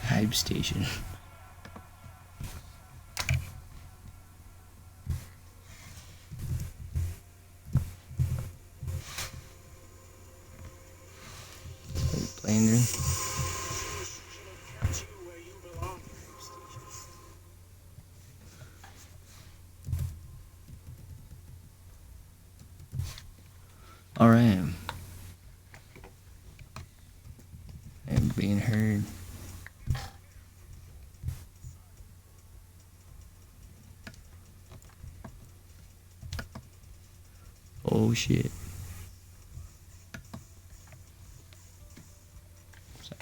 Hype station. Playing there. All right. I'm being heard. Oh shit. Sorry.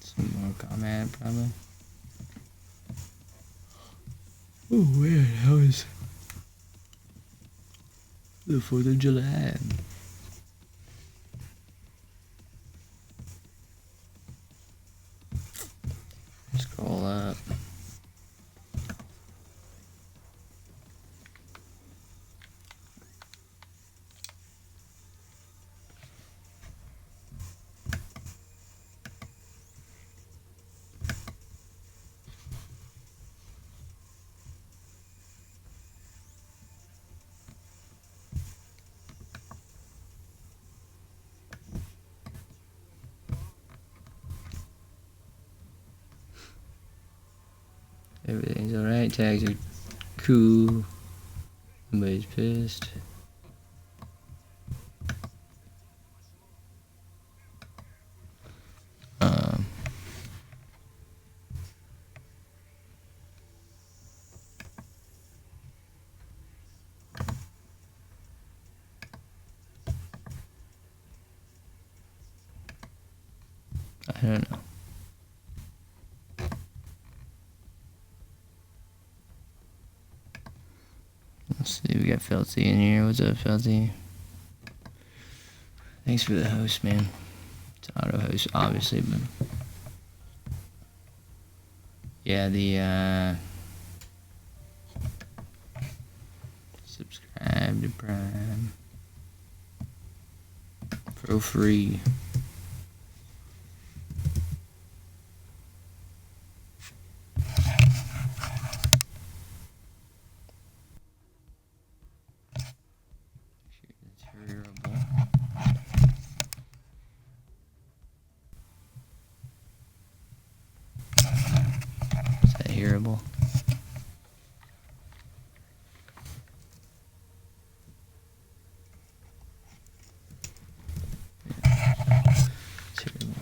Some more comment probably. Oh man, how was the 4th of July? Scroll up. Everything's alright. Tags are cool. Nobody's pissed. I don't know. Let's see, we got Felty in here. What's up, Felty? Thanks for the host, man. It's auto host, obviously, but yeah, the subscribe to Prime for free. Is that hearable? It's hearable.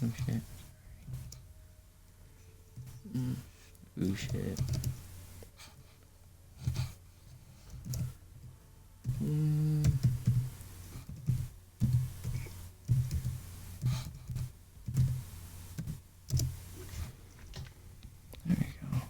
Oh shit. Oh shit. There we go.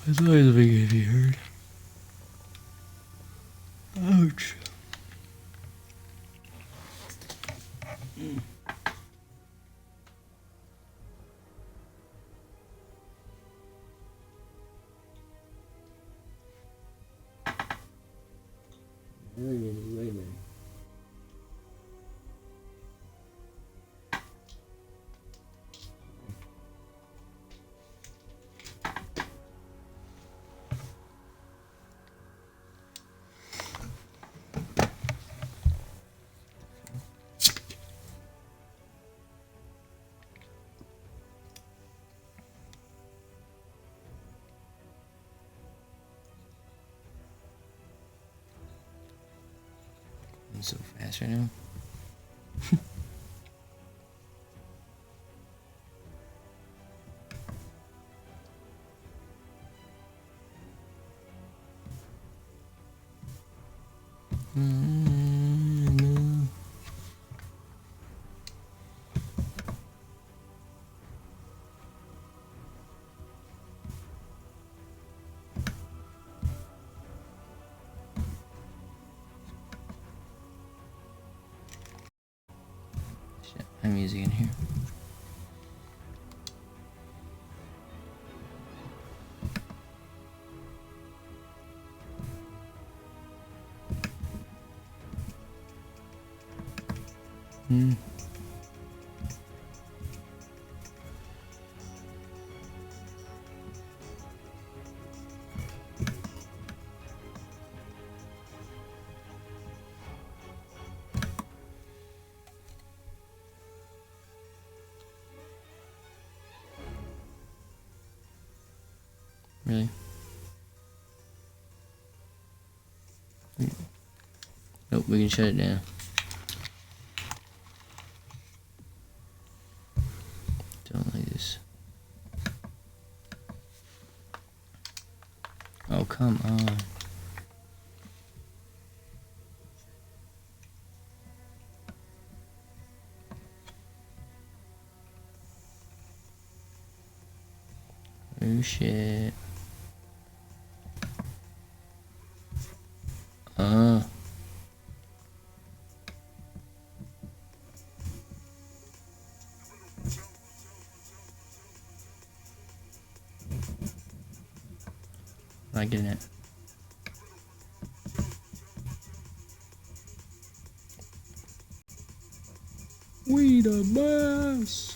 It's always a big if you heard. Ouch. Wait a minute. I'm so fast right now. music in here. Really? Nope, we can shut it down. Don't like this. Oh, come on. Oh shit. Not getting it. We the best.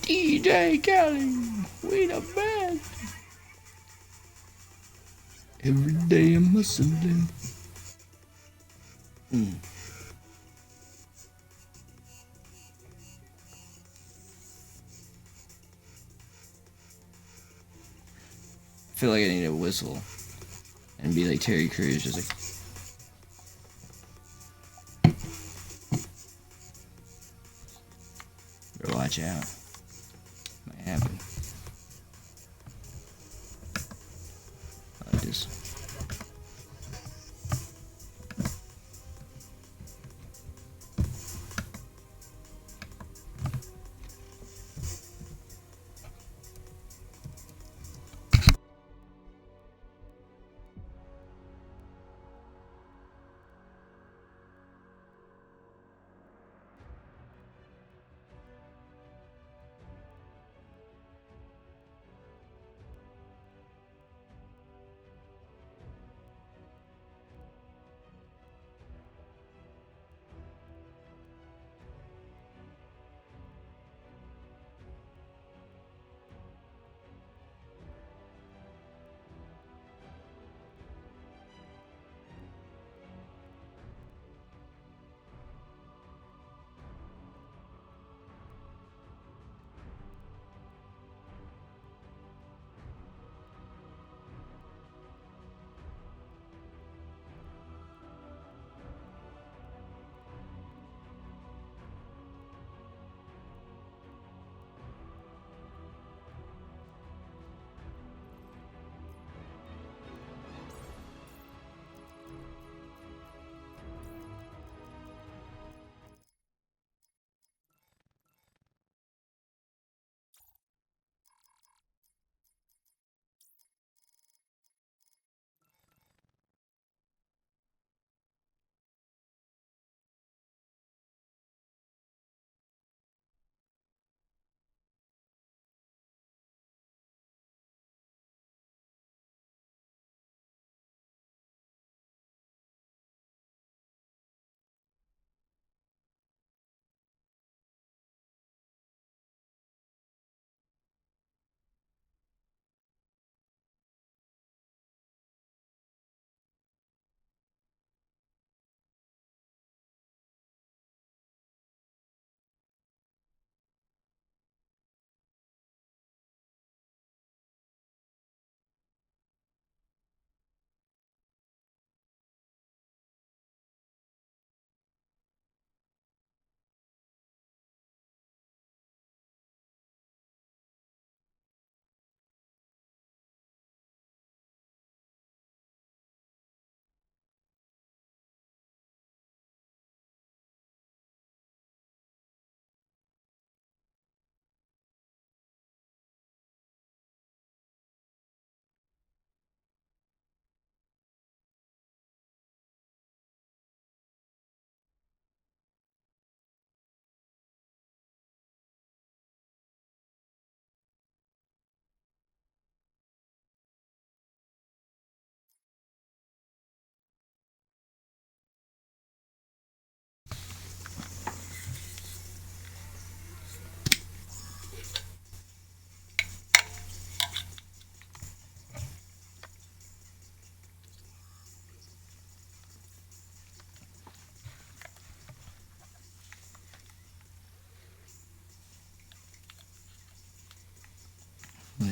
DJ Kelly, we the best. Every day I'm hustling. I feel like I need a whistle and be like Terry Crews, just like. Better watch out. Might happen. Like this.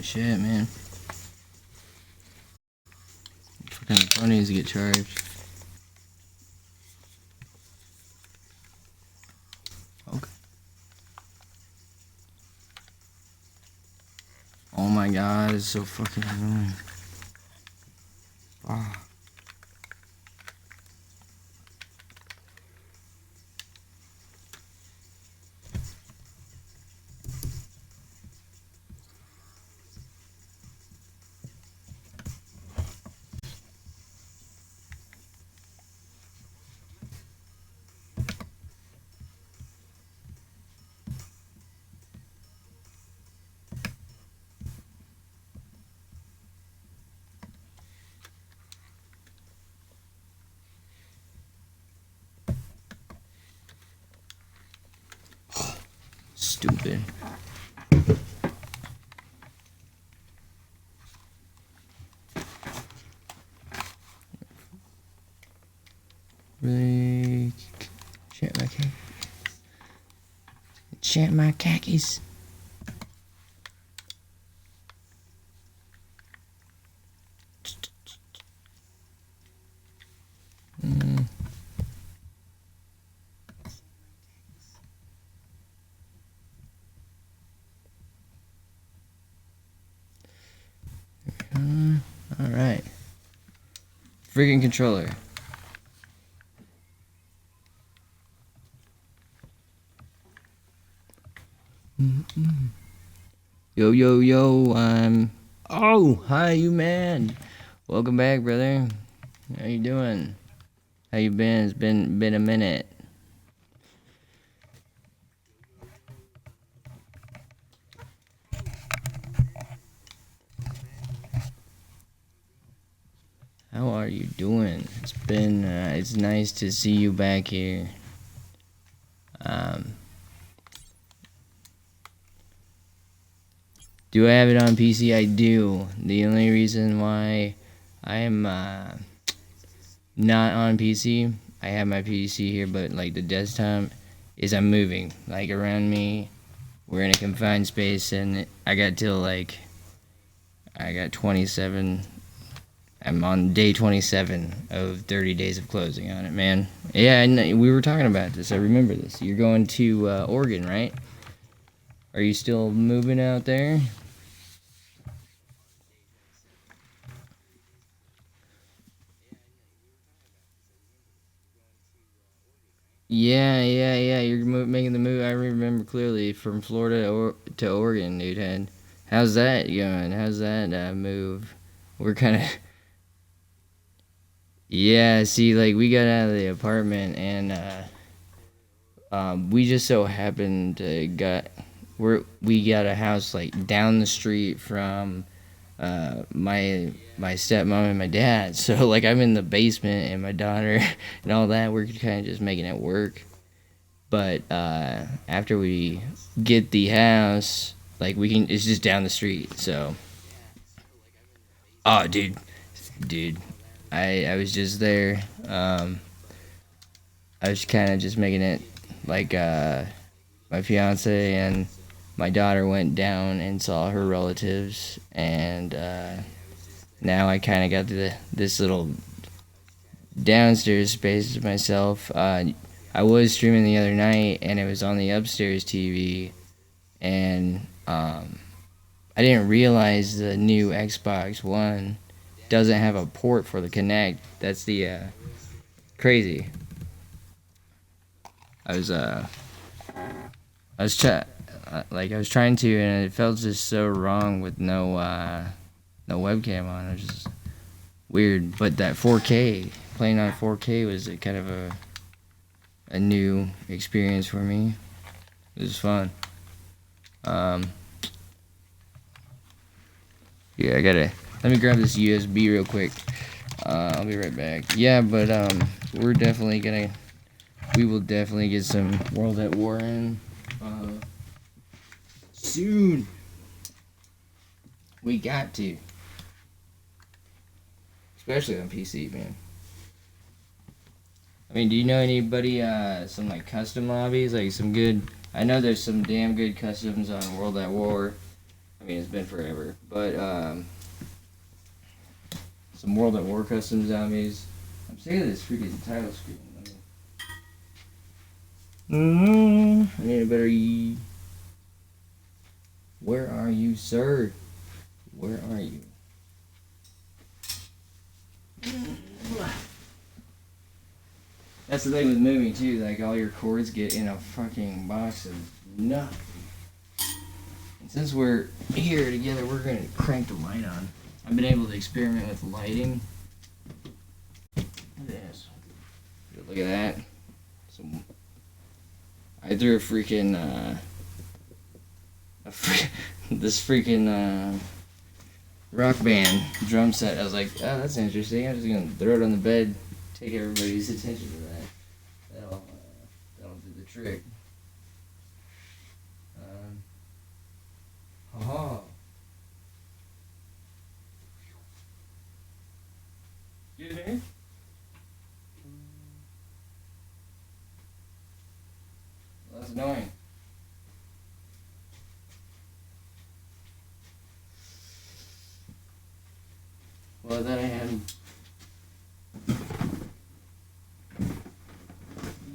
shit, man. Fucking phone needs to get charged. Okay. Oh my god, it's so fucking annoying. Ah. Stupid. Really? Shit, my khakis. Shit, my khakis. Alright. Freaking controller. Yo, yo, yo, oh, hi, you man. Welcome back, brother. How you doing? How you been? It's been a minute. How are you doing? It's nice to see you back here. Do I have it on PC? I do. The only reason why I am not on PC, I have my PC here, but like the desktop, is I'm moving. Like around me, we're in a confined space, and I got 27. I'm on day 27 of 30 days of closing on it, man. Yeah, we were talking about this. I remember this. You're going to Oregon, right? Are you still moving out there? Yeah. You're making the move. I remember clearly from Florida to Oregon, dude. And how's that going? How's that move? We're kind of. Yeah, see, like we got out of the apartment and we just so happened to we got a house like down the street from my stepmom and my dad. So like I'm in the basement and my daughter and all that. We're kind of just making it work. But after we get the house, like it's just down the street. So, oh, dude, I was just there. I was kind of just making it like my fiance and my daughter went down and saw her relatives, and now I kind of got this little downstairs space to myself. I was streaming the other night, and it was on the upstairs TV, and I didn't realize the new Xbox One doesn't have a port for the Kinect. That's the crazy. I was trying to, and it felt just so wrong with no webcam on. It was just weird. But that 4K, playing on 4K was a kind of a new experience for me. It was fun. Yeah, let me grab this USB real quick. I'll be right back. Yeah, but we will definitely get some World at War in soon. We got to. Especially on PC, man. I mean, do you know anybody, some like custom lobbies, like some good, I know there's some damn good customs on World at War. I I mean, it's been forever. But some World at War custom zombies. I'm sick of this freaking title screen. I need a better Where are you, sir? Where are you? That's the thing with moving too, like all your cords get in a fucking box of nothing. And since we're here together, we're gonna crank the light on. I've been able to experiment with lighting. Look at this. Look at that. I threw a freaking this freaking Rock Band drum set. I was like, oh, that's interesting. I'm just gonna throw it on the bed, take everybody's attention to that. That'll do the trick. Haha. Get it in? Well, that's annoying. Well, then I had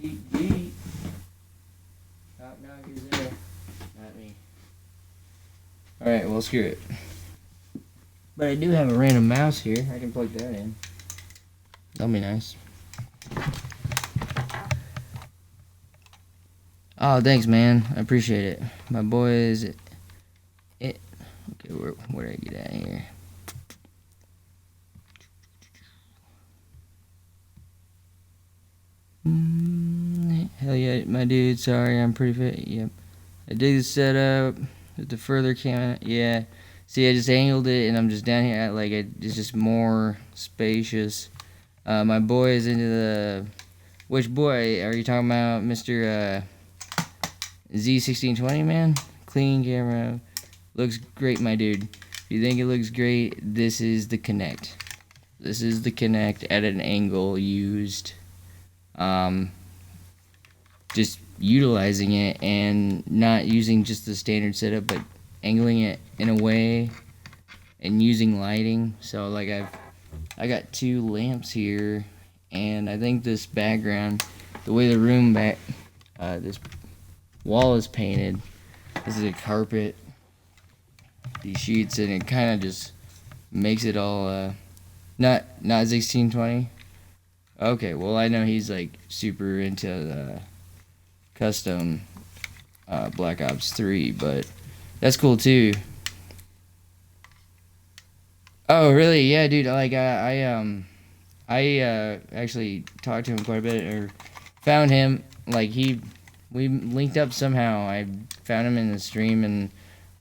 yeet. Knock knock is there. Not me. Alright, well screw it. But I do have a random mouse here. I can plug that in. That'll be nice. Oh, thanks, man. I appreciate it. My boy is it. Okay, where did I get out of here? Hell yeah, my dude. Sorry, I'm pretty fit. Yep. I dig the setup. The further camera. Yeah. See, I just angled it, and I'm just down here. It's just more spacious. My boy is into the. Which boy are you talking about, Mr. Z1620, man? Clean camera. Looks great, my dude. If you think it looks great, this is the Kinect. This is the Kinect at an angle used. Just utilizing it and not using just the standard setup, but angling it in a way and using lighting. So like I got two lamps here, and I think this background, the way the room this wall is painted, this is a carpet, these sheets, and it kind of just makes it all not 1620. Okay, well I know he's like super into the custom Black Ops 3, but that's cool too. Oh really? Yeah, dude. Like I actually talked to him quite a bit, or found him. Like we linked up somehow. I found him in the stream and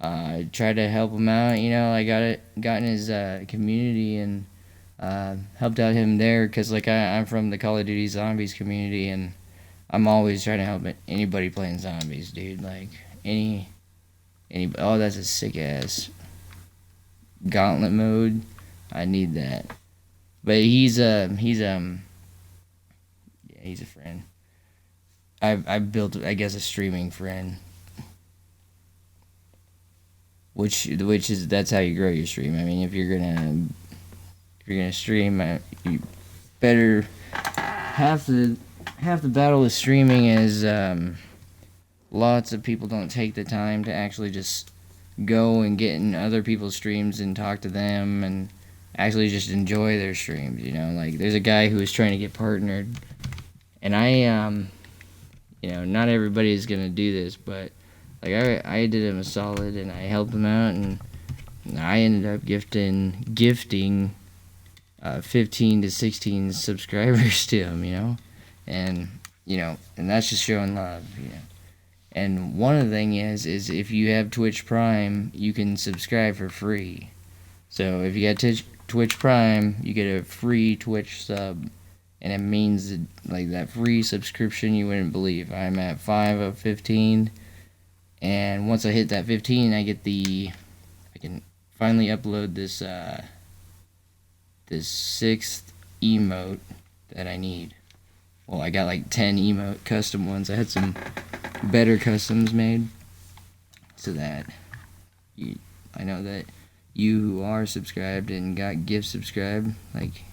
I tried to help him out. You know, I got in his community and helped out him there, because like I'm from the Call of Duty Zombies community, and I'm always trying to help anybody playing zombies, dude. Like any oh, that's a sick ass gauntlet mode. I need that. But he's yeah, he's a friend. I've built, I guess, a streaming friend. Which is, that's how you grow your stream. I mean, if you're gonna stream, you better half the battle with streaming is lots of people don't take the time to actually just go and get in other people's streams and talk to them and actually just enjoy their streams. You know, like there's a guy who was trying to get partnered, and I you know, not everybody is gonna do this, but like I did him a solid and I helped him out, and I ended up gifting 15 to 16 subscribers to him, you know, and that's just showing love, you know. And one of the thing is if you have Twitch Prime, you can subscribe for free. So if you got Twitch Prime, you get a free Twitch sub, and it means that, like, that free subscription you wouldn't believe. I'm at 5 of 15, and once I hit that 15, I can finally upload this this 6th emote that I need. Well, I got like 10 custom ones. I had some better customs made so that I know that you who are subscribed and got gift subscribed, like,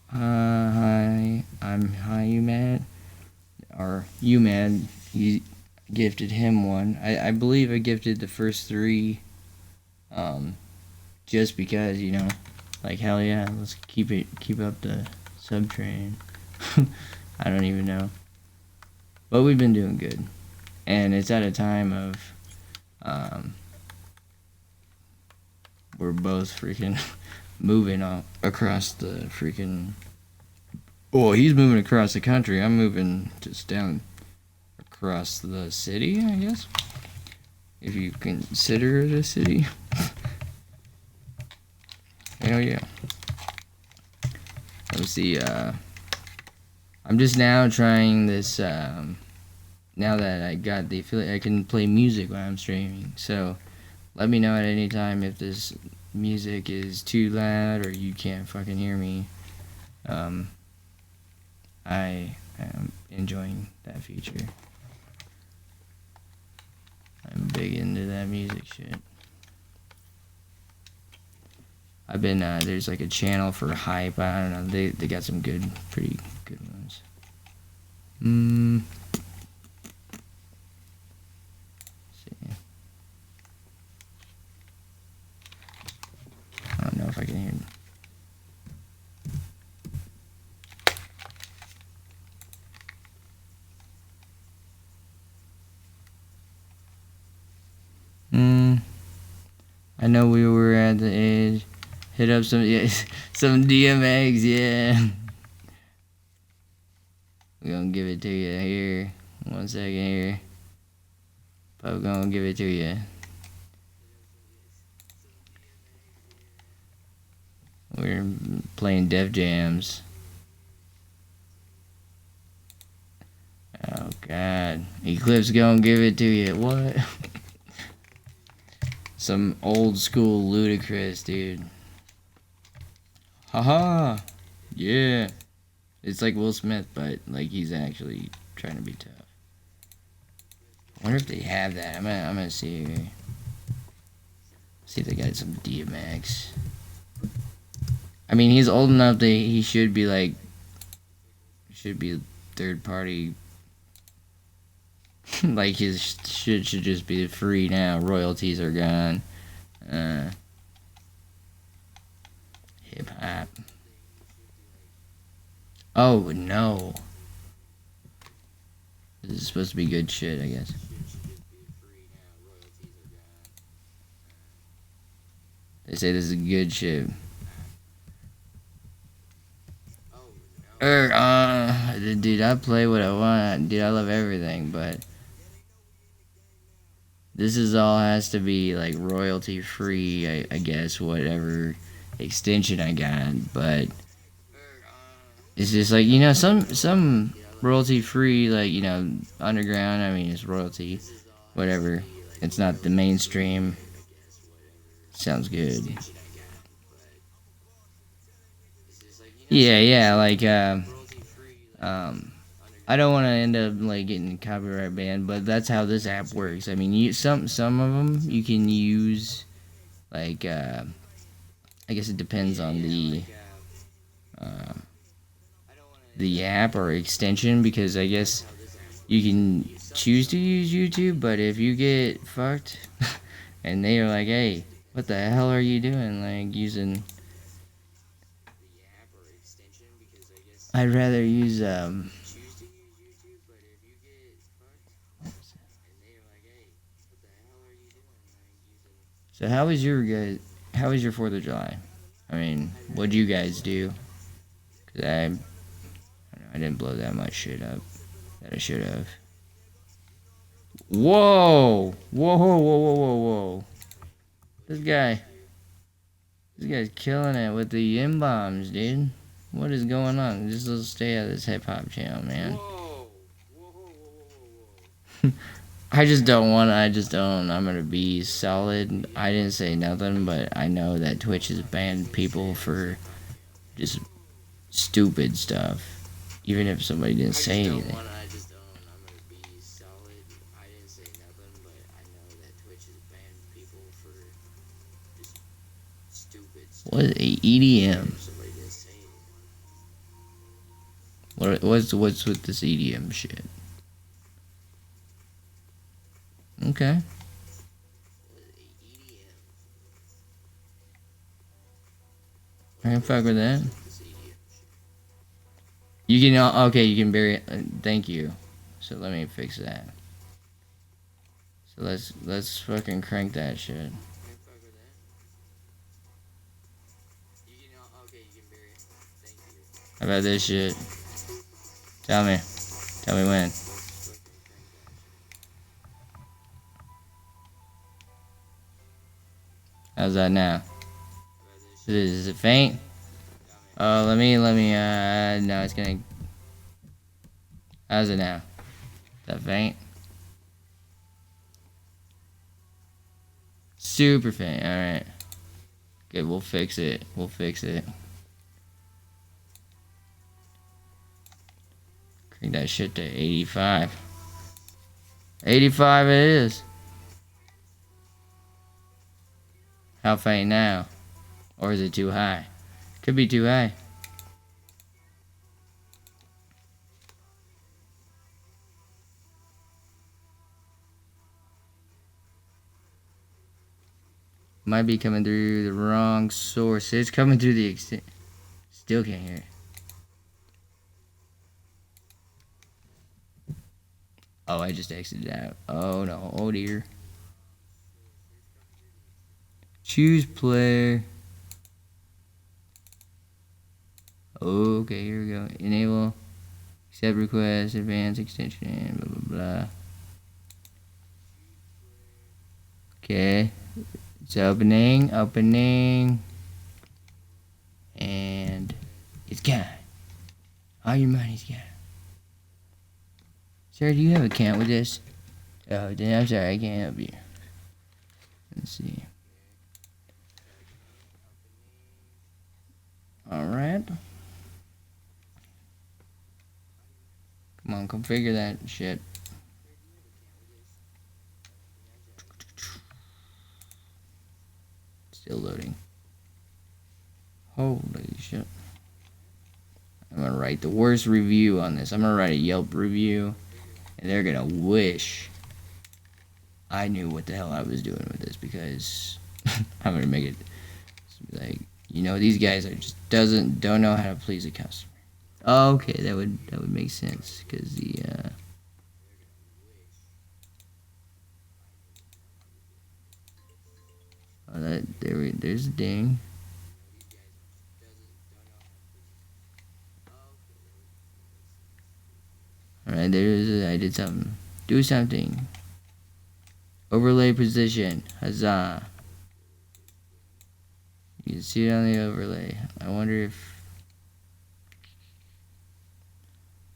hi, you mad? Or you mad? You gifted him one. I believe I gifted the first 3, just because, you know, like, hell yeah, let's keep up the sub train. I don't even know, but we've been doing good, and it's at a time of, we're both freaking moving across the freaking. Well, he's moving across the country. I'm moving just down across the city, I guess, if you consider it a city. Hell yeah. Let's see. I'm just now trying this. Now that I got the affiliate, I can play music while I'm streaming. So let me know at any time if this music is too loud or you can't fucking hear me. I am enjoying that feature. I'm big into that music shit. I've been, there's like a channel for hype. I don't know. They got some pretty good ones. See. I don't know if I can hear. I know we were at the edge. Hit up some DMX, yeah. We're gonna give it to you here. 1 second here. But we're gonna give it to you. We're playing Def Jams. Oh God. Eclipse gonna give it to you. What? Some old school Ludacris, dude. Haha. Yeah. It's like Will Smith, but like he's actually trying to be tough. I wonder if they have that. I'm gonna see. See if they got some DMX. I mean, he's old enough that he should be like, should be third party. Like his shit should just be free now. Royalties are gone. Hip hop. Oh no. This is supposed to be good shit, I guess. They say this is good shit. Dude, I play what I want. Dude, I love everything, but this is all has to be like royalty free, I guess, whatever extension I got, but it's just like, you know, some royalty free, like, you know, underground, I mean, it's royalty, whatever. It's not the mainstream. Sounds good. Yeah, like, I don't want to end up like getting copyright banned, but that's how this app works. I mean, some of them you can use, like, I guess it depends on the app or extension, because I guess you can choose to use YouTube, but if you get fucked and they are like, hey, what the hell are you doing, like, using, I'd rather use so how was your 4th of July? I mean, what'd you guys do? Cause I didn't blow that much shit up that I should have. Whoa. This guy's killing it with the M-bombs, dude. What is going on? Just let's stay out of this hip-hop channel, man. I just don't. I'm gonna be solid. I didn't say nothing, but I know that Twitch has banned people for just stupid stuff, even if somebody didn't say anything. What is EDM? What's with this EDM shit? Okay. I can fuck with that. You can okay. You can bury it. Thank you. So let me fix that. So let's fucking crank that shit. How about this shit? Tell me when. How's that now? Is it faint? Oh, let me, no, it's gonna, how's it now? Is that faint? Super faint, alright. Good, we'll fix it, Crank that shit to 85. 85 it is. How faint now? Or is it too high? Could be too high. Might be coming through the wrong source. It's coming through the extent. Still can't hear it. Oh, I just exited out. Oh no. Oh dear. Choose player. Okay, here we go. Enable. Accept request. Advanced extension. Blah blah blah. Okay. It's opening. And it's gone. All your money's gone. Sir, do you have an account with this? Oh, then I'm sorry, I can't help you. Let's see. Alright. Come on, configure that shit. Still loading. Holy shit. I'm gonna write the worst review on this. I'm gonna write a Yelp review. And they're gonna wish I knew what the hell I was doing with this, because I'm gonna make it like, you know, these guys are just don't know how to please a customer. Oh, okay, that would make sense, because the oh, there's a ding. Alright, I did something. Do something. Overlay position. Huzzah. You can see it on the overlay. I wonder if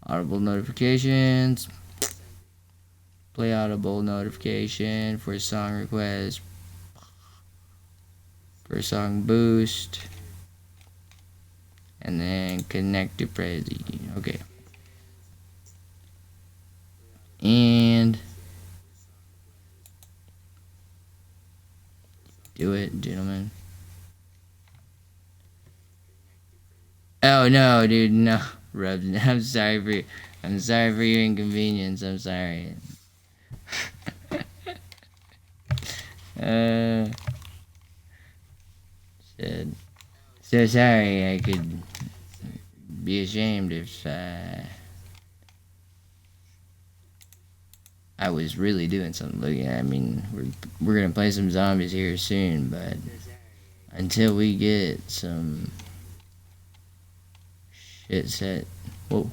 audible notifications. Play audible notification for song request. For song boost. And then connect to Prezi. Okay. And do it, gentlemen. Oh no, dude, no. Rubs. I'm sorry for your inconvenience. I'm sorry. Shit. So sorry. I could be ashamed if I was really doing something. Look, I mean, we're gonna play some zombies here soon, but until we get some shit set. Whoa.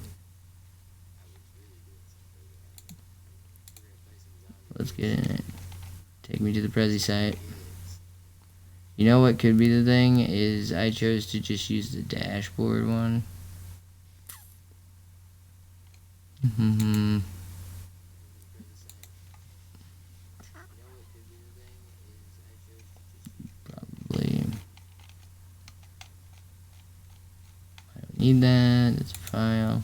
Let's get in it. Take me to the Prezi site. You know what could be the thing is I chose to just use the dashboard one. Probably. I don't need that. It's a file.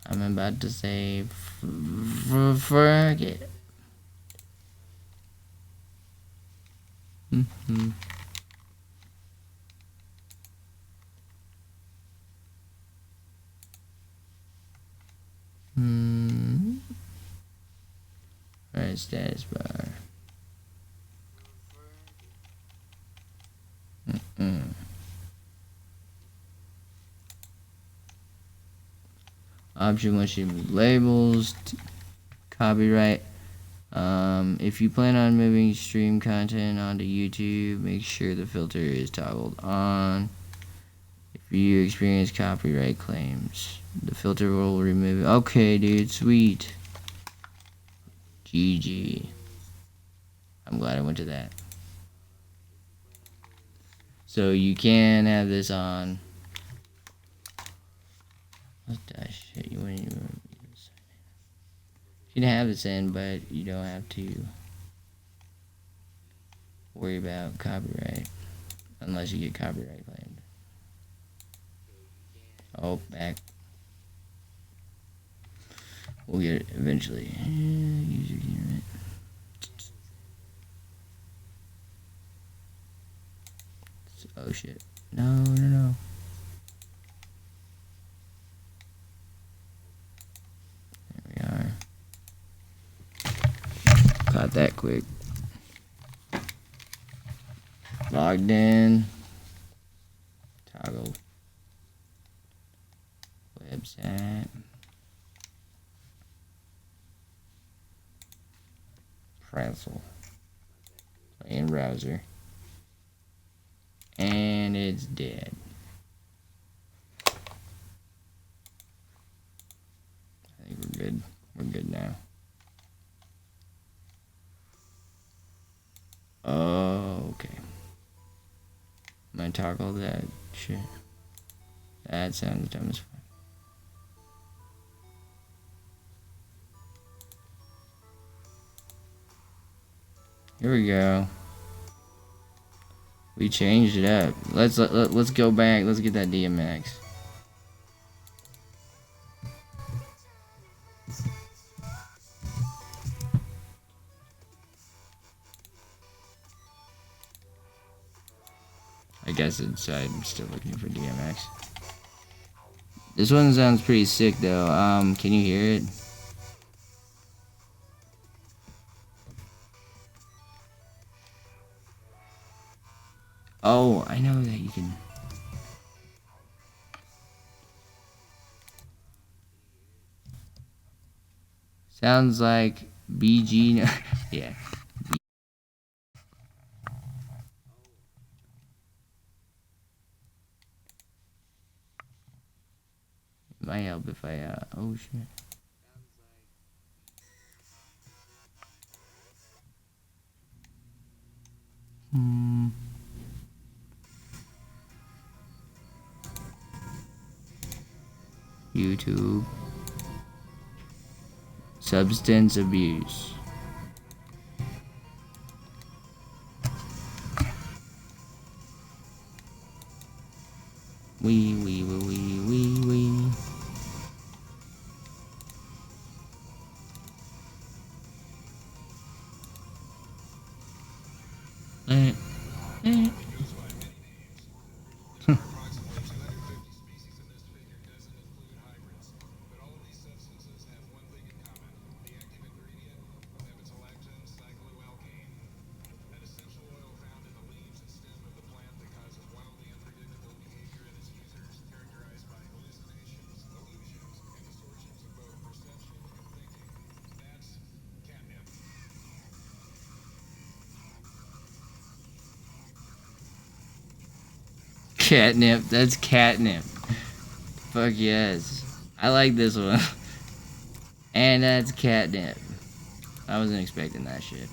I'm about to say forget it. Alright, status bar. Option 1 should be labels. Copyright. If you plan on moving stream content onto YouTube, make sure the filter is toggled on. If you experience copyright claims, the filter will remove it. Okay, dude, sweet. GG. I'm glad I went to that. So you can have this on. What the shit? You wouldn't even. You can have this in, but you don't have to worry about copyright unless you get copyright claimed. Oh, back. We'll get it eventually. User internet. Oh shit. No. There we are. Caught that quick. Logged in. Toggle. Website. Pretzel. In browser. And it's dead. I think we're good. We're good now. Oh, okay. I'm gonna toggle that shit. That sounds dumb as fuck. Here we go. We changed it up. Let's go back. Let's get that DMX. I guess I'm still looking for DMX. This one sounds pretty sick though. Can you hear it? Oh, I know that you can. Sounds like BG. Yeah. It might help if I, oh shit. YouTube. Substance abuse. Wee. Catnip, that's catnip. Fuck yes. I like this one. And that's catnip. I wasn't expecting that shit.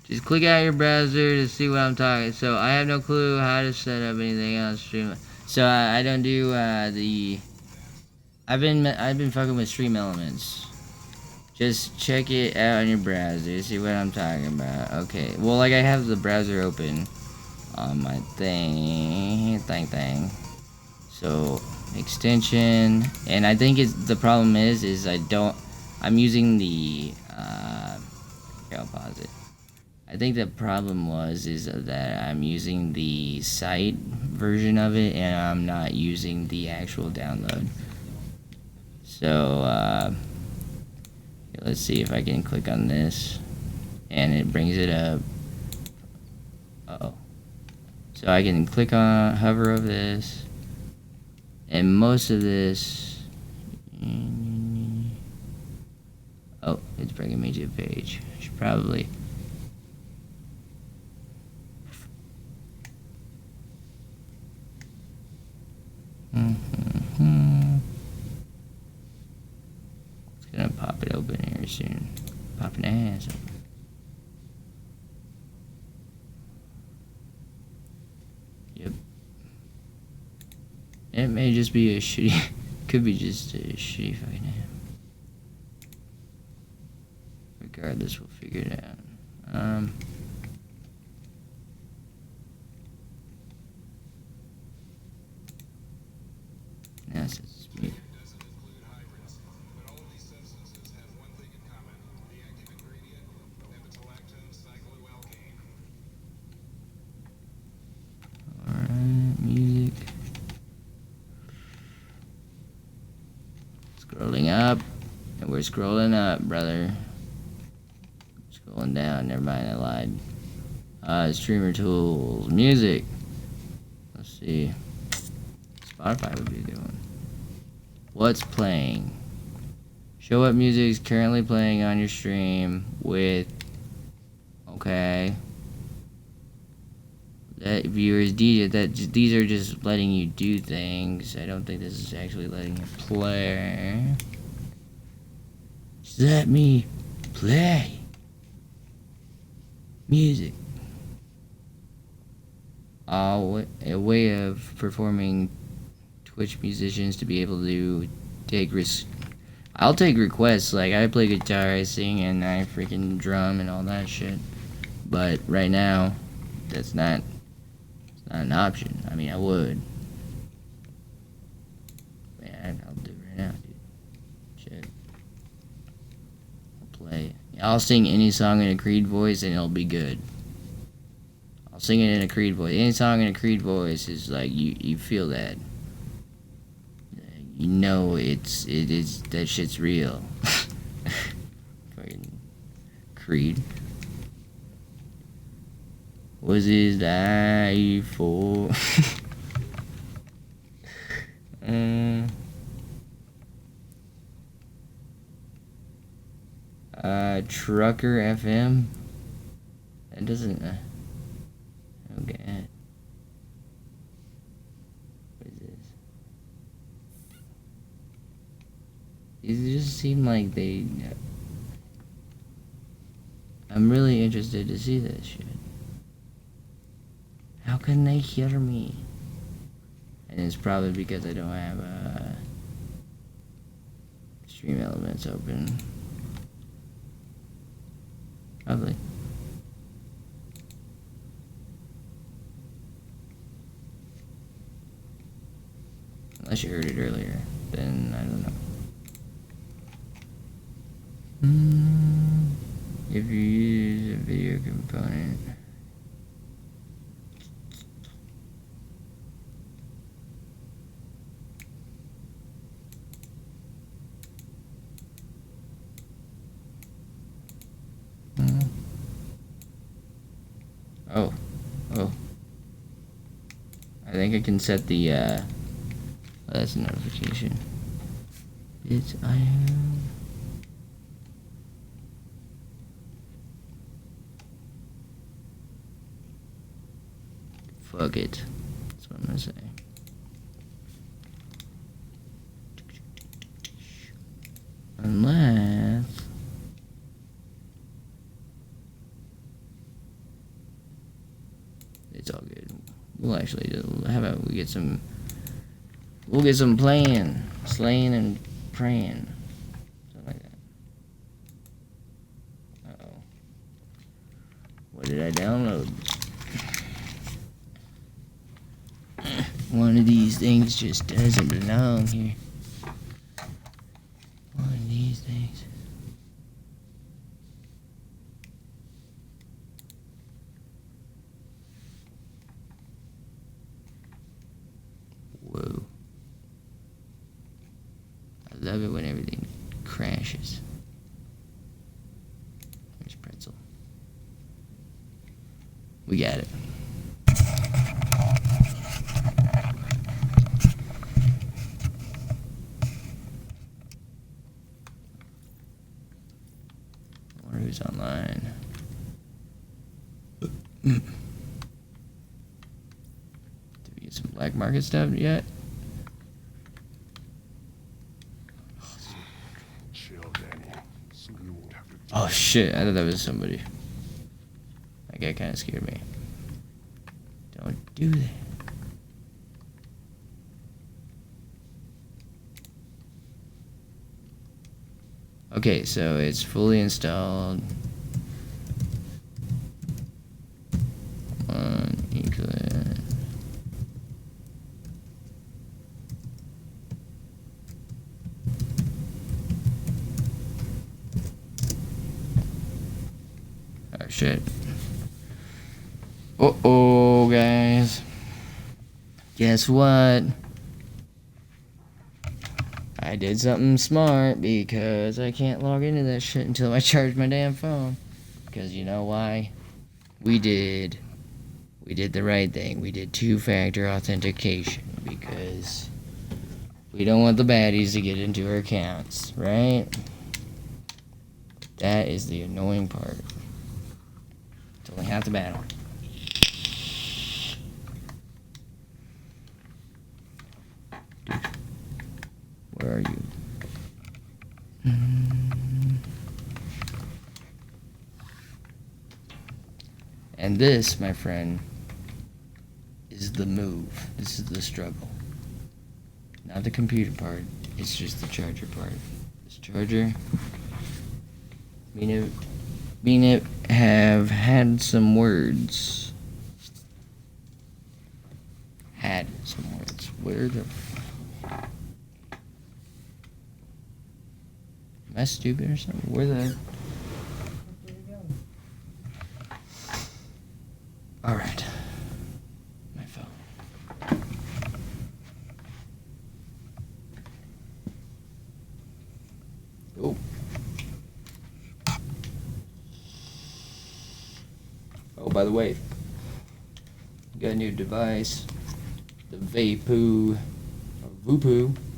Just click out your browser to see what I'm talking. So I have no clue how to set up anything on stream. So I don't do the. I've been fucking with Stream Elements. Just check it out on your browser. See what I'm talking about. Okay. Well, like I have the browser open on my thing. So extension, and I think the problem is I'm using the. Here, I'll pause it. I I think the problem is that I'm using the site version of it and I'm not using the actual download. So let's see if I can click on this and it brings it up. Uh-oh. So I can click on, hover over this, and most of this, oh, it's bringing me to a page. I should probably, it's gonna pop it open here soon. Popping ass open. Yep. It may just be a shitty, could be just a shitty fucking app. Regardless, we'll figure it out. Now it says mute. Alright, music. Scrolling up. And we're scrolling up, brother. Scrolling down, never mind, I lied. Streamer tools. Music. Let's see. Spotify would be a good one. What's playing? Show what music is currently playing on your stream with... Okay. That viewers these are just letting you do things. I don't think this is actually letting you play. Just let me play music. A way of performing Twitch musicians to be able to take risks. I'll take requests, like I play guitar, I sing, and I freaking drum and all that shit. But right now, that's not an option. I mean, I would. Man, I'll do it right now, dude. Shit. I'll play. I'll sing any song in a Creed voice and it'll be good. I'll sing it in a Creed voice. Any song in a Creed voice is like, you feel that. You know it is, that shit's real. Fucking Creed. Was his die for? Trucker FM. That doesn't. Okay. What is this? These just seem like they. I'm really interested to see this shit. How can they hear me? And it's probably because I don't have Stream Elements open. Probably. Unless you heard it earlier, then I don't know. If you use a video component. Oh. I think I can set the, that's a notification. It's iron. Fuck it. That's what I'm gonna say. Unless... It's all good. We'll actually how about we get some... We'll get some playing, slaying and praying. Something like that. Uh-oh. What did I download? One of these things just doesn't belong here. One of these things. love it when everything crashes. There's pretzel. We got it. I wonder who's online. Did we get some black market stuff yet? Oh shit, I thought that was somebody. That guy kind of scared me. Don't do that. Okay, so it's fully installed. Eclair. Oh shit. Uh-oh, guys. Guess what? I did something smart because I can't log into that shit until I charge my damn phone. Because you know why? We did the right thing. We did two-factor authentication because we don't want the baddies to get into our accounts, right? That is the annoying part. It's only half the battle. Where are you? And this, my friend, is the move. This is the struggle. Not the computer part. It's just the charger part. This charger, me and it have had some words. Had some words. Where the... Am I stupid or something? Where the... Alright. My phone. Oh. Oh, by the way, got a new device. The Voopoo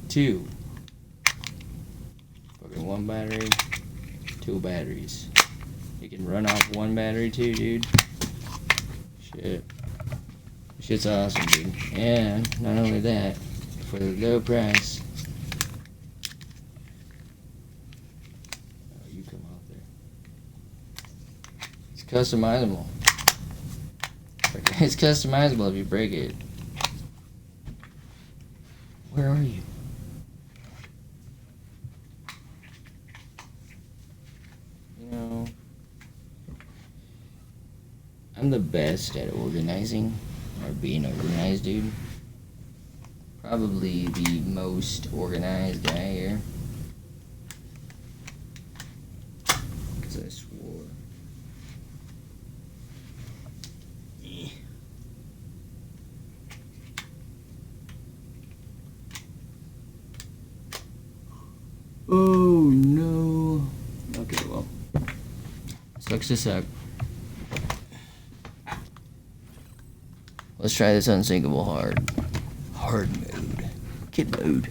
2. Fucking one battery, 2 batteries. You can run off one battery too, dude. Shit. Shit's awesome, dude. And not only that, for the low price. Oh, you come out there. It's customizable. It's customizable if you break it. Where are you? You know, I'm the best at organizing, or being organized, dude. Probably the most organized guy here. Because I swore. Oh no. Okay, well. Sucks to suck. Let's try this unsinkable hard. Hard mode. Kid mode.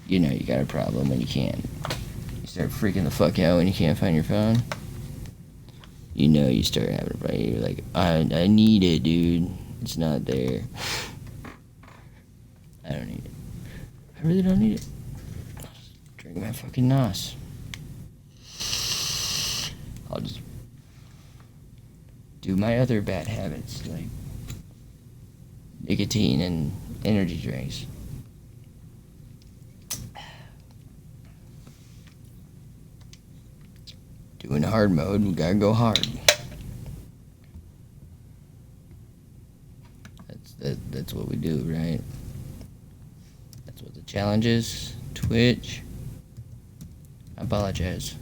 You know you got a problem when you can't. You start freaking the fuck out when you can't find your phone. You know you start having a problem. You're like, I need it, dude. It's not there. I don't need it. I really don't need it. Drink my fucking NOS. I'll just do my other bad habits, like nicotine and energy drinks. Doing hard mode, we gotta go hard. That's what we do, right? That's what the challenge is. Twitch. I apologize.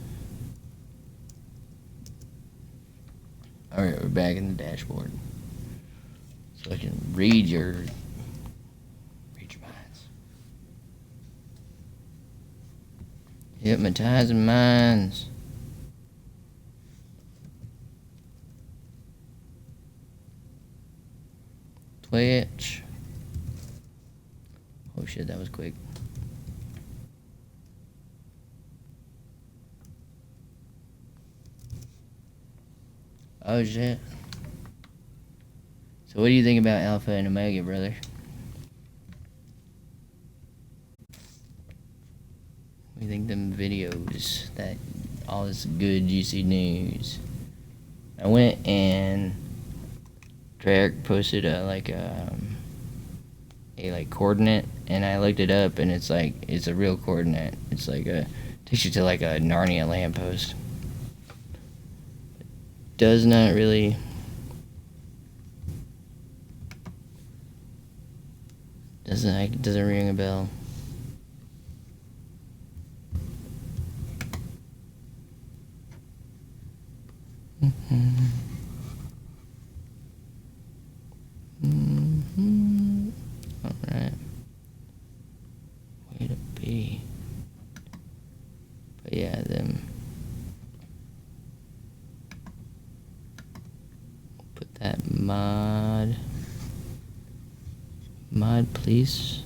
Alright, we're back in the dashboard. So I can read your mind. Hypnotizing minds. Twitch. Oh shit, that was quick. Oh shit. So what do you think about Alpha and Omega, brother? What do you think them videos, that all this good juicy news? I went and Treyarch posted a coordinate, and I looked it up, and it's a real coordinate. It's takes you to like a Narnia lamppost. Does not really doesn't ring a bell. Alright. Way to be. But yeah, them. Put that mod, please.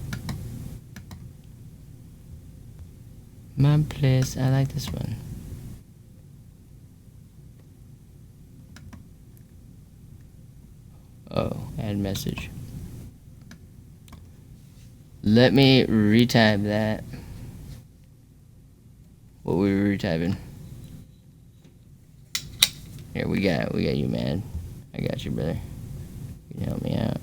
Mod, please. I like this one. Oh, add message. Let me retype that. What we were retyping. Here, we got you, man. I got you, brother. You can help me out.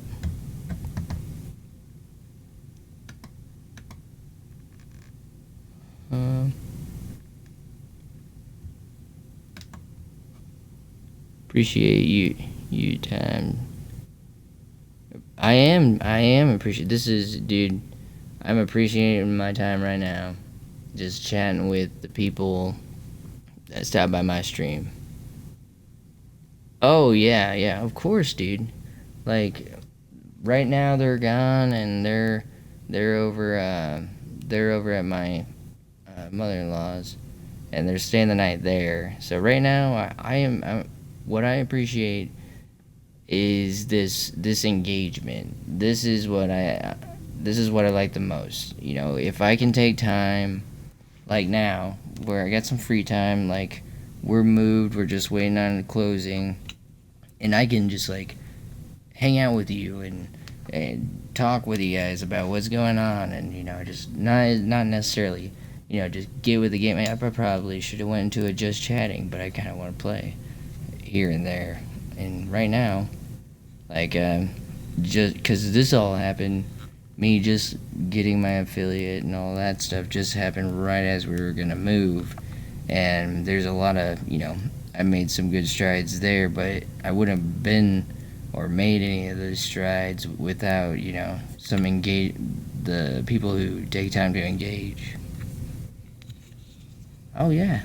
Appreciate you time. I am appreciate. This is, dude. I'm appreciating my time right now, just chatting with the people that stopped by my stream. Oh yeah, of course, dude. Like, right now they're gone, and they're over at my mother-in-law's, and they're staying the night there. So right now, what I appreciate is this engagement. This is what I like the most. You know, if I can take time, like now, where I got some free time, like we're moved, we're just waiting on the closing, and I can just like hang out with you and talk with you guys about what's going on, and you know, just not necessarily, you know, just get with the game. I probably should have went into it just chatting, but I kind of want to play here and there. And right now, like, just because this all happened, me just getting my affiliate and all that stuff just happened right as we were gonna move. And there's a lot of, you know, I made some good strides there, but I wouldn't have been or made any of those strides without, you know, the people who take time to engage. Oh yeah,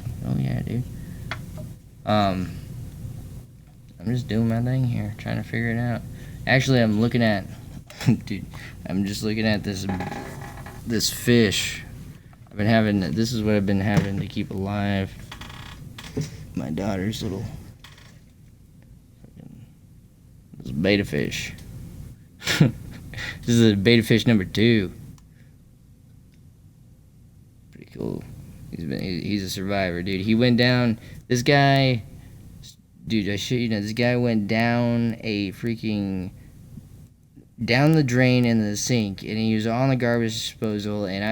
dude. I'm just doing my thing here, trying to figure it out. Actually, I'm looking at, dude, I'm just looking at this fish. This is what I've been having to keep alive. My daughter's little beta fish. This is a beta fish number 2. Pretty cool. He's a survivor, dude. He went down. This guy, dude, I shit you know, this guy went down down the drain in the sink, and he was on the garbage disposal, and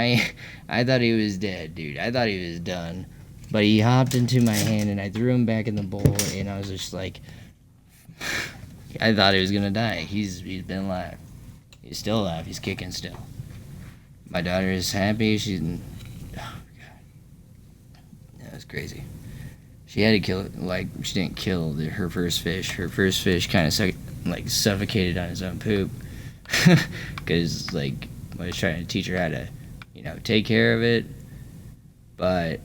I thought he was dead, dude. I thought he was done. But he hopped into my hand, and I threw him back in the bowl, and I was just like, I thought he was gonna die. He's been alive. He's still alive. He's kicking still. My daughter is happy. Oh god, that was crazy. She had to kill it. Like, she didn't kill her first fish. Her first fish kind of suffocated on his own poop. Because, like, I was trying to teach her how to, you know, take care of it. But,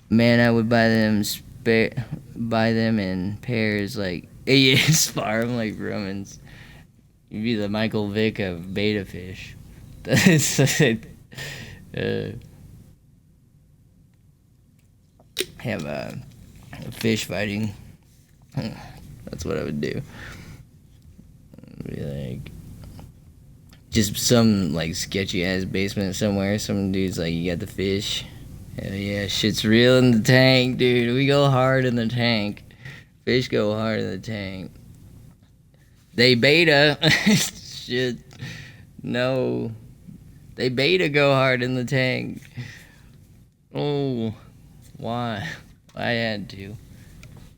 man, I would buy them in pairs, like, spar them like Romans. You'd be the Michael Vick of beta fish. uh, have a fish fighting. That's what I would do. Be like, just some like sketchy ass basement somewhere. Some dude's like, you got the fish. Hell yeah, shit's real in the tank, dude. We go hard in the tank. Fish go hard in the tank. They beta. Shit. No. They beta go hard in the tank. Oh. Why? I had to.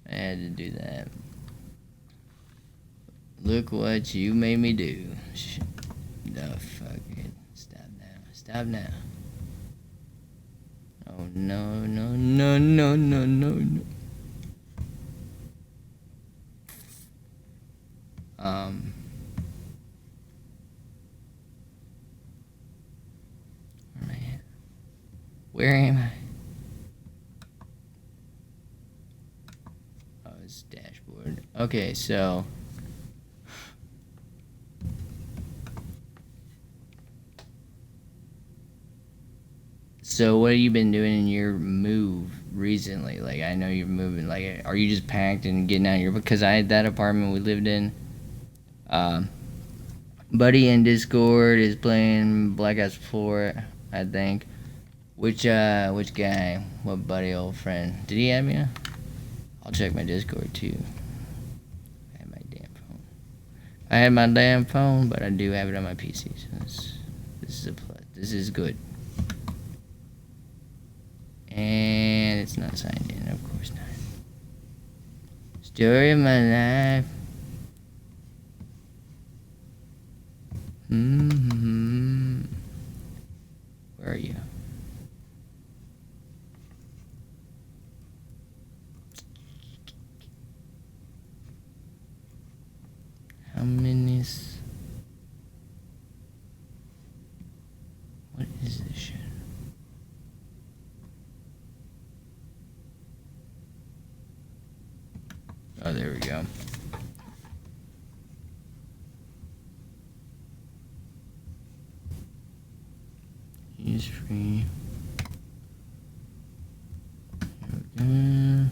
I had to do that. Look what you made me do. No, fuck it. Stop now. Stop now. Oh, no, no, no, no, no, no, no. Where am I at? Where am I? Oh, it's dashboard. Okay, so... So what have you been doing in your move recently? Like, I know you're moving. Like, are you just packed and getting out of your... Because I had that apartment we lived in. Buddy in Discord is playing Black Ops 4, I think. Which guy? What buddy, old friend? Did he add me? I'll check my Discord too. I had my damn phone. I had my damn phone, but I do have it on my PC. So this is a plus. This is good. And it's not signed in, of course not. Story of my life. Where are you? How many? What is this shit? Oh, there we go. He's free. Here we go.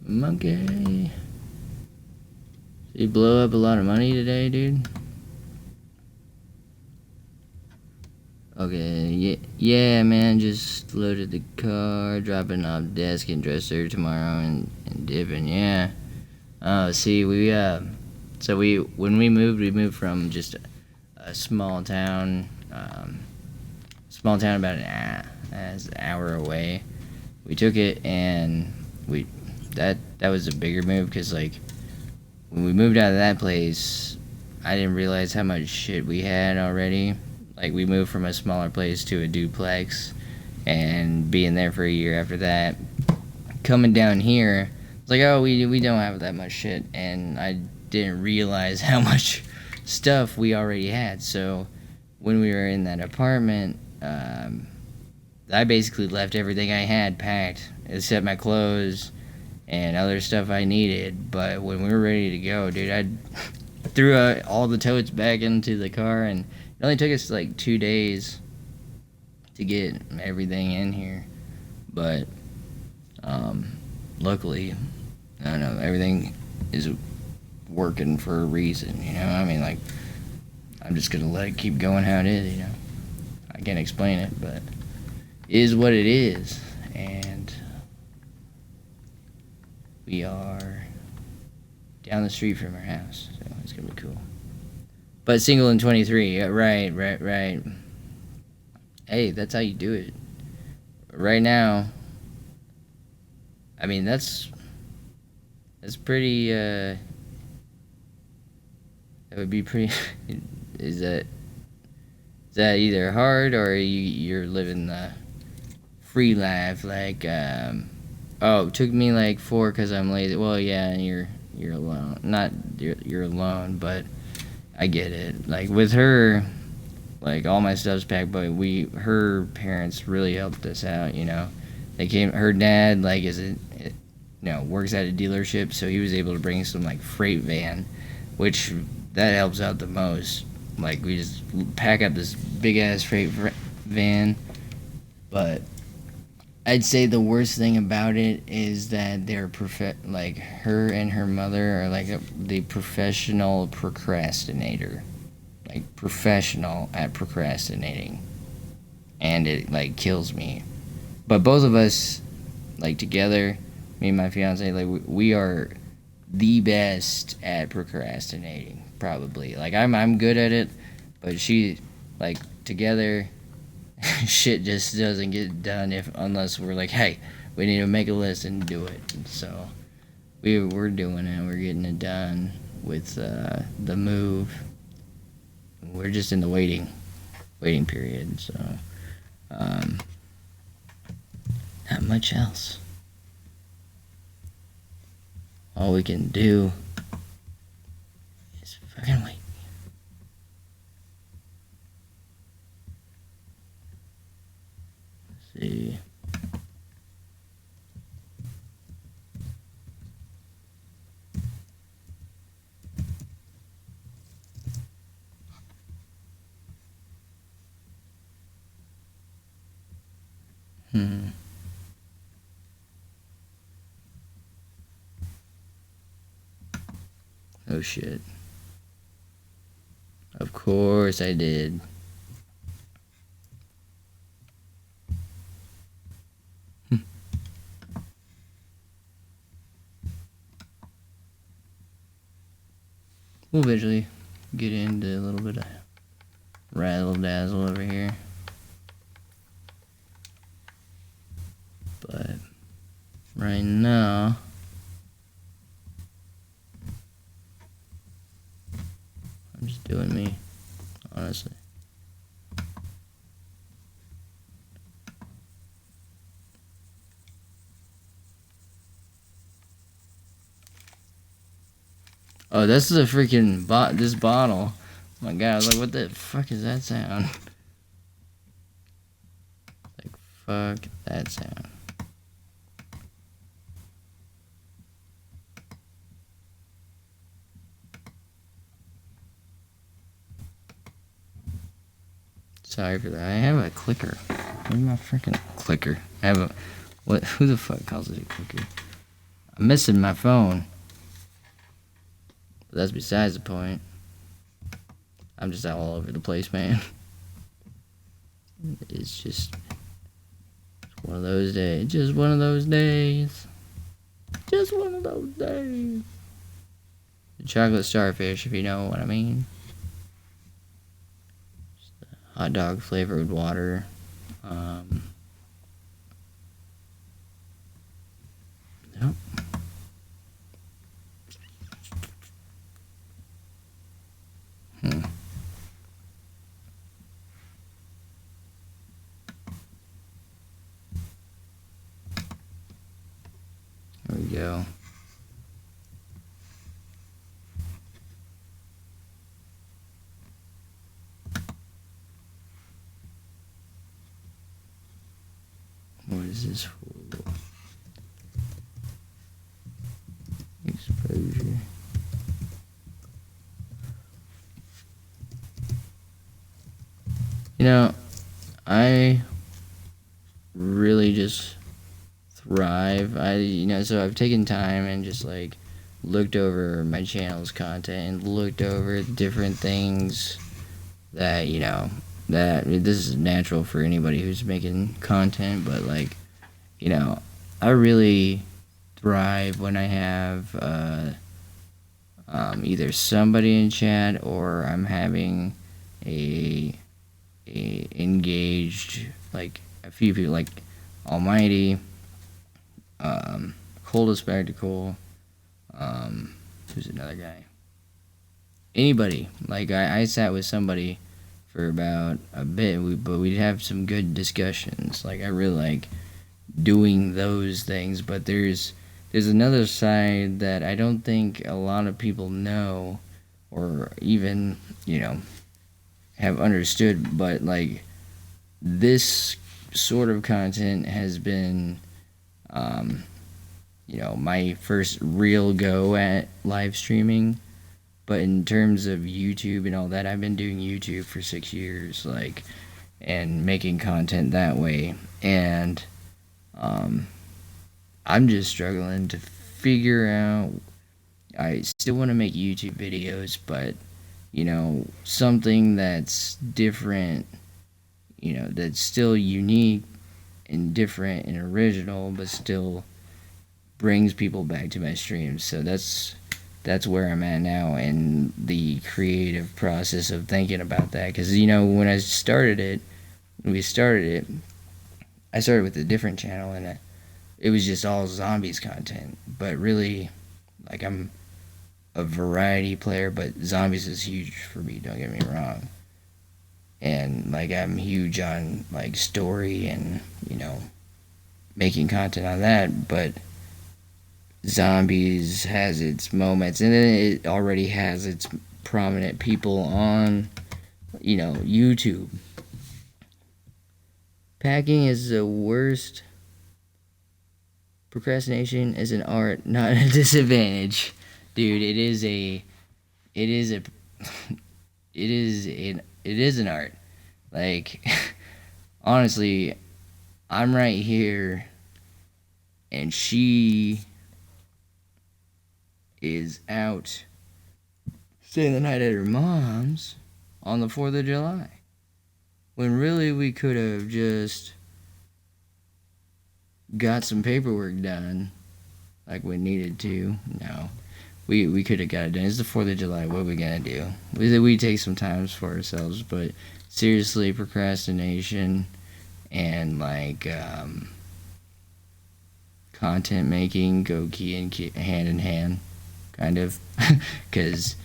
Monkey. So you blow up a lot of money today, dude? Okay, yeah, man, just loaded the car, dropping off desk and dresser tomorrow and dipping, yeah. See, when we moved from just a small town about an hour away. We took it and that was a bigger move because like when we moved out of that place, I didn't realize how much shit we had already. Like we moved from a smaller place to a duplex, and being there for a year after that, coming down here, it's like, oh, we don't have that much shit, and I didn't realize how much stuff we already had. So when we were in that apartment, I basically left everything I had packed except my clothes and other stuff I needed. But when we were ready to go, dude, I threw all the totes back into the car, and it only took us like 2 days to get everything in here. But luckily, I don't know, everything is working for a reason, you know? I mean, like, I'm just gonna let it keep going how it is, you know? I can't explain it, but it is what it is. And we are down the street from our house, so it's gonna be cool. But single in 23, right. Hey, that's how you do it. Right now, I mean, that's pretty, that would be pretty, is that either hard or you're living the free life like Oh, it took me like 4 because I'm lazy. Well, yeah, and you're alone. Not you're alone, but I get it. Like with her, like all my stuff's packed, but her parents really helped us out. They came. Her dad like works at a dealership, so he was able to bring some like freight van, which that helps out the most. Like we just pack up this big ass freight van, but I'd say the worst thing about it is that like her and her mother are like the professional procrastinator, like professional at procrastinating, and it like kills me. But both of us, like together, me and my fiance, like we are the best at procrastinating, probably. Like I'm good at it, but she, like together, shit just doesn't get done unless we're like, hey, we need to make a list and do it. So we're doing it. We're getting it done with the move. We're just in the waiting period. So um, not much else. All we can do is fucking wait. Let's see. Oh shit. Of course I did. We'll eventually get into a little bit of razzle dazzle over here. But right now, I'm just doing me, honestly. Oh, this is a freaking this bottle. Oh my god, I was like, what the fuck is that sound? Like, fuck that sound. Sorry for that. I have a clicker. Where's my freaking clicker? I have a... What? Who the fuck calls it a clicker? I'm missing my phone. But that's besides the point. I'm just all over the place, man. It's just one of those days. Just one of those days. Just one of those days. The chocolate starfish, if you know what I mean. Hot dog flavored water. Yep. There we go. What is this for? Exposure. I really just thrive. So I've taken time and just like looked over my channel's content and looked over different things that, that this is natural for anybody who's making content, but like, I really thrive when I have either somebody in chat or I'm having a engaged, like a few people, like Almighty, Cold Spectacle, who's another guy? Anybody. Like I sat with somebody for about a bit, but we'd have some good discussions. Like I really like doing those things, but there's another side that I don't think a lot of people know or even, have understood, but like this sort of content has been my first real go at live streaming. But in terms of YouTube and all that, I've been doing YouTube for 6 years, like, and making content that way. And I'm just struggling to figure out. I still want to make YouTube videos, but something that's different, that's still unique and different and original, but still brings people back to my streams. So that's where I'm at now in the creative process of thinking about that. Because when I started it, I started with a different channel, and it was just all zombies content. But really, like, I'm a variety player, but zombies is huge for me. Don't get me wrong. And like, I'm huge on like story and making content on that, but zombies has its moments, and then it already has its prominent people on YouTube. Packing is the worst. Procrastination is an art, not a disadvantage. Dude, it is an art. Like, honestly, I'm right here and she is out staying the night at her mom's on the 4th of July. When really we could have just got some paperwork done like we needed to. No. We could have got it done. It's the 4th of July. What are we going to do? We take some time for ourselves, but seriously, procrastination and like content making go hand in hand, kind of. Because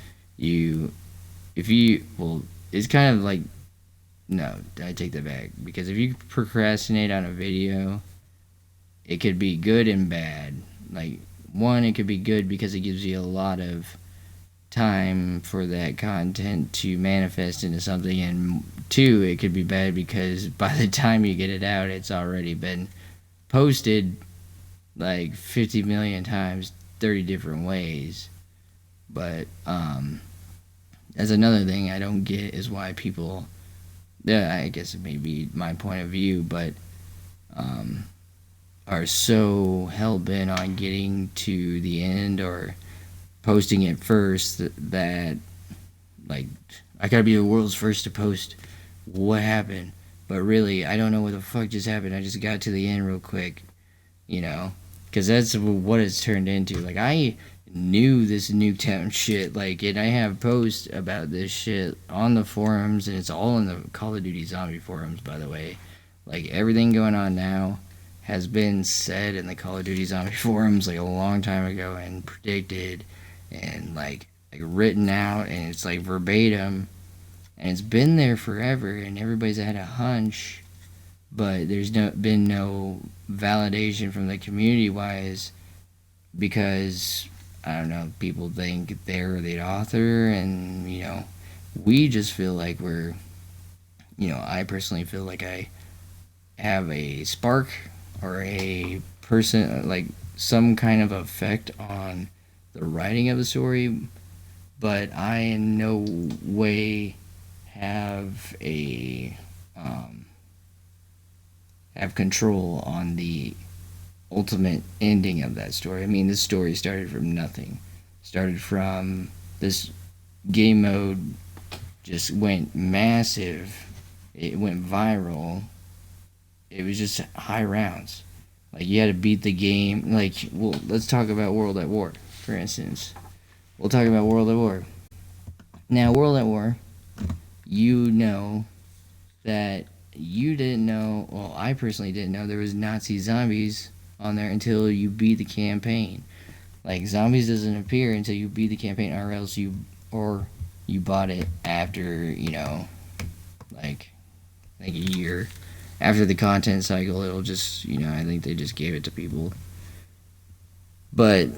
it's kind of like, no, I take that back. Because if you procrastinate on a video, it could be good and bad. Like, one, it could be good because it gives you a lot of time for that content to manifest into something, and two, it could be bad because by the time you get it out, it's already been posted like 50 million times, 30 different ways. But that's another thing I don't get, is why people, I guess it may be my point of view, but are so hell-bent on getting to the end or posting it first that like, I gotta be the world's first to post what happened. But really, I don't know what the fuck just happened. I just got to the end real quick, because that's what it's turned into. Like, I knew this Nuketown shit, like, and I have posts about this shit on the forums, and it's all in the Call of Duty Zombie forums, by the way. Like, everything going on now has been said in the Call of Duty Zombie forums like a long time ago, and predicted, and like written out, and it's like verbatim, and it's been there forever, and everybody's had a hunch, but there's been no validation from the community wise, because I don't know, people think they're the author, and we just feel like we're, I personally feel like I have a spark or a person, like some kind of effect on the writing of the story, but I in no way have have control on the ultimate ending of that story. I mean, this story started from nothing. Started from this game mode, just went massive. It went viral. It was just high rounds. Like, you had to beat the game. Like, well, let's talk about World at War, for instance. We'll talk about World at War. Now, World at War, that you didn't know, well, I personally didn't know there was Nazi zombies on there until you beat the campaign. Like, zombies doesn't appear until you beat the campaign, or else you bought it after, like a year. after the content cycle, it'll just, I think they just gave it to people. But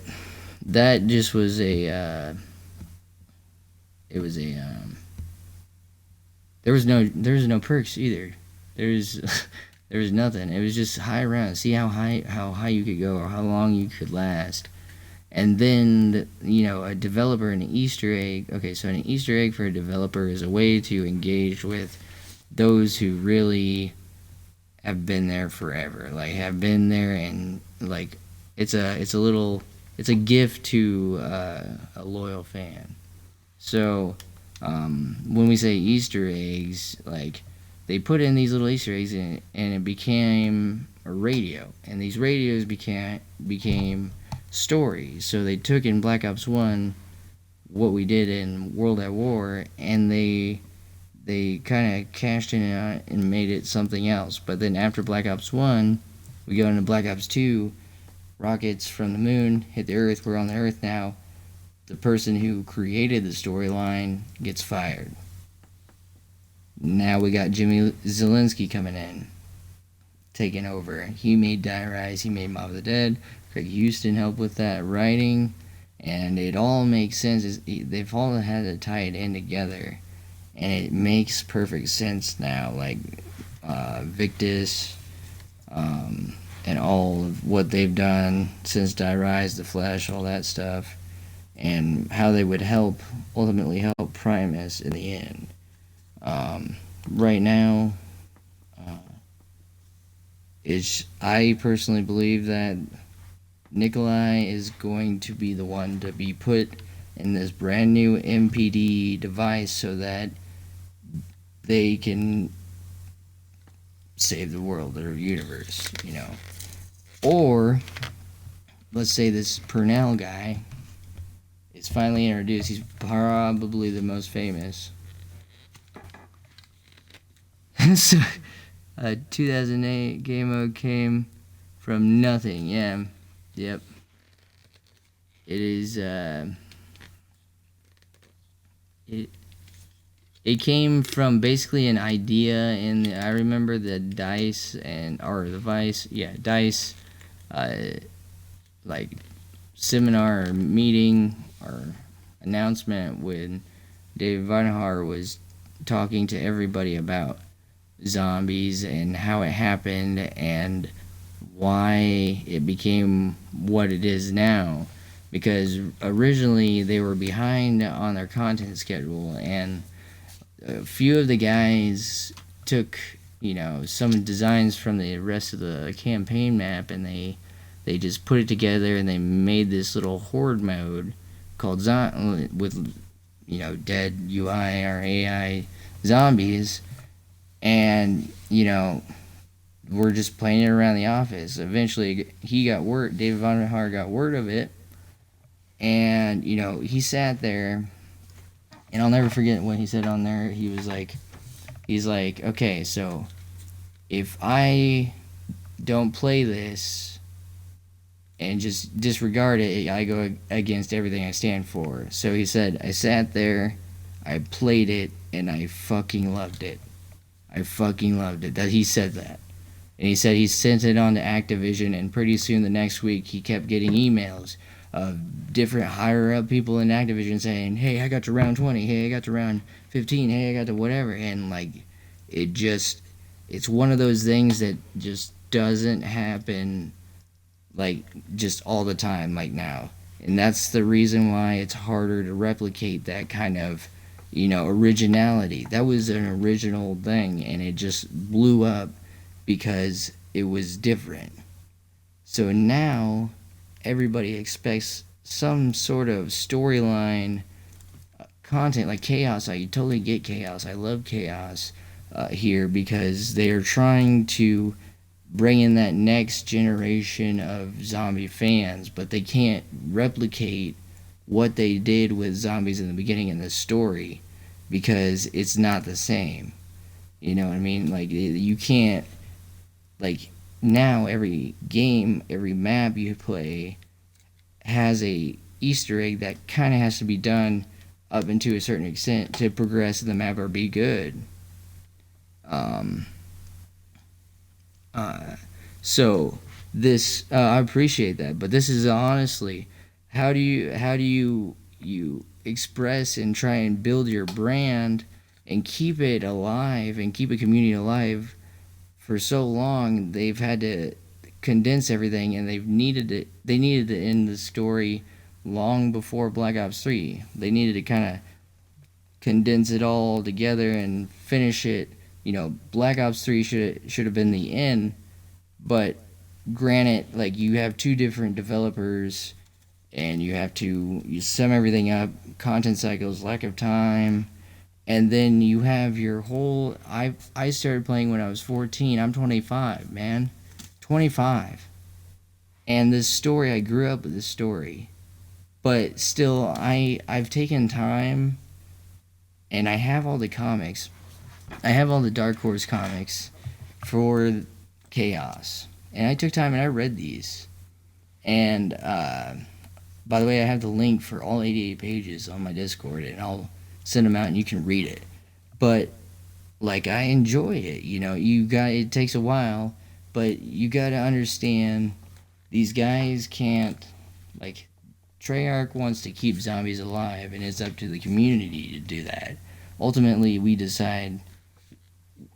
that just was it was there was no perks either. There's there was nothing. It was just high around. See how high you could go or how long you could last. And then, a developer, an Easter egg. Okay, so an Easter egg for a developer is a way to engage with those who really have been there forever. Like, have been there, and like, it's a gift to a loyal fan. So, when we say Easter eggs, like, they put in these little Easter eggs and it became a radio, and these radios became stories. So they took in Black Ops 1 what we did in World at War, and they kind of cashed in on it and made it something else. But then after Black Ops 1, we go into Black Ops 2, rockets from the moon hit the Earth, we're on the Earth now. The person who created the storyline gets fired. Now we got Jimmy Zelensky coming in, taking over. He made Die Rise, he made Mob of the Dead. Craig Houston helped with that writing, and it all makes sense. They've all had to tie it in together, and it makes perfect sense now. Like Victus, and all of what they've done since Die Rise, The Flash, all that stuff, and how they would ultimately help Primus in the end. Right now, I personally believe that Nikolai is going to be the one to be put in this brand new MPD device so that they can save the world or universe, Or, let's say this Purnell guy is finally introduced. He's probably the most famous. So, 2008 game mode came from nothing. Yeah, yep. It is. It came from basically an idea, and I remember the Dice the Vice, Dice, like seminar or meeting or announcement when Dave Varnhar was talking to everybody about zombies and how it happened and why it became what it is now, because originally they were behind on their content schedule, and a few of the guys took some designs from the rest of the campaign map, and they just put it together and they made this little horde mode called with dead UI or AI zombies. And, we're just playing it around the office. Eventually, David Vonderhaar got word of it. And, he sat there. And I'll never forget what he said on there. He's like, okay, so if I don't play this and just disregard it, I go against everything I stand for. So he said, I sat there, I played it, and I fucking loved it. I fucking loved it. That he said that. And he said he sent it on to Activision, and pretty soon the next week he kept getting emails of different higher up people in Activision saying, hey, I got to round 20, hey, I got to round 15, hey, I got to whatever. And like, it's one of those things that just doesn't happen like just all the time like now. And that's the reason why it's harder to replicate that kind of originality. That was an original thing, and it just blew up because it was different. So now everybody expects some sort of storyline content like Chaos. I totally get Chaos. I love Chaos here because they are trying to bring in that next generation of zombie fans, but they can't replicate what they did with zombies in the beginning in the story because it's not the same. You know what I mean? Like, you can't, like, now every game, every map you play has a Easter egg that kind of has to be done up into a certain extent to progress the map or be good. Uh, so this I appreciate that, but this is honestly, how do you express and try and build your brand and keep it alive and keep a community alive for so long? They've had to condense everything, and they needed to end the story long before Black Ops 3. They needed to kind of condense it all together and finish it. Black Ops 3 should have been the end, but granted, like, you have two different developers, and you sum everything up, content cycles, lack of time, and then you have your whole. I started playing when I was 14. I'm 25, man, 25, and this story, I grew up with this story, but still, I've taken time, and I have all the comics. I have all the Dark Horse comics for Chaos, and I took time and I read these. And by the way, I have the link for all 88 pages on my Discord, and I'll send them out and you can read it. But like, I enjoy it. It takes a while, but you got to understand, these guys can't, like, Treyarch wants to keep zombies alive, and it's up to the community to do that. Ultimately, we decide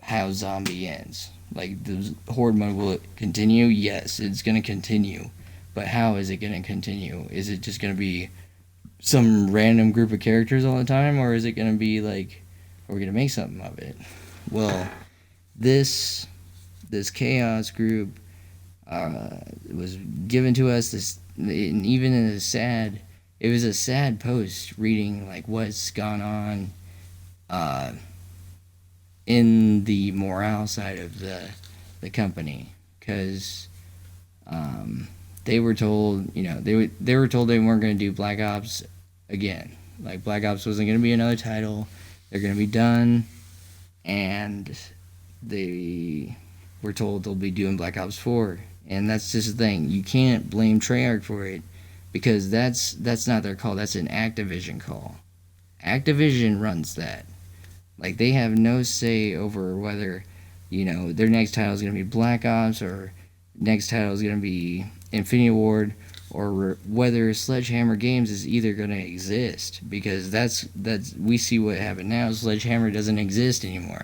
how zombie ends. Like, the horde mode, will it continue? Yes, it's going to continue. But how is it going to continue? Is it just going to be some random group of characters all the time, or is it going to be like, are we going to make something of it? Well, this chaos group was given to us. And even in it was a sad post reading like what's gone on uh, in the morale side of the company, because they were told, they were told they weren't going to do Black Ops again. Like, Black Ops wasn't going to be another title. They're going to be done, and they were told they'll be doing Black Ops 4. And that's just the thing. You can't blame Treyarch for it, because that's not their call. That's an Activision call. Activision runs that. Like, they have no say over whether, their next title is going to be Black Ops, or next title is going to be Infinity Ward, or whether Sledgehammer Games is either going to exist, because that's we see what happened now. Sledgehammer doesn't exist anymore.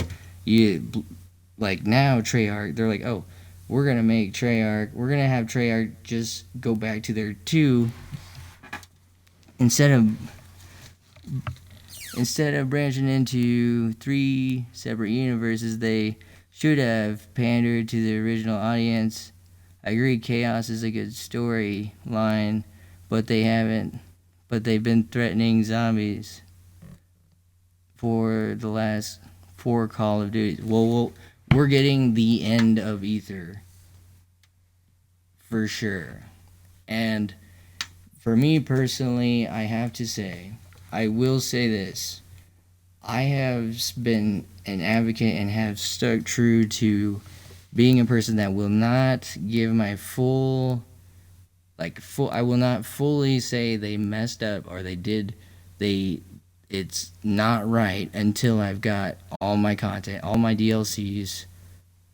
Like, now Treyarch, they're like, oh, we're going to make Treyarch, we're going to have Treyarch just go back to their 2, instead of branching into 3 separate universes. They should have pandered to the original audience. I agree, Chaos is a good storyline, but they haven't. But they've been threatening zombies for the last 4 Call of Duties. Well, we're getting the end of Ether for sure. And for me personally, I have to say, I will say this. I have been an advocate and have stuck true to being a person that will not give my I will not fully say they messed up or it's not right until I've got all my content, all my DLCs,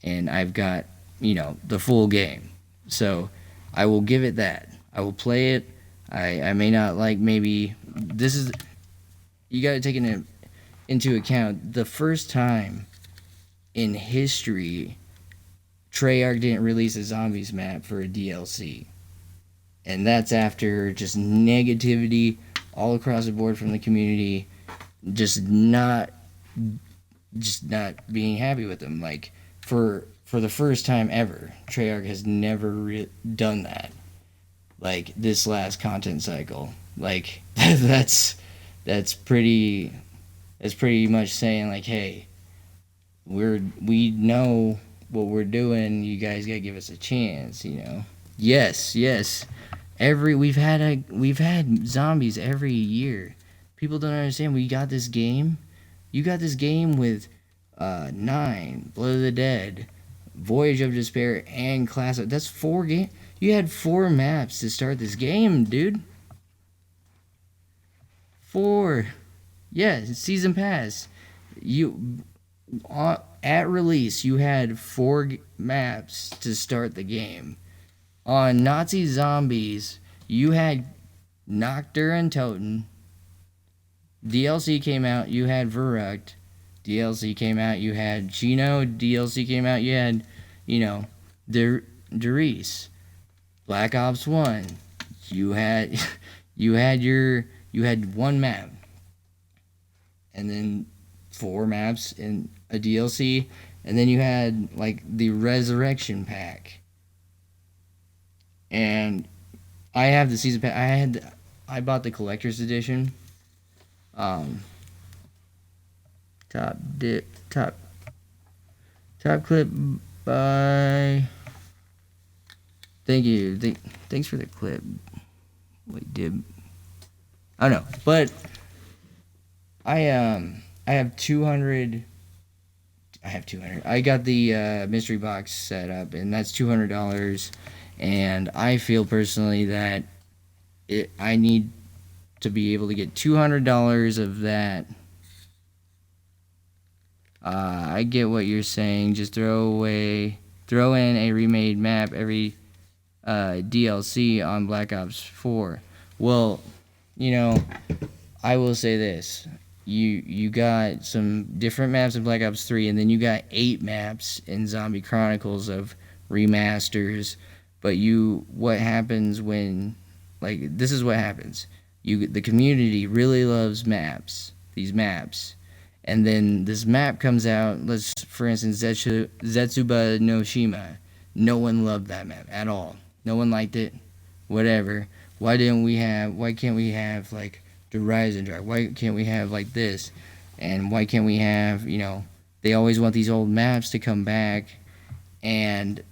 and I've got, the full game. So I will give it that. I will play it. I may not like, maybe this is, you got to take into account the first time in history Treyarch didn't release a zombies map for a DLC. And that's after just negativity all across the board from the community, just not being happy with them. Like, for the first time ever, Treyarch has never done that. Like, this last content cycle, like, that's pretty much saying, like, hey, we know what we're doing. You guys gotta give us a chance. Yes. We've had zombies every year. People don't understand. We got this game. You got this game with 9, Blood of the Dead, Voyage of Despair, and Class. That's 4 games. You had 4 maps to start this game, dude. 4. Yeah, season pass. At release, you had four maps to start the game. On Nazi Zombies, you had Noctur and Toten. DLC came out, you had Verrucht. DLC came out, you had Chino. DLC came out, you had, you know, Derice. Black Ops 1, you had you had one map, and then four maps in a DLC, and then you had like the Resurrection pack. And I have the season pack. I bought the collector's edition. Um, top clip by. Thank you. Thanks for the clip. Wait, Dib. I don't know, but I have 200. I have 200. I got the mystery box set up, and that's $200. And I feel personally that I need to be able to get $200 of that. I get what you're saying. Just throw in a remade map every DLC on Black Ops 4. Well, I will say this. You got some different maps in Black Ops 3, and then you got 8 maps in Zombie Chronicles of remasters. But what happens when, this is what happens. The community really loves these maps. And then this map comes out, for instance, Zetsuba no Shima. No one loved that map at all. No one liked it. Whatever. Why can't we have the Horizon Drive? Why can't we have this? And why can't we have, they always want these old maps to come back, and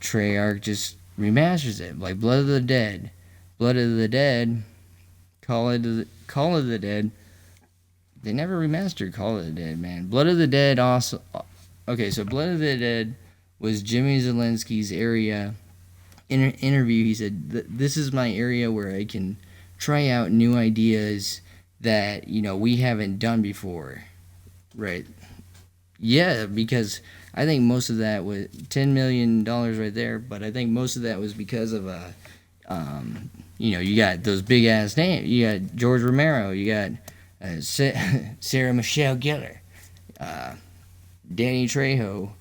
Treyarch just remasters it. Like Blood of the Dead. Call of the Dead. They never remastered Call of the Dead, man. Blood of the Dead also. Okay, so Blood of the Dead was Jimmy Zelensky's area. In an interview, he said, "This is my area where I can try out new ideas that we haven't done before." Right? Yeah, because I think most of that was $10 million right there. But I think most of that was because of you got those big ass names. You got George Romero. You got Sarah Michelle Gellar, Danny Trejo,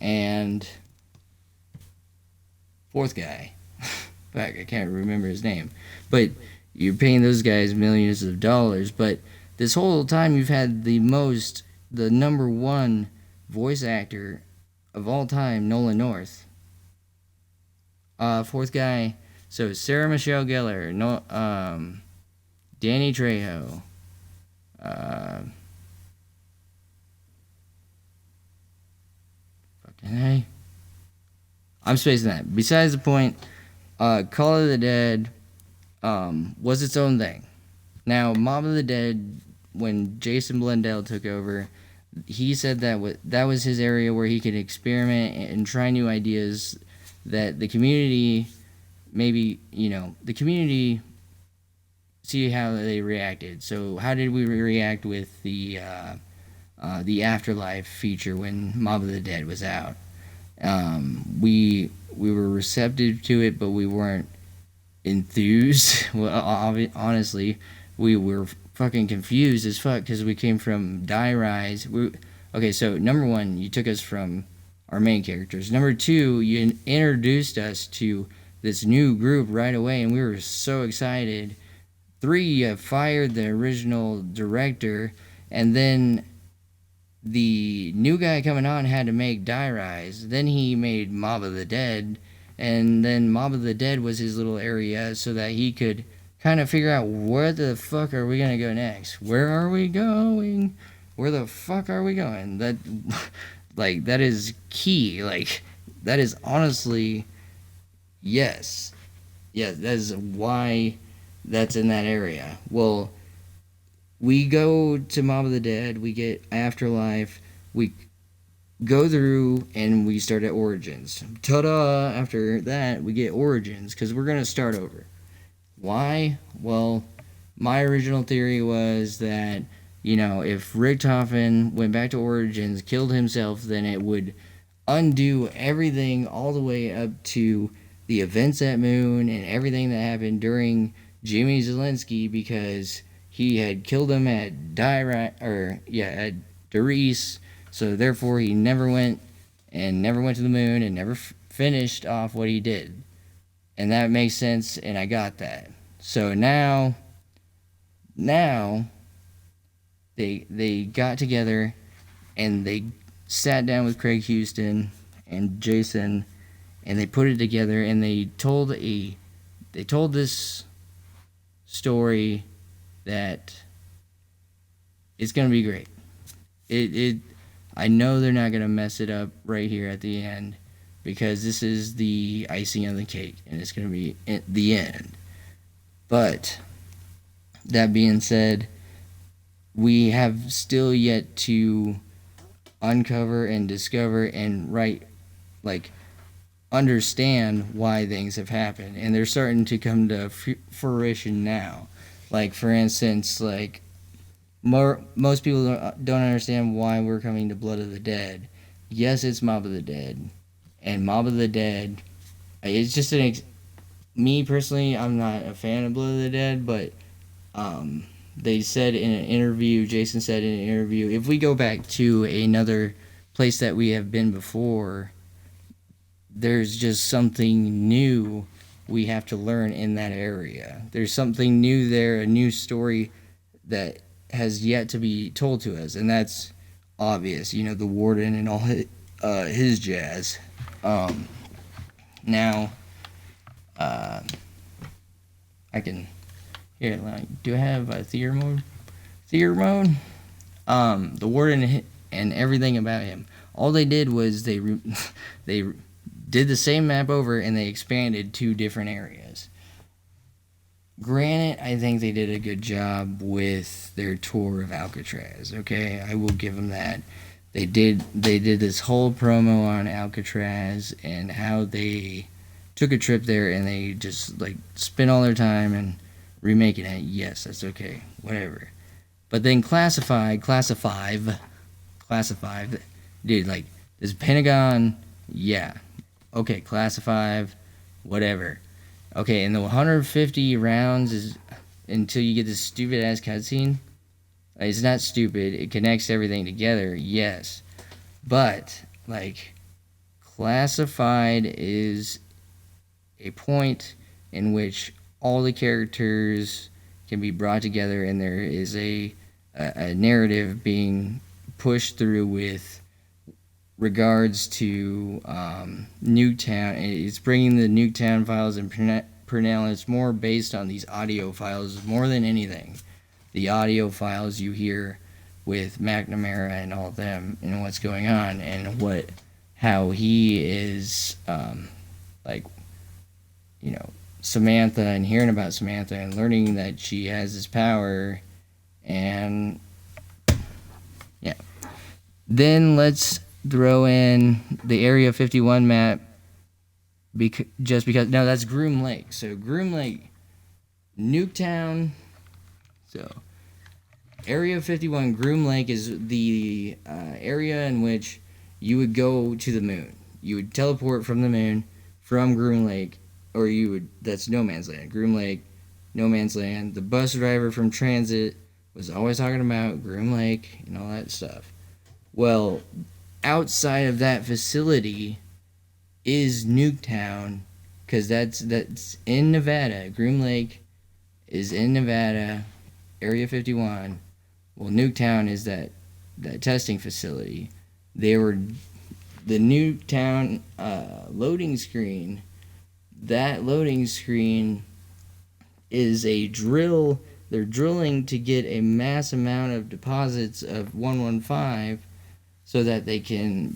and fourth guy. Fuck, I can't remember his name. But you're paying those guys millions of dollars. But this whole time you've had the number one voice actor of all time, Nolan North. Fourth guy, so Sarah Michelle Gellar, Danny Trejo. I'm spacing that. Besides the point, Call of the Dead was its own thing. Now, Mob of the Dead, when Jason Blundell took over, he said that was his area where he could experiment and try new ideas that the community, the community see how they reacted. So how did we react with the Afterlife feature when Mob of the Dead was out? We were receptive to it, but we weren't enthused. Well, honestly, we were fucking confused as fuck because we came from Die Rise. Okay, so number one, you took us from our main characters. Number two, you introduced us to this new group right away, and we were so excited. 3, you fired the original director, and then the new guy coming on had to make Die Rise. Then he made Mob of the Dead, and then Mob of the Dead was his little area so that he could kind of figure out where the fuck are we gonna go next? Where are we going? Where the fuck are we going? That is key. That is honestly, yes. Yeah, that is why that's in that area. Well, we go to Mob of the Dead, we get Afterlife, we go through and we start at Origins. Ta-da! After that, we get Origins because we're going to start over. Why? Well, my original theory was that, if Richtofen went back to Origins, killed himself, then it would undo everything all the way up to the events at Moon and everything that happened during Jimmy Zelensky, because he had killed him at at Darius, so therefore he never went to the moon and never finished off what he did. And that makes sense, and I got that. So now they got together and they sat down with Craig Houston and Jason, and they put it together, and they told this story that it's gonna be great. I know they're not gonna mess it up right here at the end, because this is the icing on the cake, and it's gonna be at the end. But that being said, we have still yet to uncover and discover and understand why things have happened, and they're starting to come to fruition now. Like, for instance, most people don't understand why we're coming to Blood of the Dead. Yes, it's Mob of the Dead, and Mob of the Dead, it's just me personally, I'm not a fan of Blood of the Dead, but they said in an interview, Jason said in an interview, if we go back to another place that we have been before, there's just something new we have to learn in that area. There's something new there, a new story that has yet to be told to us, and that's obvious. The Warden and all his jazz. Now, I can... Here, do I have a theater mode? Theater mode? The Warden and everything about him. All they did was they did the same map over, and they expanded 2 different areas. Granted, I think they did a good job with their tour of Alcatraz. Okay, I will give them that. They did this whole promo on Alcatraz and how they took a trip there, and they just spent all their time and remaking it. Yes, that's okay, whatever. But then Classified, dude, this Pentagon, yeah, okay, Classified, whatever. Okay, and the 150 rounds is until you get this stupid ass cutscene. It's not stupid. It connects everything together, yes, but Classified is a point in which all the characters can be brought together, and there is a narrative being pushed through with regards to Nuketown. It's bringing the Nuketown files and Purnell, and it's more based on these audio files more than anything. The audio files you hear with McNamara and all of them, and what's going on, and how he is Samantha, and hearing about Samantha and learning that she has this power, and yeah. Then let's throw in the Area 51 map, just because, no, that's Groom Lake. So Groom Lake, Nuketown, so Area 51, Groom Lake is the area in which you would go to the moon. You would teleport from the moon, from Groom Lake, or that's No Man's Land. Groom Lake, No Man's Land. The bus driver from Transit was always talking about Groom Lake and all that stuff. Well, outside of that facility is Nuketown, because that's in Nevada. Groom Lake is in Nevada, Area 51. Well, Nuketown is that testing facility. The Nuketown loading screen. That loading screen is a drill. They're drilling to get a mass amount of deposits of 115 so that they can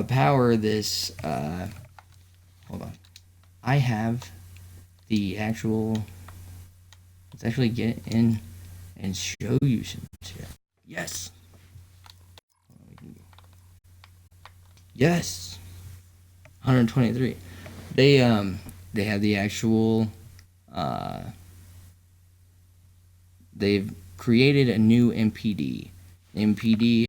power this. Hold on. I have the actual. Let's actually get in and show you some shit. Yes. Yes. 123. They have the actual. created a new MPD. MPD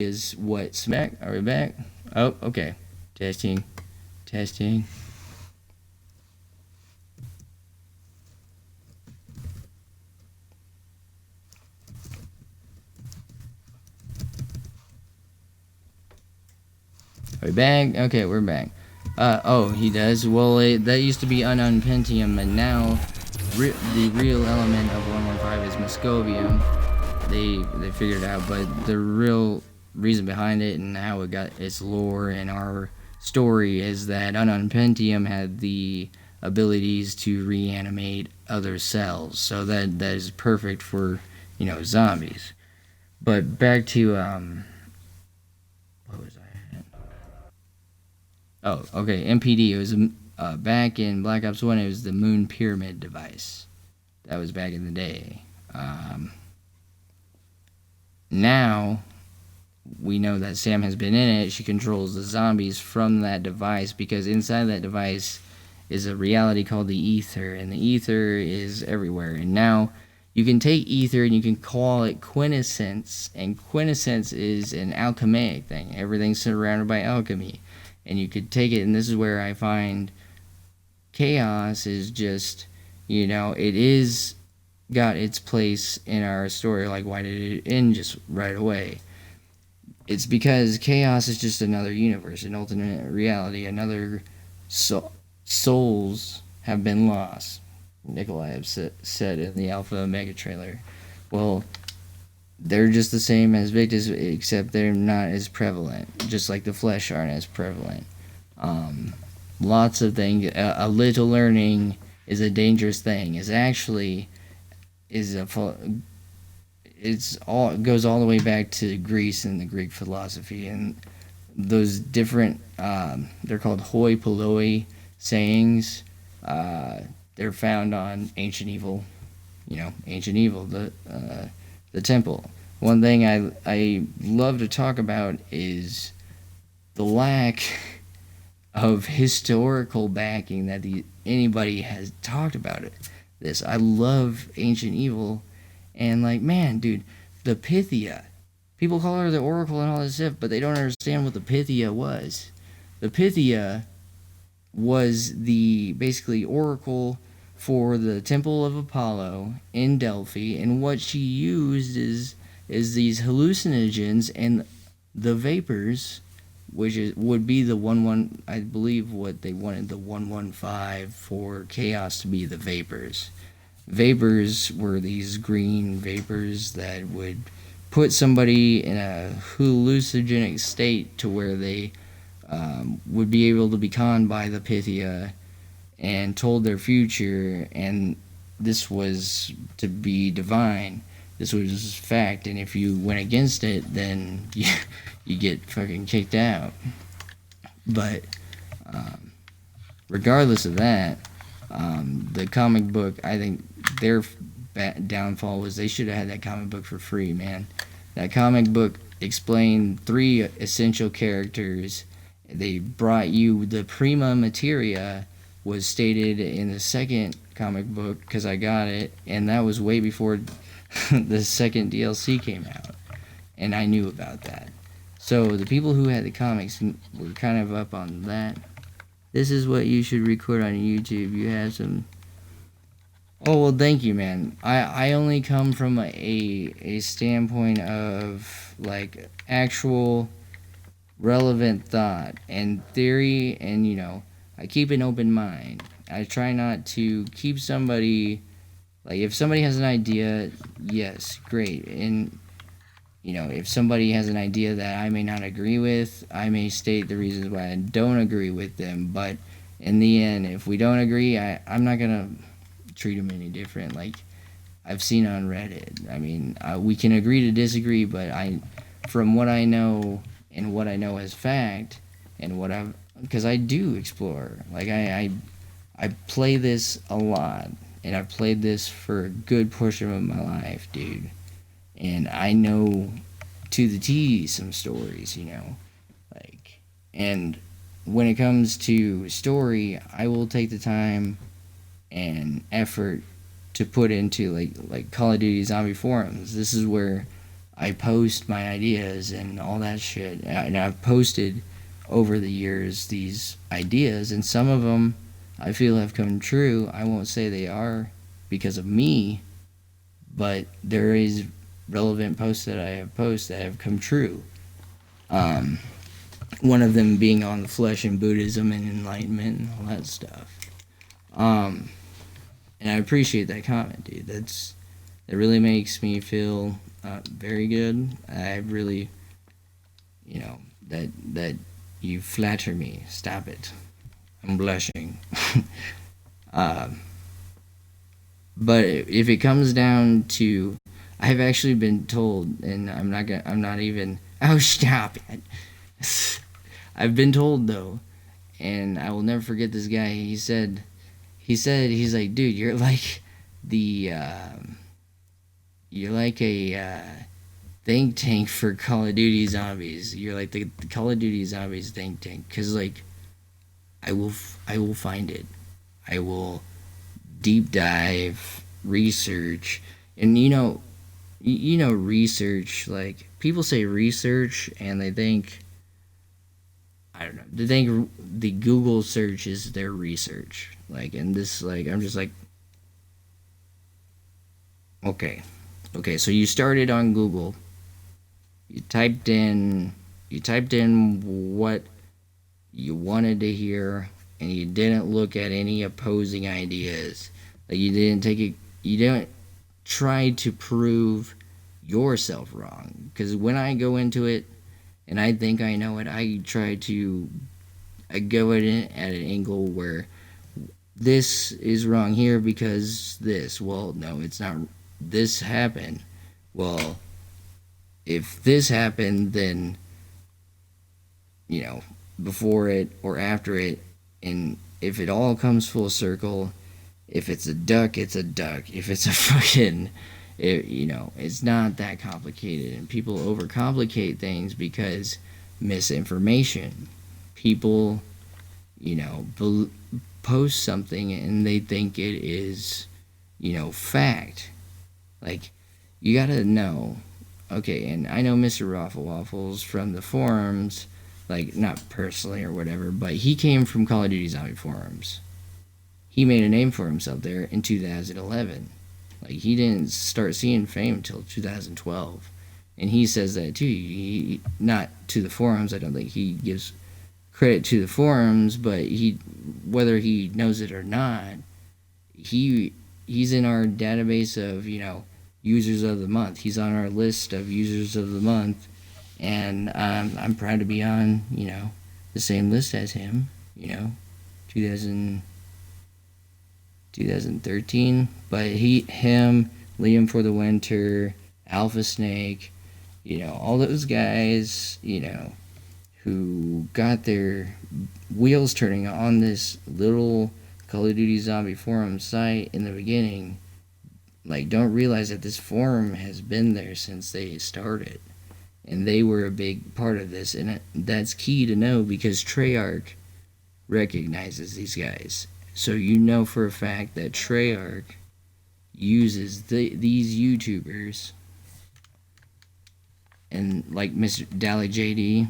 is what smack. Are we back? Oh, okay. Testing. Testing. Are we back? Okay, we're back. Oh, he does. Well, that used to be unknown Pentium, and now the real element of 115 is Moscovium. They figured it out, but the real reason behind it and how it got its lore and our story is that unknown Pentium had the abilities to reanimate other cells, so that is perfect for zombies. But back to what was I at? Oh, okay. MPD. It was back in Black Ops 1. It was the Moon Pyramid device. That was back in the day. Now we know that Sam has been in it. She controls the zombies from that device because inside that device is a reality called the ether, and the ether is everywhere. And now you can take ether and you can call it quintessence, and quintessence is an alchemic thing. Everything's surrounded by alchemy, and you could take it. And this is where I find chaos is just, it is got its place in our story. Like, why did it end just right away? It's because chaos is just another universe, an alternate reality, another souls have been lost. Nikolai have said in the Alpha Omega trailer. Well, they're just the same as Victus, except they're not as prevalent. Just like the flesh aren't as prevalent. Lots of things. A little learning is a dangerous thing. It's actually it goes all the way back to Greece and the Greek philosophy and those different they're called hoi polloi sayings. They're found on Ancient Evil, the temple. One thing I love to talk about is the lack of historical backing that anybody has talked about it. I love Ancient Evil, and man, dude, the Pythia. People call her the Oracle and all this stuff, but they don't understand what the Pythia was. The Pythia was the basically Oracle for the Temple of Apollo in Delphi, and what she used is these hallucinogens and the vapors, which would be the I believe what they wanted, the 115 for chaos to be the vapors. Vapors were these green vapors that would put somebody in a hallucinogenic state to where they would be able to be conned by the Pythia and told their future, and this was to be divine. This was fact, and if you went against it, then you get fucking kicked out. But regardless of that, the comic book, I think their downfall was they should have had that comic book for free, man. That comic book explained 3 essential characters. They brought you the prima materia was stated in the second comic book because I got it, and that was way before the second DLC came out, and I knew about that. So the people who had the comics were kind of up on that. This is what you should record on YouTube. You have some. Oh well, thank you, man. I only come from a standpoint of actual relevant thought and theory, and I keep an open mind. I try not to keep somebody if somebody has an idea, yes, great, and if somebody has an idea that I may not agree with, I may state the reasons why I don't agree with them. But in the end, if we don't agree, I'm not gonna treat them any different. I've seen on Reddit. I mean, we can agree to disagree, but from what I know and what I know as fact, and because I do explore, I I play this a lot, and I've played this for a good portion of my life, dude. And I know to the T some stories, like, and when it comes to story, I will take the time and effort to put into like Call of Duty Zombie forums. This is where I post my ideas and all that shit. And I've posted over the years these ideas, and some of them I feel have come true. I won't say they are because of me, but there is relevant posts that I have posted that have come true. Um, One of them being on the flesh and Buddhism and enlightenment and all that stuff. Um, and I appreciate that comment, dude. That really makes me feel very good. I really, that you flatter me. Stop it. I'm blushing. uh, but if it comes down to, I have actually been told, and I'm not even. Oh, stop it. I've been told though, and I will never forget this guy. He's like, dude, the you're like a think tank for Call of Duty zombies. You're like the Call of Duty zombies think tank, cause like I will find it. I will deep dive, research, and research. Like people say research, and they think, I don't know. They think the Google search is their research. Like, and this, like, I'm just like, okay, okay. So you started on Google. You typed in, you typed in what you wanted to hear, and you didn't look at any opposing ideas. Like, you didn't take it. You didn't try to prove yourself wrong. Because when I go into it, and I think I know it, I go at it at an angle where this is wrong here because this. Well, no, it's not. This happened. Well, if this happened, then, before it or after it, and if it all comes full circle, if it's a duck, it's a duck. If it's a fucking, it's not that complicated. And people overcomplicate things because misinformation. People, post something and they think it is, fact. Like, you gotta know. Okay, and I know Mr. Raffle Waffles from the forums, like, not personally or whatever, but he came from Call of Duty Zombie forums. He made a name for himself there in 2011. Like, he didn't start seeing fame until 2012. And he says that too. Not to the forums. I don't think he gives credit to the forums, but whether he knows it or not, he's in our database of, users of the month. He's on our list of users of the month, and I'm proud to be on, the same list as him, 2013. But him, Liam for the Winter, Alpha Snake, all those guys, who got their wheels turning on this little Call of Duty Zombie forum site in the beginning, like, don't realize that this forum has been there since they started. And they were a big part of this. And that's key to know because Treyarch recognizes these guys. So you know for a fact that Treyarch uses these YouTubers, and like Mr. Dally JD,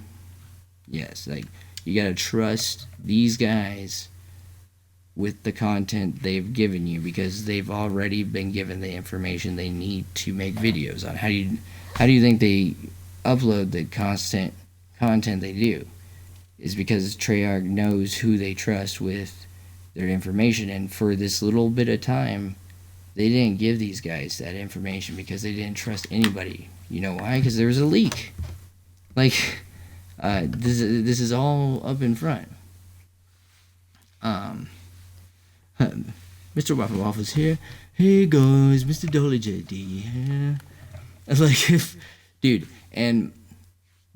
yes, like, you gotta trust these guys with the content they've given you because they've already been given the information they need to make videos on. How do you think they upload the constant content they do? Is because Treyarch knows who they trust with their information, and for this little bit of time, they didn't give these guys that information because they didn't trust anybody. You know why? Because there was a leak. Like, this is all up in front. Mr. Waffle Waffle's here. Hey guys, Mr. Dolly JD here. Like, dude, and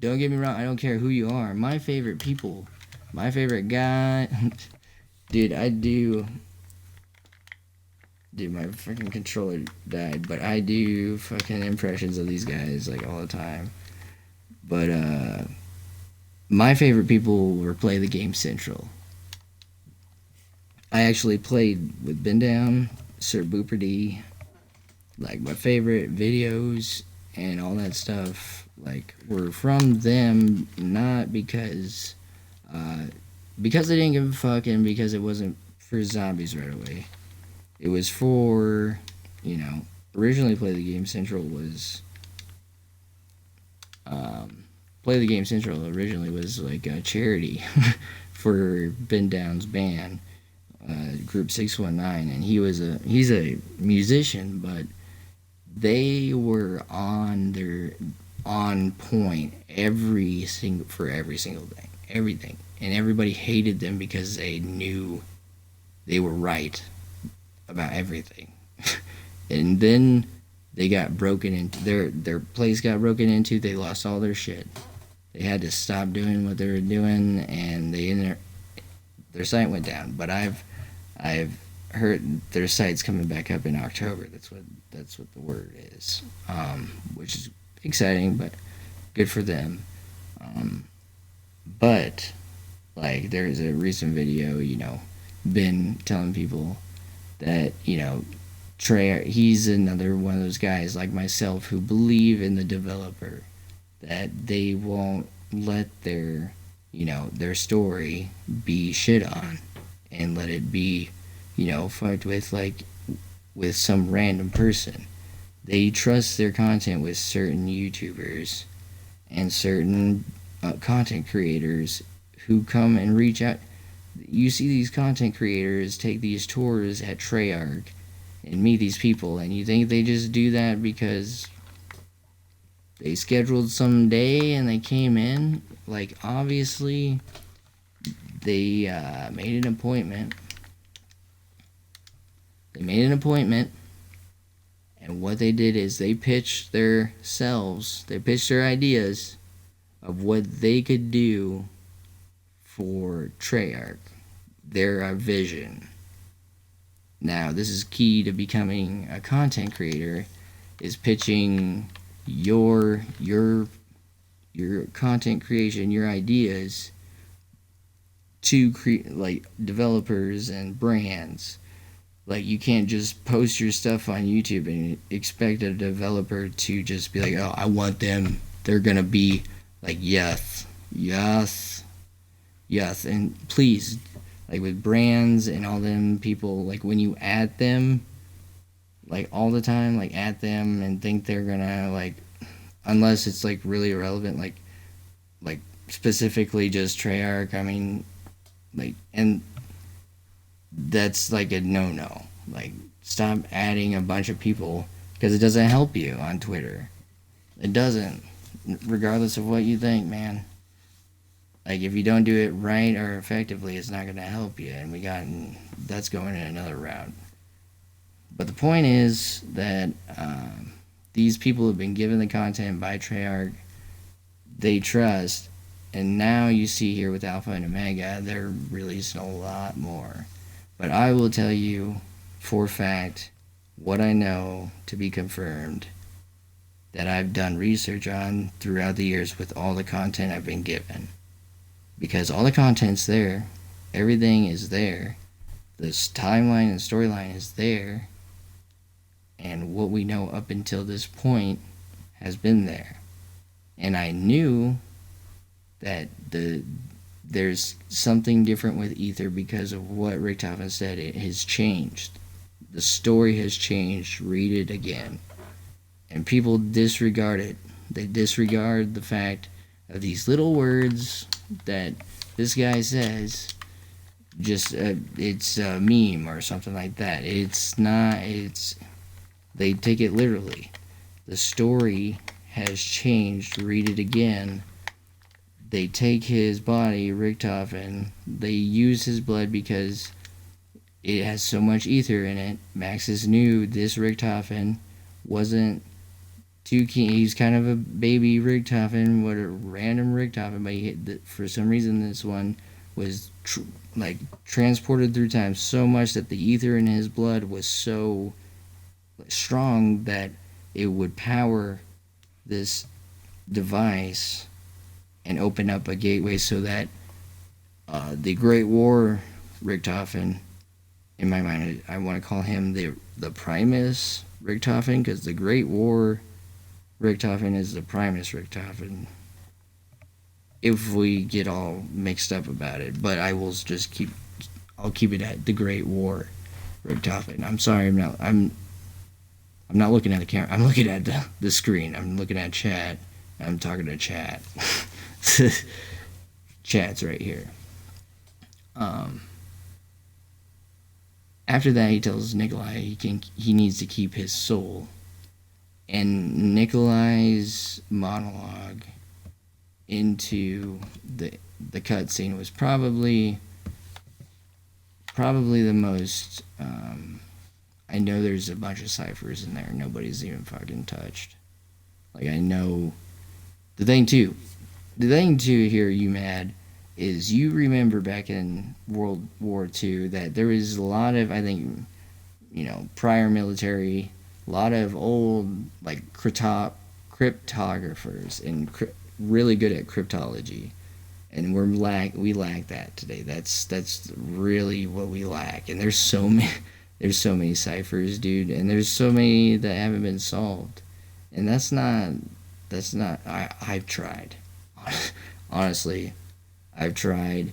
don't get me wrong, I don't care who you are. My favorite people, my favorite guy, Dude, I do. Dude, my freaking controller died, but I do fucking impressions of these guys like all the time. But my favorite people were Play the Game Central. I actually played with Ben Down, Sir Booper D, like my favorite videos and all that stuff like were from them, not because they didn't give a fuck and because it wasn't for zombies right away. It was for, you know, originally Play the Game Central was Play the Game Central originally was like a charity for Ben Down's band, Group 619, and he's a musician, but they were on point for every single thing, everything, and everybody hated them because they knew they were right about everything. And then they got broken into their place got broken into. They lost all their shit. They had to stop doing what they were doing, and their site went down. But I've heard their site's coming back up in October. That's what the word is, which is exciting, but good for them. But like there's a recent video, been telling people that Trey, he's another one of those guys like myself who believe in the developer, that they won't let their story be shit on and let it be, fucked with like with some random person. They trust their content with certain YouTubers and certain content creators who come and reach out. You see these content creators take these tours at Treyarch and meet these people, and you think they just do that because they scheduled some day and they came in. Like, obviously, they made an appointment. And what they did is they pitched their ideas of what they could do for Treyarch, their vision. Now, this is key to becoming a content creator, is pitching your content creation, your ideas to create like developers and brands. Like, you can't just post your stuff on YouTube and expect a developer to just be like, oh, I want them. They're gonna be like, yes. And please, like with brands and all them people, like when you add them, like all the time, like at them and think they're gonna like, unless it's like really irrelevant, like specifically just Treyarch. I mean, like, and that's like a no-no. Like, stop adding a bunch of people because it doesn't help you on Twitter. It doesn't, regardless of what you think, man. Like, if you don't do it right or effectively, it's not going to help you. And that's going in another route. But the point is that these people have been given the content by Treyarch they trust, and now you see here with Alpha and Omega, they're releasing a lot more. But I will tell you for a fact what I know to be confirmed, that I've done research on throughout the years with all the content I've been given. Because all the content's there, everything is there, this timeline and storyline is there, and what we know up until this point has been there. And I knew that there's something different with Ether because of what Richtofen said. It has changed. The story has changed. Read it again. And people disregard it. They disregard the fact of these little words that this guy says. Just it's a meme or something like that. It's not. They take it literally. The story has changed. Read it again. They take his body, Richtofen, they use his blood because it has so much ether in it. Maxis knew this Richtofen wasn't too keen. He's kind of a baby Richtofen, what a random Richtofen, but for some reason this one was like transported through time so much that the ether in his blood was so strong that it would power this device and open up a gateway so that the Great War Richtofen, in my mind, I want to call him the Primus Richtofen, because the Great War Richtofen is the Primus Richtofen. If we get all mixed up about it, but I'll keep it at the Great War Richtofen. I'm sorry, I'm not looking at the camera. I'm looking at the screen. I'm looking at chat. I'm talking to chat. Chat's right here. After that, he tells Nikolai he needs to keep his soul. And Nikolai's monologue into the cutscene was probably the most. I know there's a bunch of ciphers in there. Nobody's even fucking touched. Like, I know the thing too here, you mad, is you remember back in World War II that there was a lot of, I think, prior military, a lot of old, like, cryptographers and really good at cryptology. And we lack that today. That's really what we lack. And there's so many ciphers, dude, and there's so many that haven't been solved. And that's not I've tried. Honestly, I've tried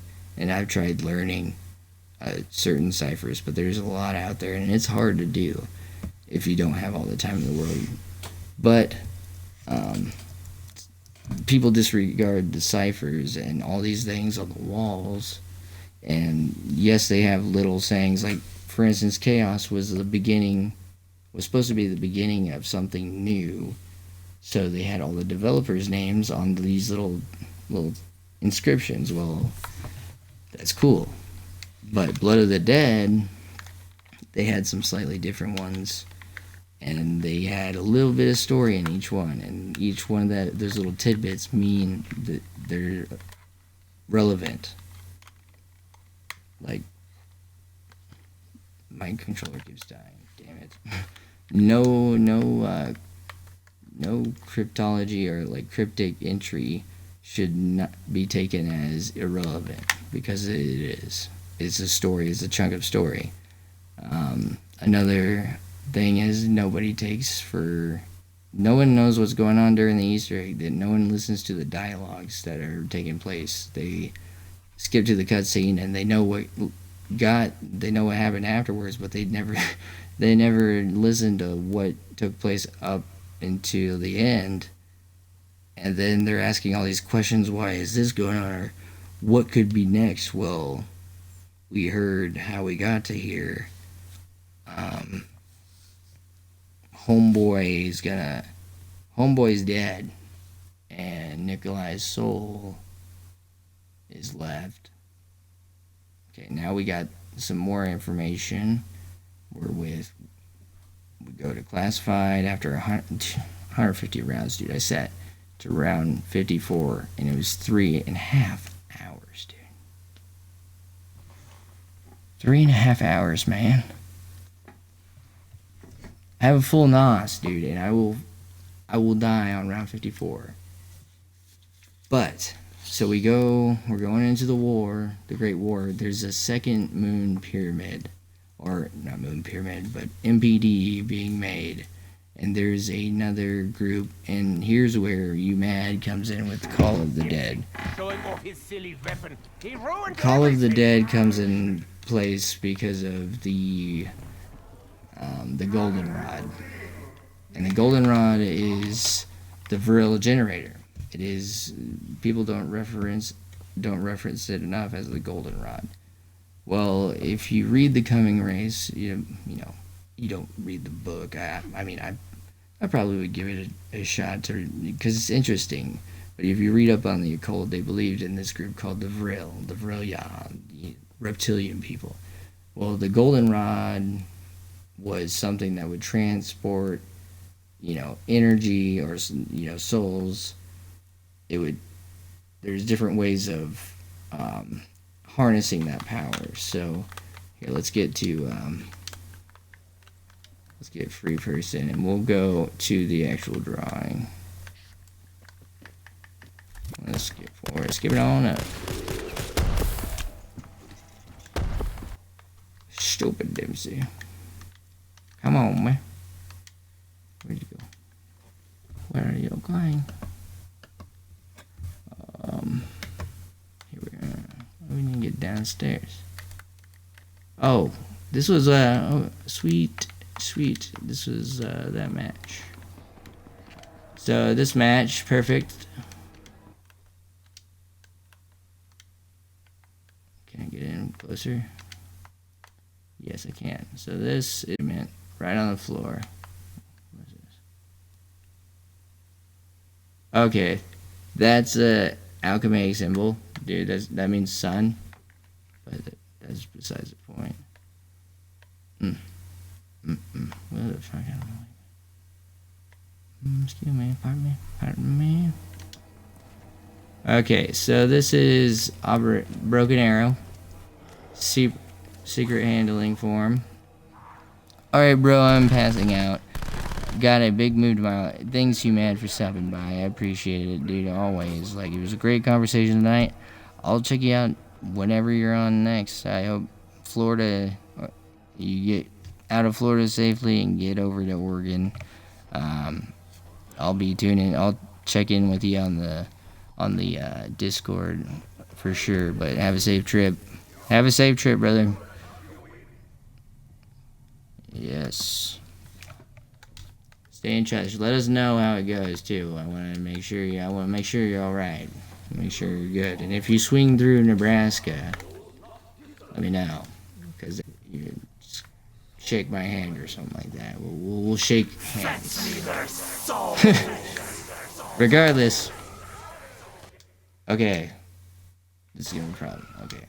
learning certain ciphers, but there's a lot out there, and it's hard to do if you don't have all the time in the world. But people disregard the ciphers and all these things on the walls, and yes, they have little sayings, like, for instance, chaos was supposed to be the beginning of something new, so they had all the developers' names on these little inscriptions. Well, that's cool. But Blood of the Dead, they had some slightly different ones, and they had a little bit of story in each one, and each one of those little tidbits mean that they're relevant. Like, my controller keeps dying. Damn it. No cryptology or, like, cryptic entry should not be taken as irrelevant, because it is. It's a story. It's a chunk of story. Another thing is, no one knows what's going on during the Easter egg. That no one listens to the dialogues that are taking place. They skip to the cutscene and they know what happened afterwards, but they never listen to what took place up until the end. And then they're asking all these questions. Why is this going on? Or what could be next? Well, we heard how we got to here. Homeboy's dead, and Nikolai's soul is left. Okay, now we got some more information. We go to classified after 150 rounds, dude. I sat to round 54, and it was 3.5 hours, dude. 3.5 hours, man. I have a full NOS, dude, and I will die on round 54. But so we're going into the Great War. There's a second moon pyramid, or not moon pyramid, but MPD being made. And there's another group, and here's where UMAD comes in with Call of the Dead. Call of the Dead comes in place because of the goldenrod. And the goldenrod is the Vril generator. It is, people don't reference it enough as the goldenrod. Well, if you read The Coming Race, you don't read the book. I probably would give it a shot because it's interesting. But if you read up on the occult, they believed in this group called the Vrilya, reptilian people. Well, the goldenrod was something that would transport, energy or, souls. There's different ways of harnessing that power. So here, let's get free person, and we'll go to the actual drawing. Let's skip forward. Skip it on up. Stupid Dempsey. Come on, man. Where'd you go? Where are you going? Here we are. We need to get downstairs. Oh, this was sweet. This was that match. So this match, perfect. Can I get in closer? Yes, I can. So this is meant right on the floor. What is this? Okay, that's a alchemy symbol, dude. That means sun, but that's besides the point. What the fuck? I don't know. Excuse me, pardon me. Okay, so this is Broken Arrow. Secret handling form. Alright, bro, I'm passing out. Got a big move tomorrow. Thanks you, man, for stopping by. I appreciate it, dude, always. Like, it was a great conversation tonight. I'll check you out whenever you're on next. I hope Florida, you get out of Florida safely and get over to Oregon. I'll be tuning. I'll check in with you on the Discord for sure. But have a safe trip. Have a safe trip, brother. Yes. Stay in touch. Let us know how it goes too. I want to make sure you're all right. Make sure you're good. And if you swing through Nebraska, let me know, because you just shake my hand or something like that. We'll shake hands. Regardless. Okay. This is gonna be a problem. Okay.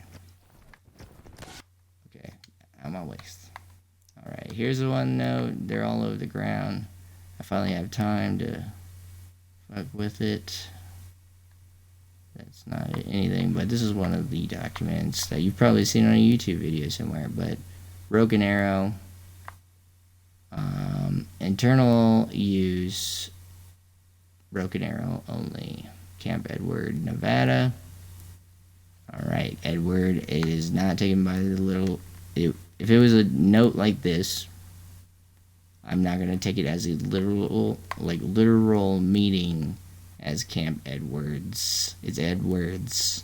At my waist. Alright, here's the one note. They're all over the ground. I finally have time to fuck with it. That's not anything, but this is one of the documents that you've probably seen on a YouTube video somewhere. But Broken Arrow, internal use, Broken Arrow only, Camp Edward, Nevada. Alright, Edward, it is not taken by the little... If it was a note like this, I'm not going to take it as a literal meaning as Camp Edwards. It's Edwards.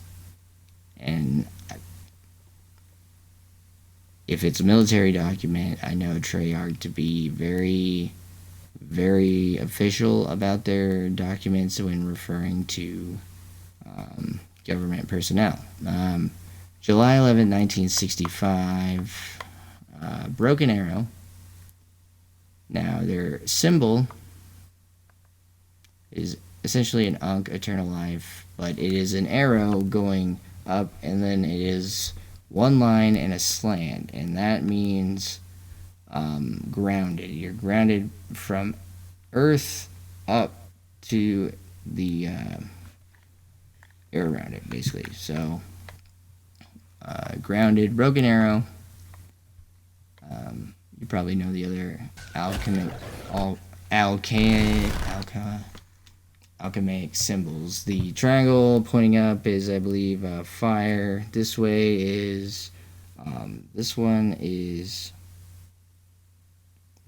And if it's a military document, I know Treyarch to be very, very official about their documents when referring to government personnel. July 11, 1965, Broken Arrow. Now, their symbol is essentially an Ankh, eternal life, but it is an arrow going up, and then it is one line and a slant, and that means grounded. You're grounded from Earth up to the air around it, basically. So, grounded, Broken Arrow. You probably know the other alchemic symbols. The triangle pointing up is, I believe, fire. This way is, this one is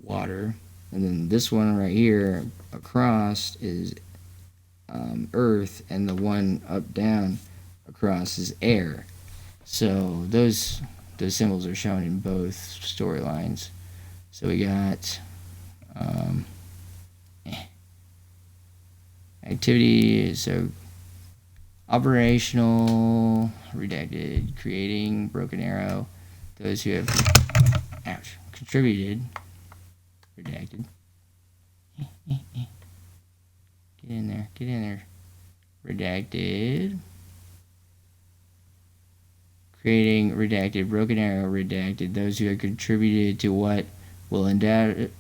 water, and then this one right here across is earth, and the one up down across is air. So those symbols are shown in both storylines. So we got activity, so operational, redacted, creating, Broken Arrow, those who have contributed, redacted. Get in there. Redacted. Creating, redacted, Broken Arrow, redacted, those who have contributed to what will undoubtedly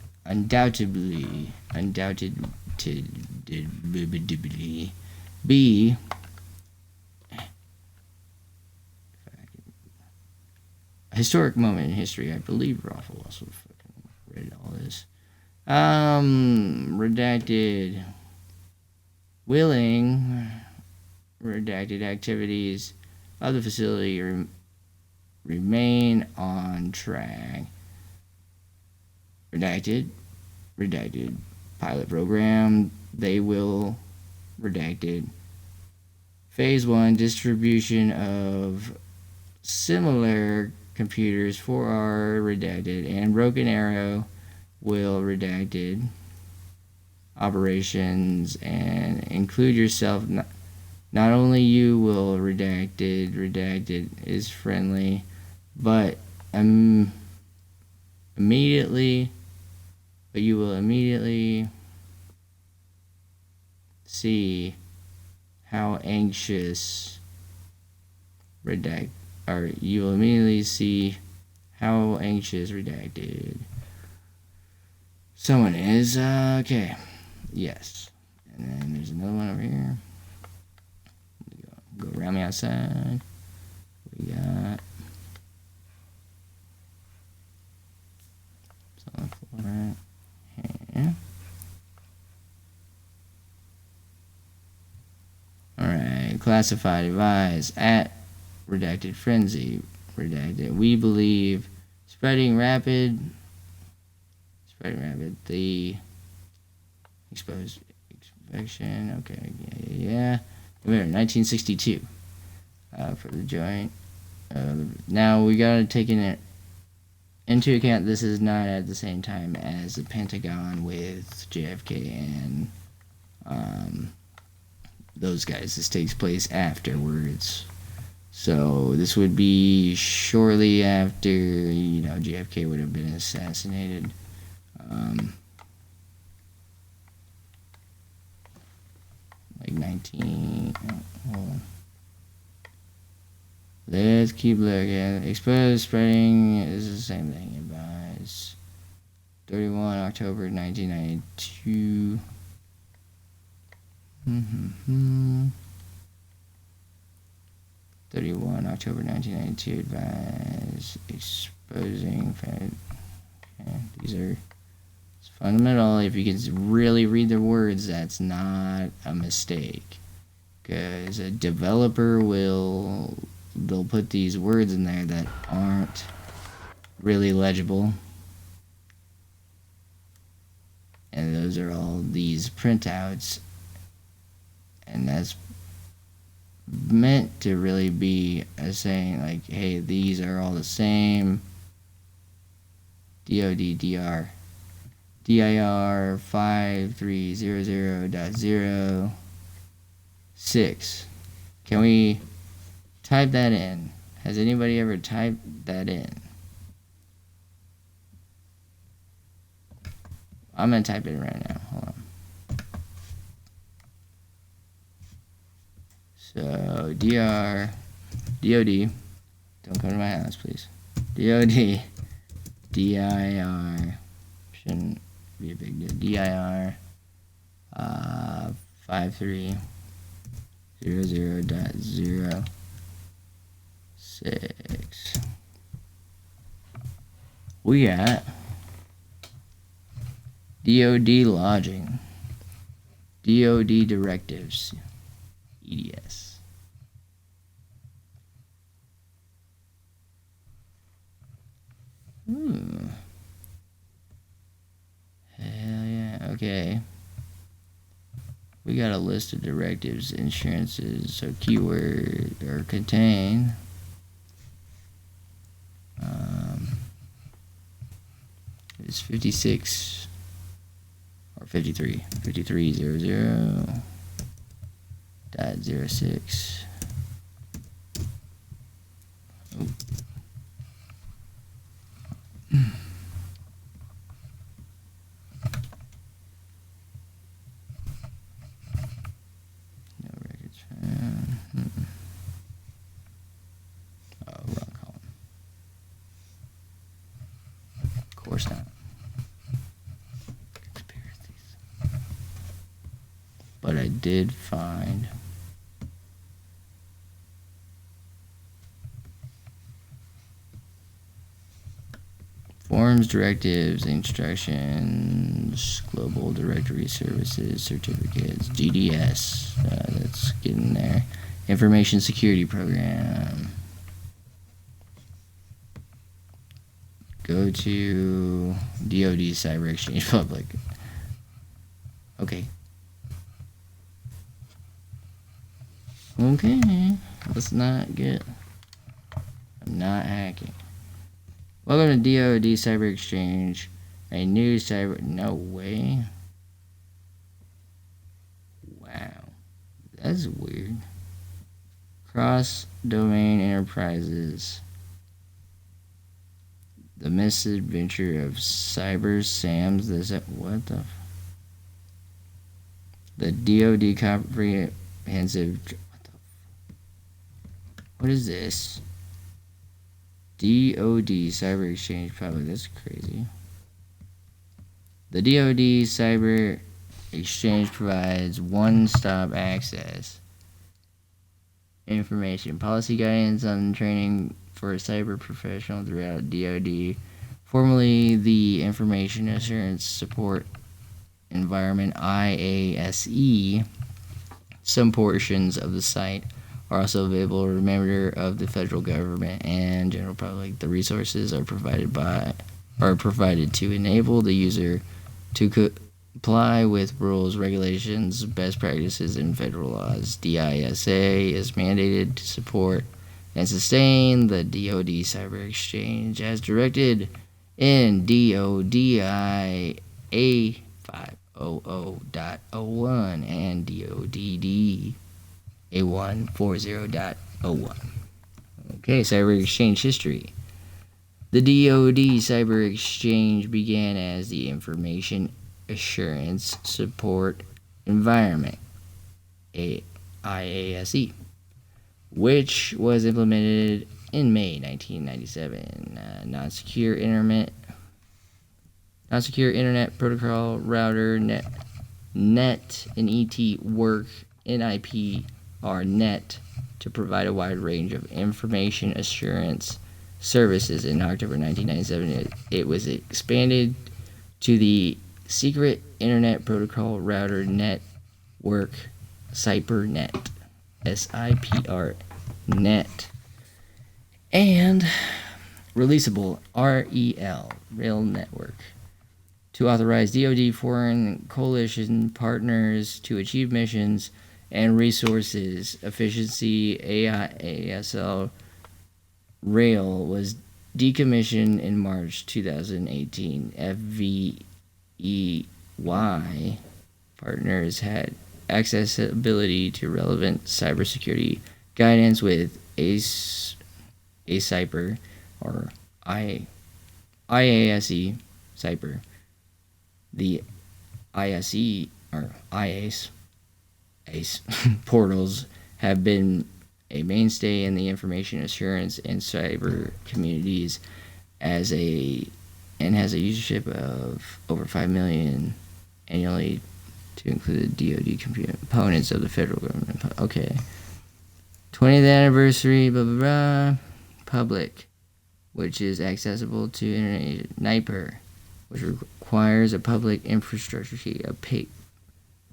be, historic moment in history. I believe Raffle also fucking read all this. Redacted. Willing. Redacted activities of the facility remain on track. Redacted. Pilot program. They will. Redacted. Phase 1 distribution of similar computers for our redacted and Broken Arrow will redacted operations and include yourself. Not only you will redacted is friendly, but you will immediately see how anxious redacted someone is. Okay, yes, and then there's another one over here. Go around the outside. We got something for it here. Alright, classified advise at redacted frenzy. Redacted. We believe spreading rapid the exposed infection. Okay, yeah. 1962 for the joint. Now we gotta take into account this is not at the same time as the Pentagon with JFK and those guys. This takes place afterwards. So this would be shortly after, JFK would have been assassinated. Like 19... hold on. Let's keep looking. Exposed spreading is the same thing. Advice. 31 October 1992. 31 October 1992 advice exposing. Okay, these are fundamental. If you can really read the words, that's not a mistake. Because a developer they'll put these words in there that aren't really legible. And those are all these printouts. And that's meant to really be a saying like, hey, these are all the same. DOD-DR. DIR 5300.06. Can we type that in? Has anybody ever typed that in? I'm going to type it in right now. Hold on. So, DOD, don't come to my house, please. DOD, DIR, shouldn't be a big deal. DIR 5300.06. We got DOD lodging, DOD directives, EDS. Hell yeah. Okay. We got a list of directives, insurances, so keyword or contain. It's 56 or 5300.06. No records found. Oh, wrong column. Of course not. Conspiracies. But I did find Forms, directives, instructions, global directory services, certificates, GDS. That's getting there. Information security program. Go to DoD Cyber Exchange Public. Okay. Okay. Let's not get. I'm not hacking. Welcome to DoD Cyber Exchange. A new cyber. No way. Wow. That's weird. Cross domain enterprises. The misadventure of Cyber Sam's. What the? The DoD comprehensive. What is this? DoD Cyber Exchange Public. That's crazy. The DoD Cyber Exchange provides one-stop access, information, policy guidance on training for a cyber professional throughout DoD, formerly the Information Assurance Support Environment IASE. Some portions of the site are also available to a member of the federal government and general public. The resources are provided to enable the user to comply with rules, regulations, best practices, and federal laws. DISA is mandated to support and sustain the DoD Cyber Exchange as directed in DODI A500.01 and DODD A140.01. Okay, Cyber Exchange history. The DoD Cyber Exchange began as the Information Assurance Support Environment, IASE, which was implemented in May 1997. Non-secure internet protocol router net and ET work NIP are net to provide a wide range of information assurance services. In October 1997, it was expanded to the Secret Internet Protocol Router Network CyberNet, SIPR net, and releasable REL, Rail Network, to authorize DoD foreign coalition partners to achieve missions and resources efficiency. ASL Rail was decommissioned in March 2018. FVEY partners had accessibility to relevant cybersecurity guidance with ACyber or IASE Cyber. The ISE or IACE portals have been a mainstay in the information assurance and cyber communities has a usership of over 5 million annually, to include the DoD components of the federal government. Okay. 20th anniversary, blah, blah, blah. Public, which is accessible to internet. NIPER, which requires a public infrastructure key, a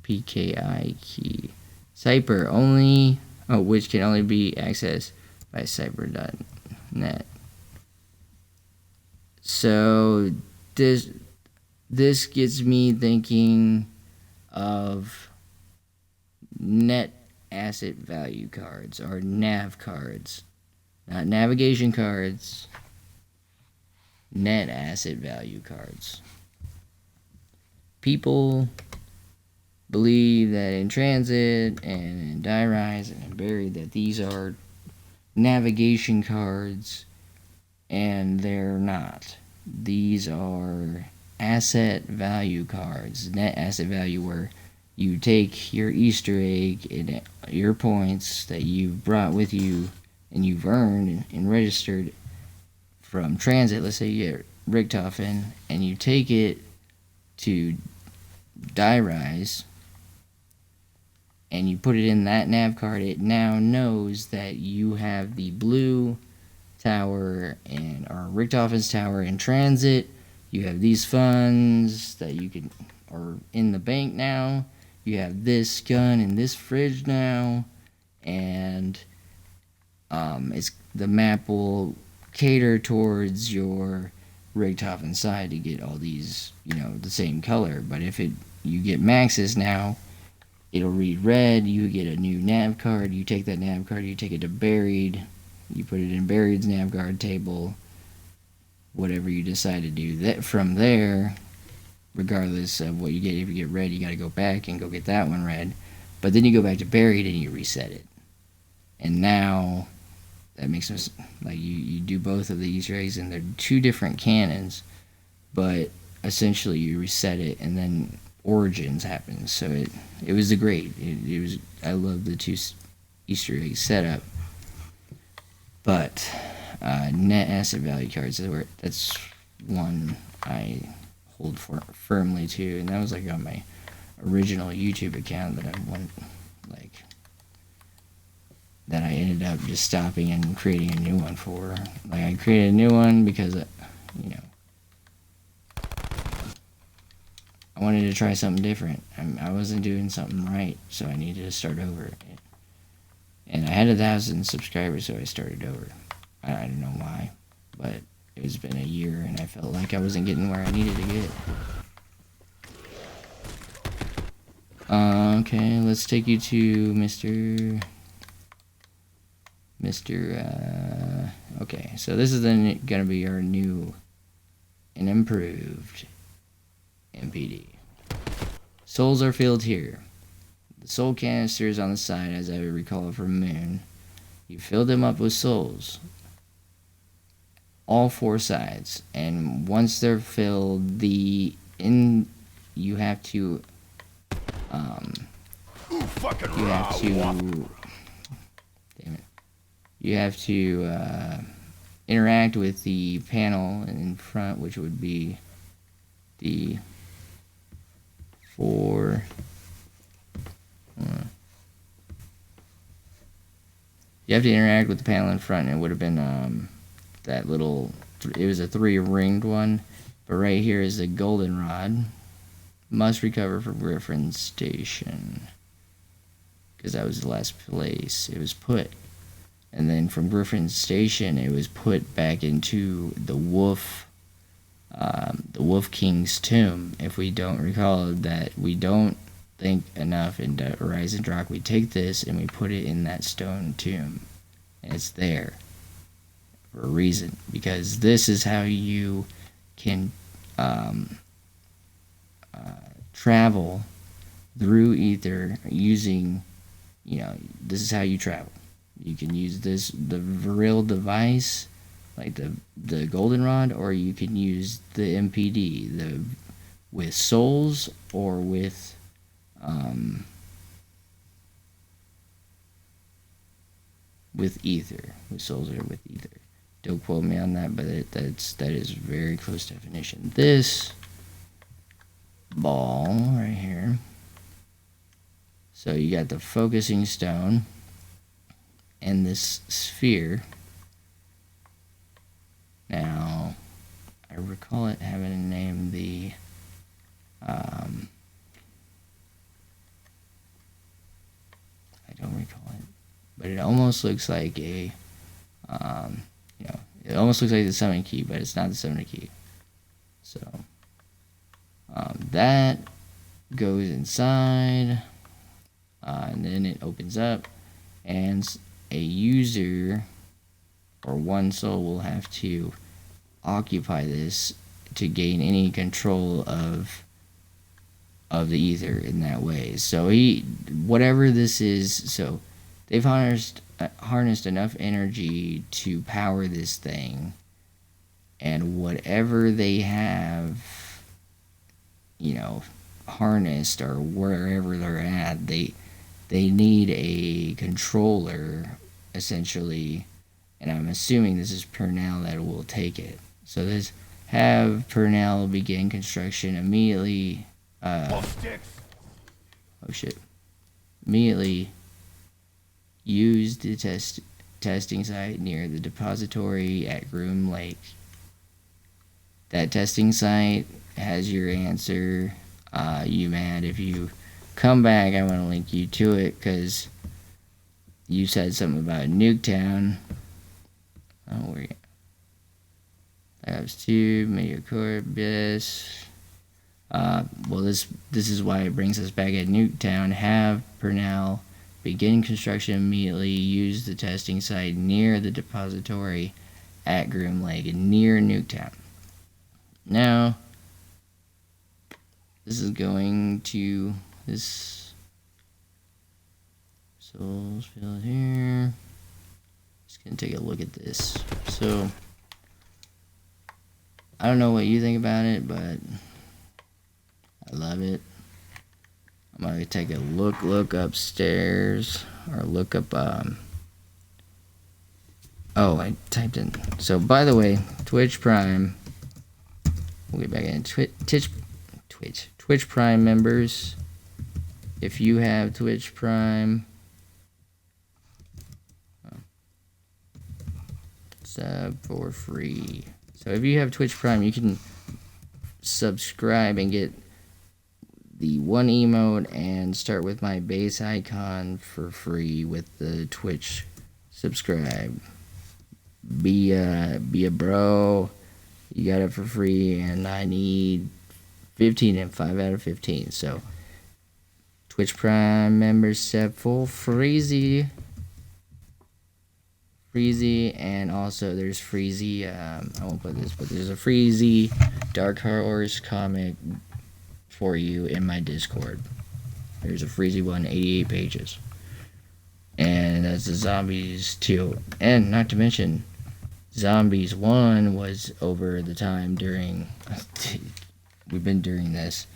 PKI key. Cyber only, which can only be accessed by cyber.net. So this gets me thinking of net asset value cards, or NAV cards, not navigation cards, net asset value cards. People believe that in transit and in die rise and in buried that these are navigation cards, and they're not. These are asset value cards, net asset value, where you take your Easter egg and your points that you've brought with you and you've earned and registered from transit. Let's say you get Richtofen and you take it to die rise and you put it in that nav card. It now knows that you have the blue tower and or Richthofen's tower in transit. You have these funds that you can are in the bank now. You have this gun in this fridge now, and it's the map will cater towards your Richtofen side to get all these, the same color. But if you get Maxis now, it'll read red. You get a new nav card. You take that nav card, you take it to Buried. You put it in Buried's nav card table. Whatever you decide to do that from there, regardless of what you get. If you get red, you got to go back and go get that one red. But then you go back to Buried and you reset it. And now that makes sense. Like you do both of the Easter eggs, and they're two different cannons, but essentially you reset it, and then Origins happens. So it was great. It was, I love the two Easter egg setup. But net asset value cards, that's one I hold firmly to, and that was like on my original YouTube account that that I ended up just stopping and creating a new one for. Like, I created a new one because I wanted to try something different. I wasn't doing something right, so I needed to start over. And I had 1,000 subscribers, so I started over. I don't know why, but it's been a year, and I felt like I wasn't getting where I needed to get. Okay, let's take you to Mr. Okay, so this is then gonna be our new and improved MPD. Souls are filled here. The soul canisters on the side, as I recall from Moon. You fill them up with souls. All four sides, and once they're filled, you have to you have to interact with the panel in front, which would be the four. You have to interact with the panel in front, and it would have been that little. It was a 3-ringed one, but right here is the goldenrod. Must recover from Griffin Station, because that was the last place it was put. And then from Griffin Station, it was put back into the Wolf King's tomb. If we don't recall that, we don't think enough in Horizon Rock. We take this and we put it in that stone tomb, and it's there for a reason, because this is how you can travel through ether using, this is how you travel. You can use the Vril device, like the goldenrod, or you can use the MPD, with souls or with ether, with souls or with ether. Don't quote me on that, but that is very close definition. This ball right here. So you got the focusing stone and this sphere. Now, I recall it having a name, I don't recall it, but it almost looks like it almost looks like the summon key, but it's not the summon key. So, that goes inside, and then it opens up, and a user or one soul will have to occupy this to gain any control of the ether in that way. So whatever this is, so they've harnessed enough energy to power this thing, and whatever they have, harnessed, or wherever they're at, they need a controller, essentially, and I'm assuming this is Purnell that will take it. So this have Purnell begin construction immediately. Immediately use the testing site near the depository at Groom Lake. That testing site has your answer. You mad if you come back, I want to link you to it because you said something about Nuketown. Oh, where you? Labs 2, Megacorpus. Well, this is why it brings us back at Nuketown. Have Purnell begin construction immediately. Use the testing site near the depository at Groom Lake and near Nuketown. Now, this is going to this souls field here. Just gonna take a look at this. So, I don't know what you think about it, but I love it. I'm gonna take a look upstairs, or look up. Oh, I typed in. So, by the way, Twitch Prime. We'll get back in. Twitch Prime members. If you have Twitch Prime, sub for free. So if you have Twitch Prime, you can subscribe and get the one emote and start with my base icon for free with the Twitch subscribe. Be a bro. You got it for free, and I need 15 and 5 out of 15. So Twitch Prime members set full Freezy, and also there's Freezy. I won't put this, but there's a Freezy Dark Horse comic for you in my Discord. There's a Freezy one, 88 pages, and that's the Zombies 2, and not to mention Zombies 1 was over the time during. We've been doing this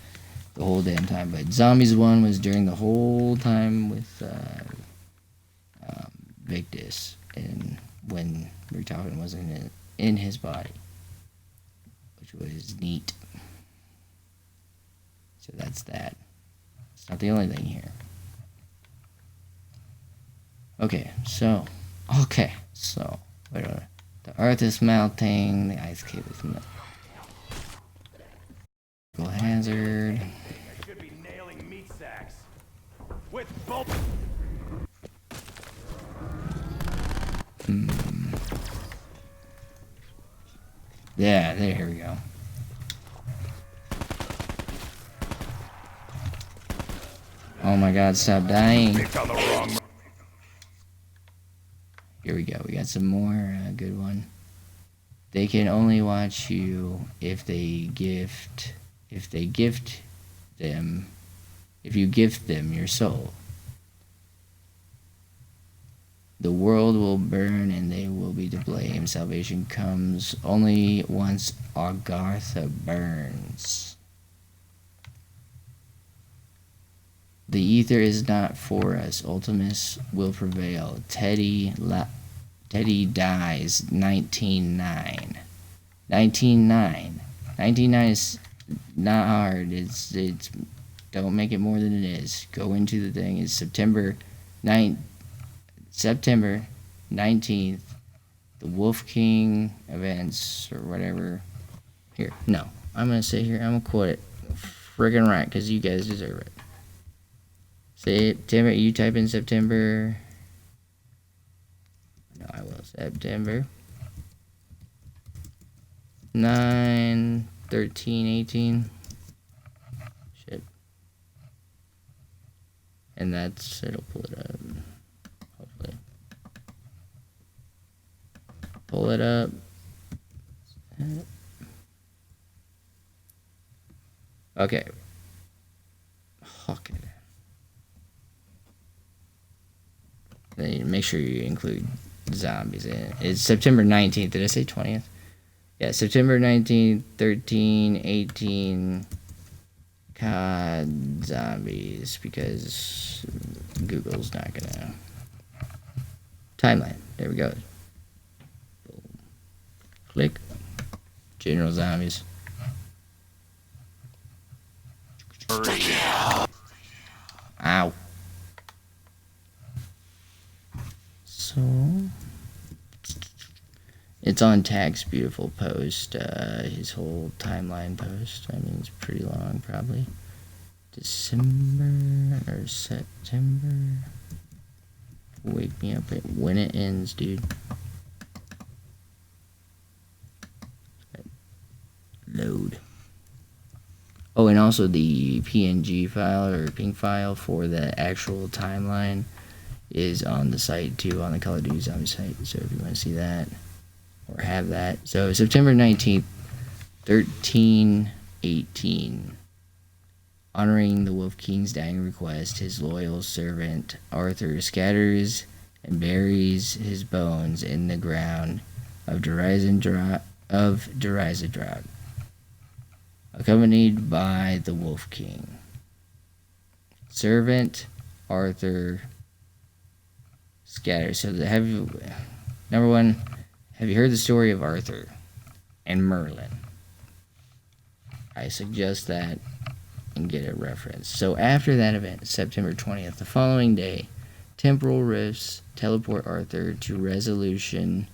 the whole damn time, but Zombies 1 was during the whole time with Victus, and when Richthofen wasn't in his body, which was neat. So that's that. It's not the only thing here. Okay, so wait a minute. The earth is melting, the ice cave is melting. Hazard. I should be nailing meat sacks with both. Yeah, there we go. Oh my god, stop dying. Here we go. We got some more good one. They can only watch you if you gift them your soul. The world will burn and they will be to blame. Salvation comes only once Agartha burns. The ether is not for us. Ultimus will prevail. Teddy dies 19-9. 19-9. 19-9 is not hard. It's don't make it more than it is. Go into the thing. It's September 19th. The Wolf King events or whatever. Here, no. I'm gonna say here. I'm gonna quote it friggin' right because you guys deserve it. September. You type in September. No, I will. September 9, 13, 18. Shit. And it'll pull it up. Hopefully. Pull it up. Okay. Fuck it. Then make sure you include zombies in it. It's September 19th. Did I say 20th? Yeah, September 19th, 13, 18. COD zombies, because Google's not gonna. Timeline. There we go. Boom. Click. General zombies. Ow. So It's on Tag's beautiful post, his whole timeline post. I mean, it's pretty long, probably. December or September. Wake me up when it ends, dude. Load. Oh, and also the PNG file or PNG file for the actual timeline is on the site too, on the Call of Duty Zombie site. So if you want to see that or have that. So September 19th, 1318. Honoring the Wolf King's dying request, his loyal servant Arthur scatters and buries his bones in the ground of Drizendrog, accompanied by the Wolf King. Servant Arthur scatters. So number one, have you heard the story of Arthur and Merlin? I suggest that and get a reference. So after that event, September 20th, the following day, temporal rifts teleport Arthur to resolution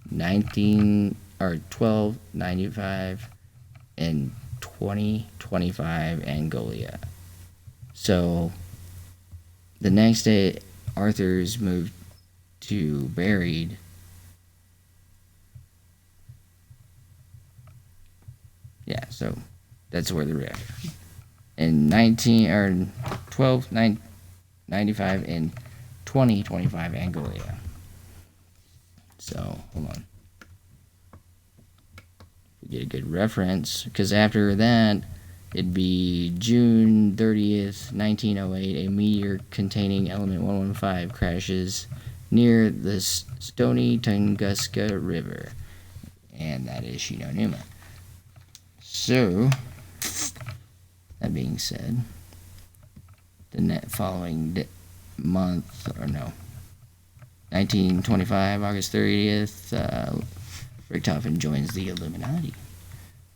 1295 and 2025 Angolia. So the next day, Arthur's moved to buried. Yeah, so that's where the rift. In 1295 and 2025 Angolia. So hold on. We get a good reference because after that it'd be June 30th, 1908. A meteor containing element 115 crashes near the Stony Tunguska River, and that is Shinonuma. So, that being said, the following month, or no, 1925, August 30th, Richtofen joins the Illuminati.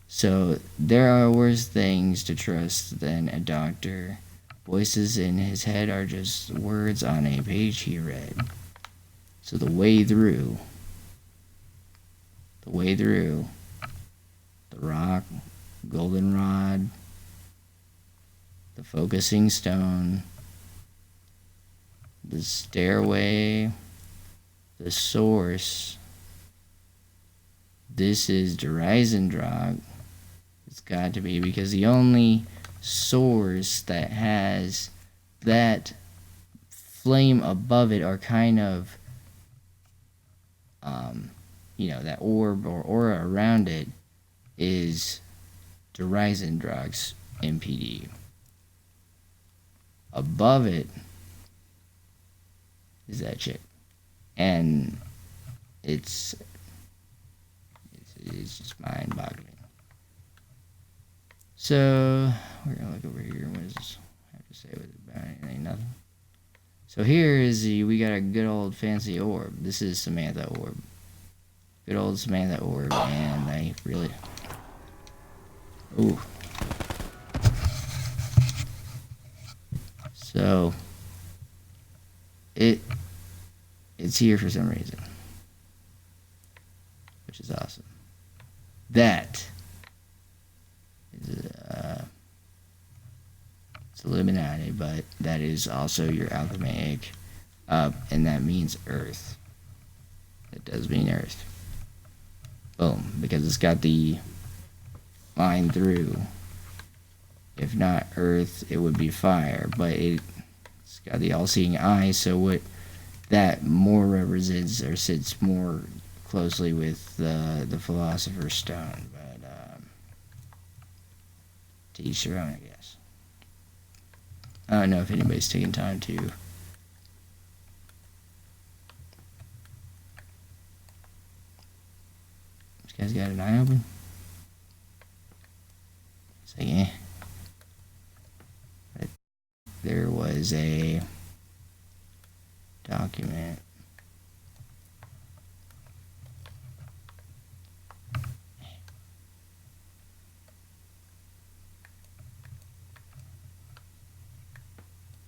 So, there are worse things to trust than a doctor. Voices in his head are just words on a page he read. So, the way through, the rock, goldenrod, the focusing stone, the stairway, the source. This is Drizendrog. It's got to be, because the only source that has that flame above it are kind of, that orb or aura around it is Drizendrog's MPD. Above it is that chick, and it's just mind-boggling. So we're gonna look over here. What does this have to say with it about anything? Nothing. So here is we got a good old fancy orb. This is Samantha orb. Good old Samantha orb, and they really. Ooh. So it's here for some reason, which is awesome. That is it's Illuminati, but that is also your alchemaic, and that means Earth. It does mean Earth. Boom, because it's got the line through. If not Earth, it would be fire, but it's got the all-seeing eye, so what that more represents or sits more closely with the Philosopher's Stone, but to each their own, I guess. I don't know if anybody's taking time to this guy's got an eye open. It's like, eh. But there was a document.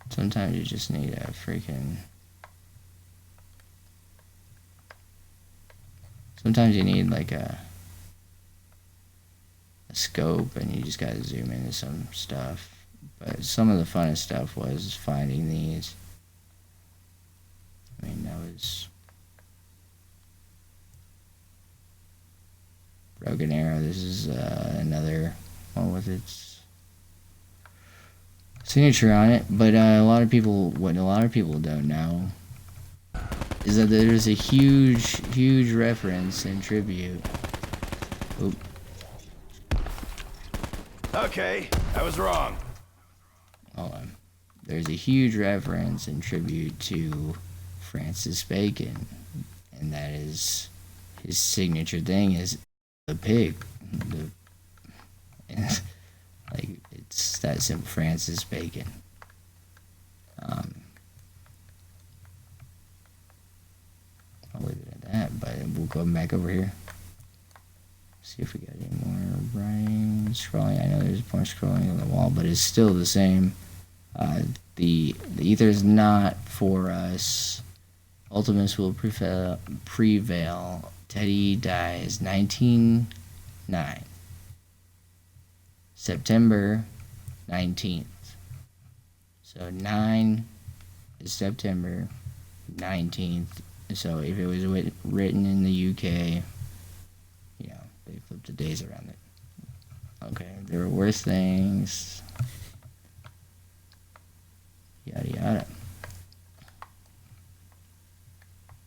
Sometimes you just need a freaking. sometimes you need like a scope and you just gotta zoom into some stuff. But some of the funnest stuff was finding these. I mean, that was Broken Arrow. This is another one with its signature on it. But what a lot of people don't know is that there's a huge reference and tribute. Oop. Okay, I was wrong. Hold on. There's a huge reference and tribute to Francis Bacon, and that is his signature thing is the pig. Like, it's that simple. Francis Bacon. I'll leave it at that, but we'll go back over here. See if we got any more writing, scrolling. I know there's more scrolling on the wall, but it's still the same. The ether is not for us. Ultimus will prevail. Teddy dies 1909. September 19th. So 9 is September 19th. So if it was written in the UK, you know, they flipped the days around it. Okay, there were worse things. Yada yada.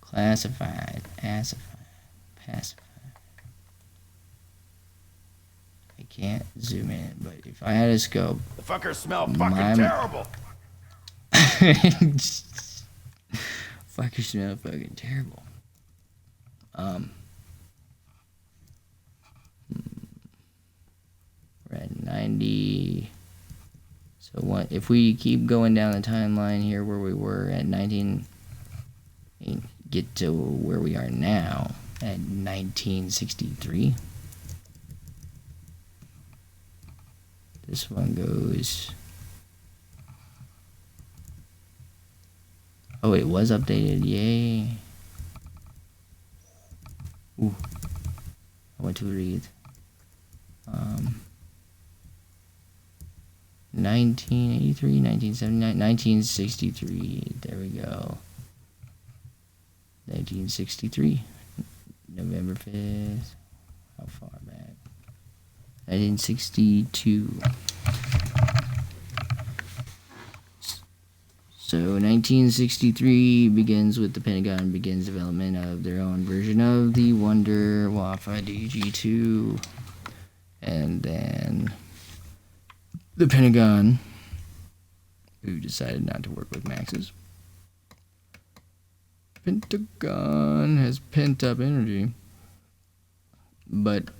Classified, assified, pacified. I can't zoom in, but if I had a scope, The fuckers smell fucking terrible. fuckers smell fucking terrible. We're at 90. So what if we keep going down the timeline here where we were at 19 and get to where we are now at 1963. This one goes. Oh, it was updated. Yay. Ooh. I want to read. 1983, 1979, 1963. There we go. 1963. November 5th. How far back? 1962. So 1963 begins with the Pentagon begins development of their own version of the Wunderwaffe DG2. And then the Pentagon, who decided not to work with Maxis. Pentagon has pent up energy. But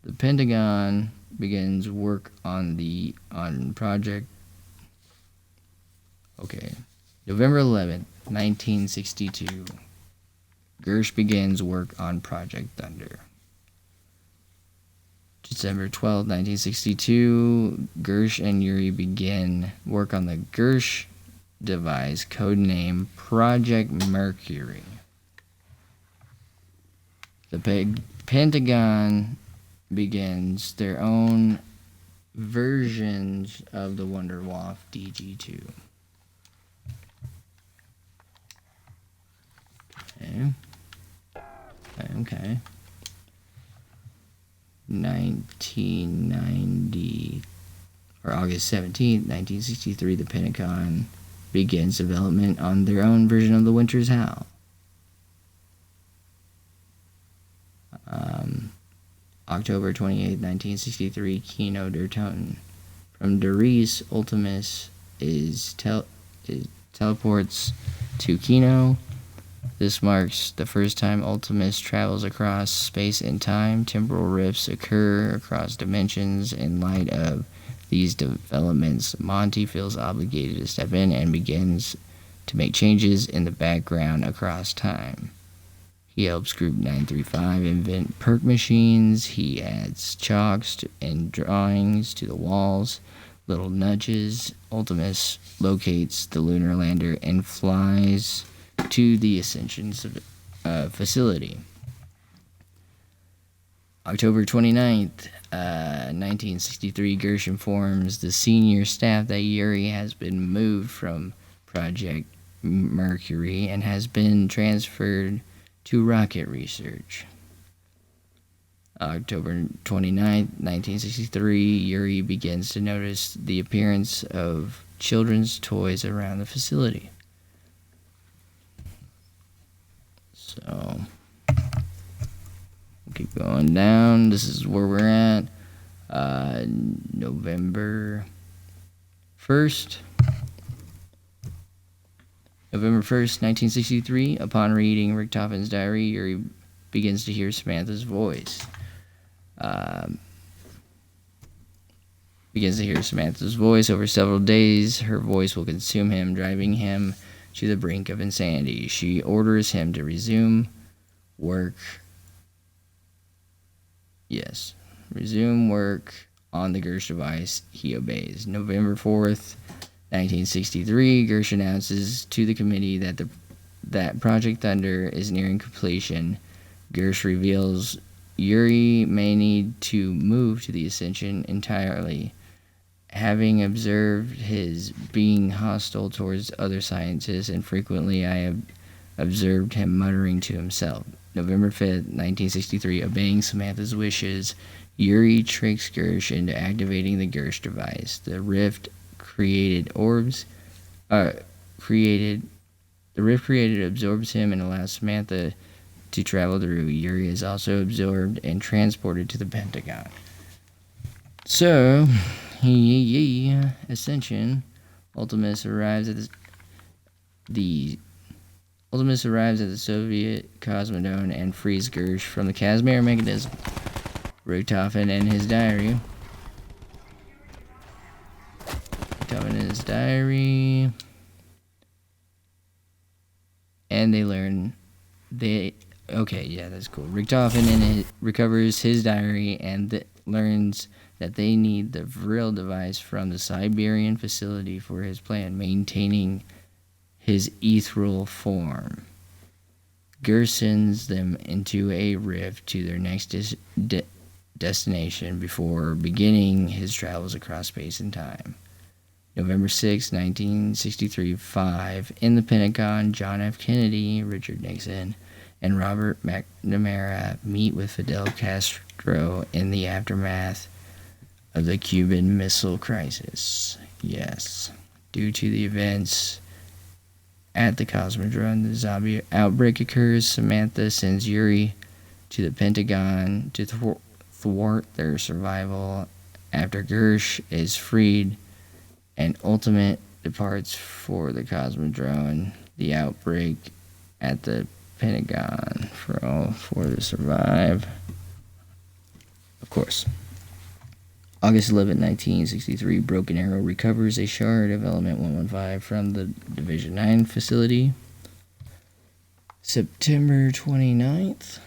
the Pentagon begins work on project. Okay. November 11th, 1962. Gersh begins work on Project Thunder. December 12th, 1962, Gersh and Yuri begin work on the Gersh device, codename Project Mercury. The Pentagon begins their own versions of the Wunderwaffe DG2. Okay. 1990 or August 17th, 1963, the Pentagon begins development on their own version of the Winter's Howl. October 28th, 1963, Kino der Toten. From Darius, Ultimus teleports to Kino. This marks the first time Ultimus travels across space and time. Temporal rifts occur across dimensions. In light of these developments, Monty feels obligated to step in and begins to make changes in the background across time. He helps Group 935 invent perk machines. He adds chalks and drawings to the walls. Little nudges. Ultimus locates the lunar lander and flies to the Ascension facility. October 29th, 1963, Gersh informs the senior staff that Yuri has been moved from Project Mercury and has been transferred to rocket research. October 29th, 1963, Yuri begins to notice the appearance of children's toys around the facility. So, we'll keep going down. This is where we're at. November 1st. November 1st, 1963. Upon reading Richtofen's diary, Yuri begins to hear Samantha's voice. Over several days. Her voice will consume him, driving him to the brink of insanity. She orders him to resume work. Resume work on the Gersh device. He obeys. November 4th, 1963, Gersh announces to the committee that Project Thunder is nearing completion. Gersh reveals Yuri may need to move to the Ascension entirely, having observed his being hostile towards other scientists, and frequently I have observed him muttering to himself. November 5th, 1963, obeying Samantha's wishes, Yuri tricks Gersh into activating the Gersh device. The rift created absorbs him and allows Samantha to travel through. Yuri is also absorbed and transported to the Pentagon. So, Ascension. Ultimus arrives at the Soviet Cosmodrome and frees Gersh from the Casimir mechanism. Richtofen and his diary. And they learn that's cool. Richtofen recovers his diary and learns that they need the Vril device from the Siberian facility for his plan, maintaining his ethereal form. Gersh sends them into a rift to their next destination before beginning his travels across space and time. November 6, 1963, 5. In the Pentagon, John F. Kennedy, Richard Nixon, and Robert McNamara meet with Fidel Castro in the aftermath of the Cuban Missile Crisis. Yes. Due to the events at the Cosmodrome, the zombie outbreak occurs. Samantha sends Yuri to the Pentagon to thwart their survival. After Gersh is freed, and Ultimate departs for the Cosmodrome, the outbreak at the Pentagon for all four to survive. Of course. August 11, 1963, Broken Arrow recovers a shard of Element 115 from the Division 9 facility. September 29th,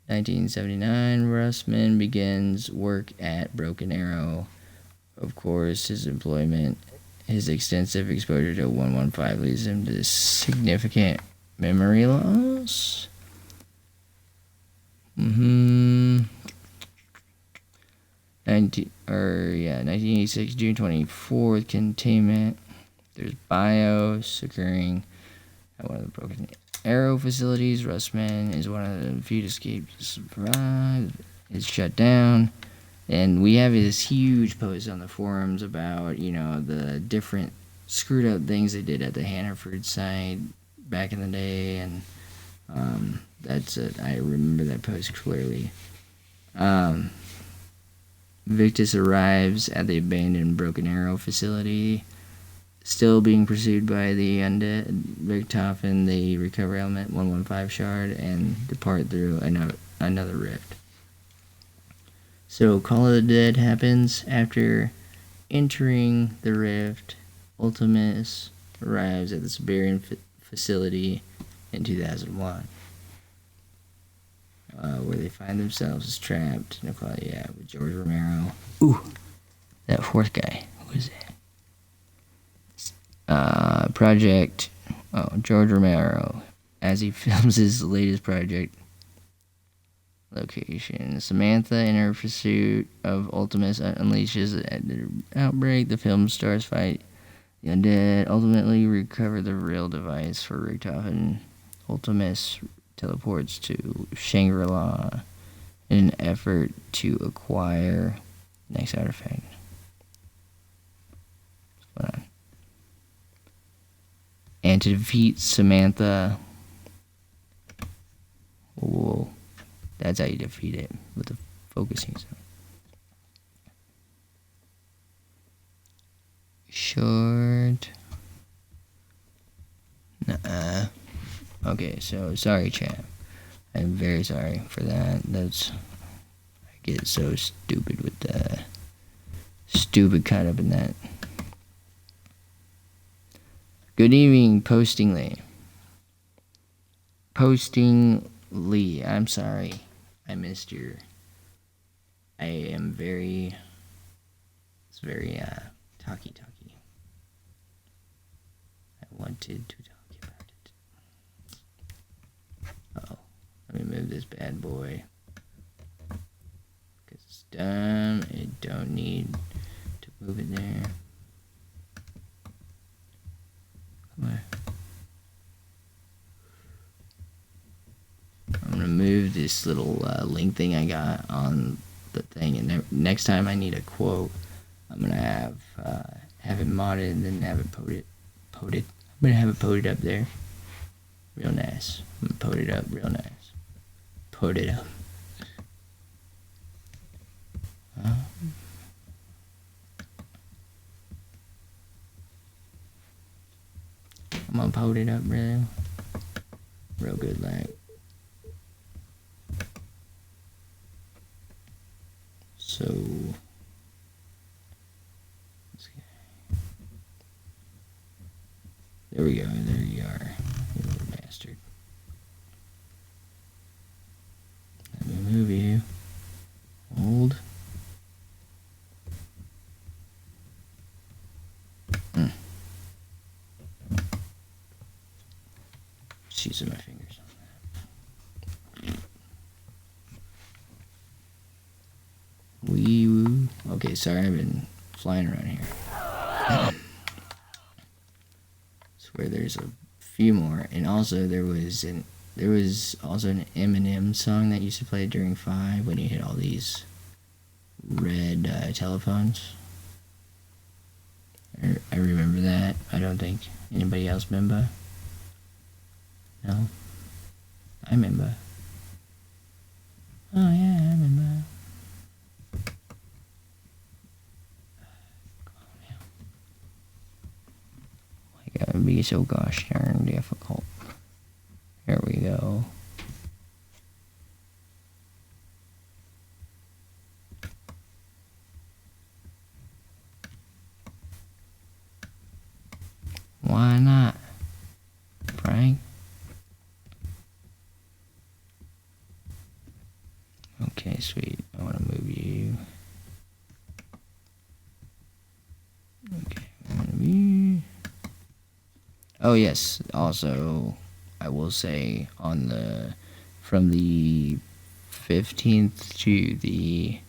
1979, Russman begins work at Broken Arrow. Of course, his extensive exposure to 115 leads him to significant memory loss. 1986, June 24th, containment. There's BIOS occurring at one of the Broken Arrow facilities. Russman is one of the few to escape to survive. It's shut down. And we have this huge post on the forums about, the different screwed up things they did at the Hannaford site back in the day. And I remember that post clearly. Victus arrives at the abandoned Broken Arrow facility, still being pursued by the undead. Richtofen, they recover Element 115 shard and depart through another rift. So Call of the Dead happens after entering the rift. Ultimus arrives at the Siberian facility in 2001. Where they find themselves trapped with George Romero. Ooh, that fourth guy. Who is that? George Romero, as he films his latest project, location. Samantha, in her pursuit of Ultimus, unleashes an outbreak. The film stars fight the undead, ultimately recover the real device for Richtofen, and Ultimus teleports to Shangri-La in an effort to acquire the next artifact. What's going on? And to defeat Samantha. Whoa. That's how you defeat it, with the focusing zone. Short. Nuh-uh. Okay, so sorry, chat. I'm very sorry for that. I get so stupid with the stupid cut up in that. Good evening, Postingly. Postingly, I'm sorry. I missed your. I am very. It's very talky. I wanted to talk about it. Oh, let me move this bad boy. Cause it's dumb. It don't need to move it there. Come on. I'm gonna move this little link thing I got on the thing, and next time I need a quote, I'm gonna have it modded and then have it poded. I'm gonna have it poded up there, real nice. I'm gonna pod it up real nice. Pod it up. I'm gonna pod it up real good, like. So, there we go. There you are, you little bastard. Let me move you. Hold. Just using my fingers on that. Wee woo. Okay, sorry, I've been flying around here. Swear there's a few more, and also there was also an Eminem song that used to play during 5 when you hit all these red telephones. I remember that. I don't think anybody else remember. No, I remember. Oh yeah, I remember. Gotta be so gosh darn difficult. Here we go. Why not, Frank? Okay, sweet. I want to move you. Okay, I want to move. Oh yes, also I will say from the 15th to the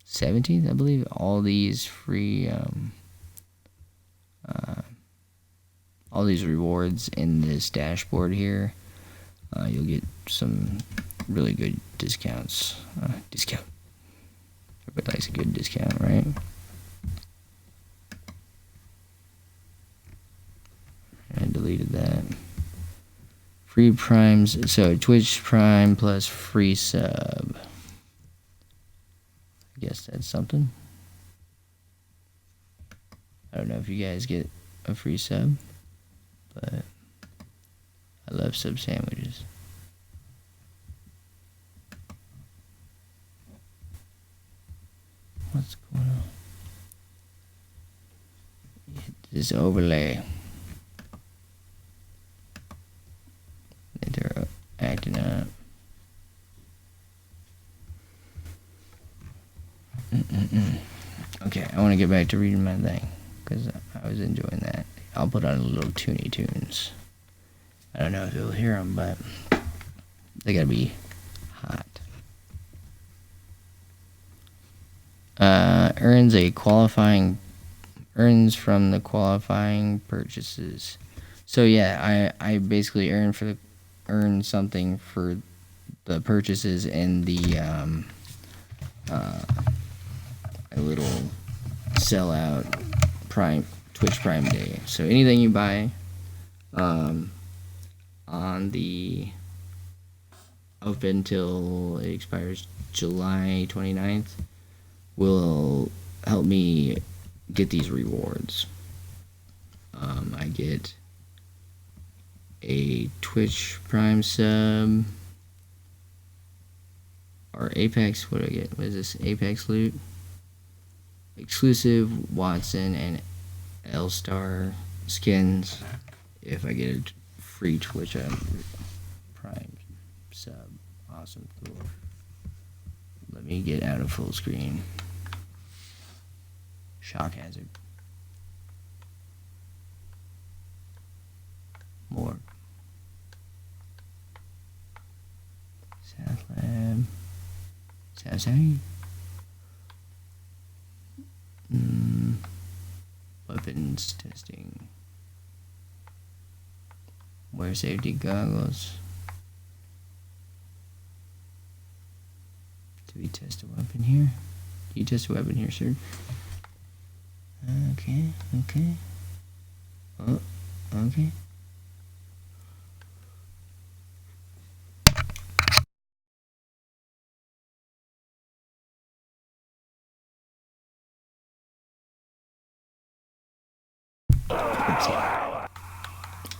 17th, I believe, all these free all these rewards in this dashboard here, you'll get some really good discounts. Everybody likes a good discount, right? I deleted that. Free primes, so Twitch Prime plus free sub. I guess that's something. I don't know if you guys get a free sub, but I love sub sandwiches. What's going on? Hit this overlay. They're acting up. Okay, I want to get back to reading my thing because I was enjoying that. I'll put on a little Toonie Tunes. I don't know if you'll hear them, but they gotta be hot. Earns from the qualifying purchases. So yeah, I basically earn something for the purchases in the a little sellout Prime Twitch Prime Day. So anything you buy on the up until it expires July 29th will help me get these rewards. I get a Twitch Prime sub or Apex. What do I get? What is this? Apex loot. Exclusive Watson and L-Star skins if I get a free Twitch Prime sub. Awesome, cool. Let me get out of full screen. Shock hazard. More. South Lab. Southside. Weapons testing. Wear safety goggles. Do we test a weapon here? Do you test a weapon here, sir? Okay. Oh, okay.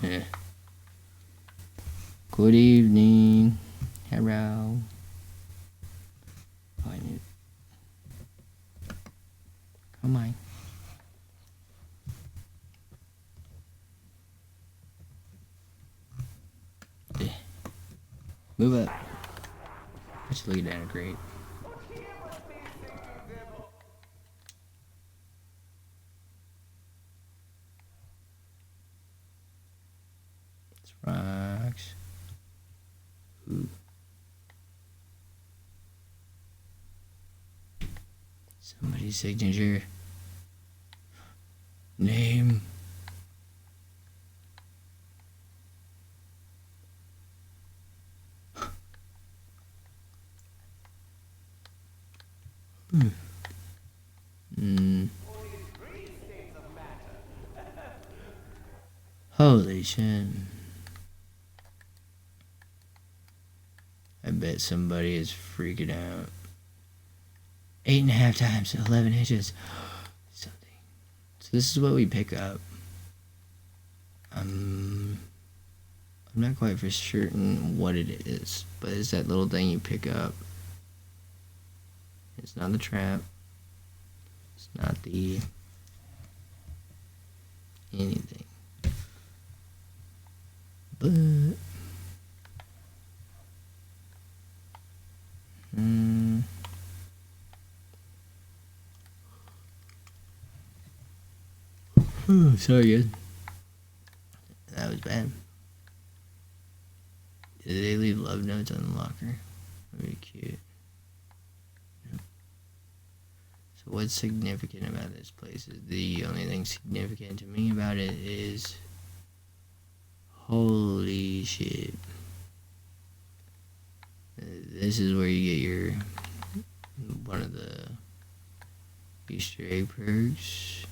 Yeah. Good evening. Hello. Come on. Yeah. Move up. Just look at that, great. It's rocks. Ooh. Somebody's signature. Name. Holy shit. I bet somebody is freaking out. 8.5 times 11 inches. Something. So this is what we pick up. I'm not quite for certain what it is, but it's that little thing you pick up. It's not the trap. It's not the anything. But sorry guys. That was bad. Did they leave love notes on the locker? Very cute. Yep. So what's significant about this place? The only thing significant to me about it is holy shit. This is where you get your one of the Easter egg perks.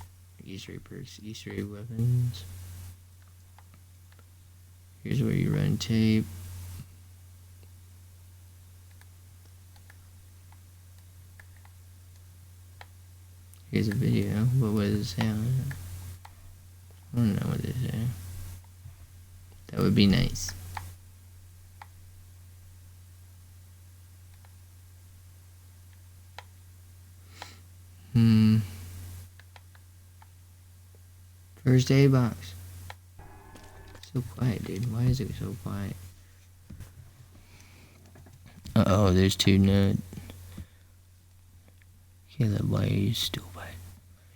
Easter egg weapons. Here's where you run tape. Here's a video. What was it say on it? I don't know what it is. That would be nice. First aid box. So quiet, dude. Why is it so quiet? Uh-oh, there's two nuts. Caleb, why are you stupid?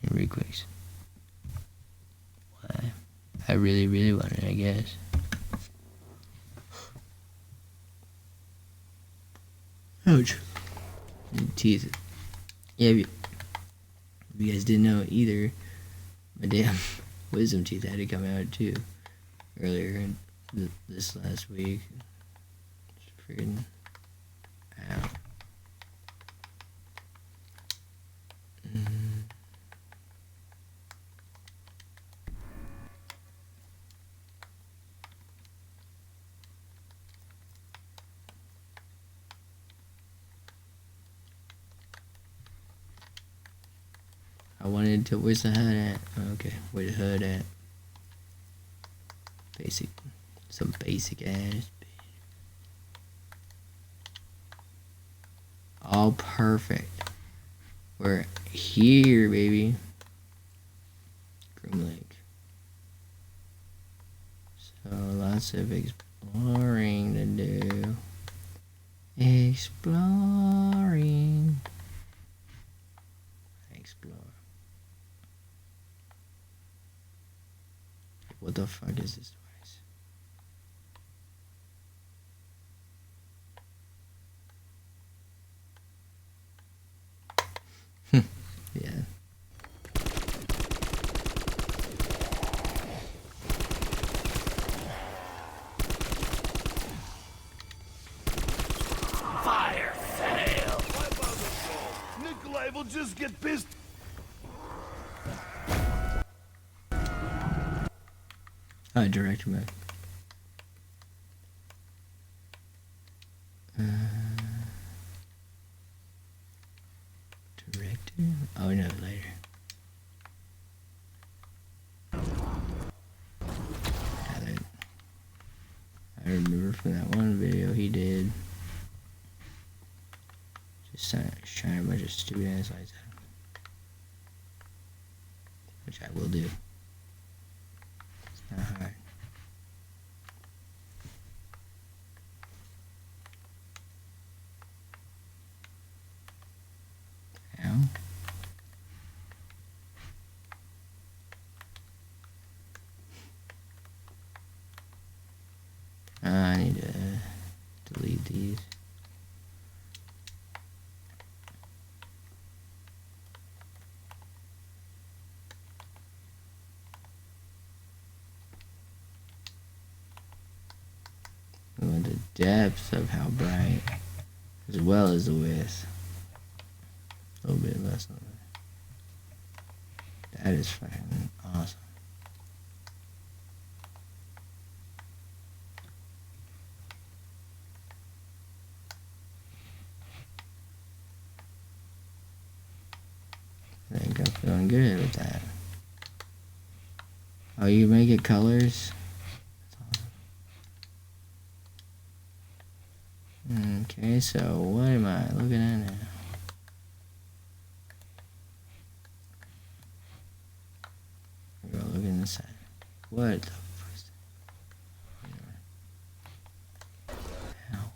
And request. Why? I really, really want it, I guess. Ouch. Teeth. Yeah, if you guys didn't know either, my damn wisdom teeth had to come out too earlier this last week. It's freaking out. I wanted to. Where's the HUD at? Okay, where's the HUD at? Basic. Some basic ass. All perfect. We're here, baby. Groom Lake. So lots of exploring to do. Exploring. Explore. What the fuck is this device? Yeah. Fire fail. Nikolai will just get pissed. Director mode. Director? Oh no, later. I remember from that one video he did. Just trying a bunch of stupid ass lights out. Which I will do. It's not hard. Ow. I need to delete these. We want the depth of how bright, as well as the width. A little bit less than that. That is fucking awesome. I think I'm feeling good with that. Oh, you make it colors? Okay, so what am I looking at now? We're gonna look in the side. What the fuck is that? Ow.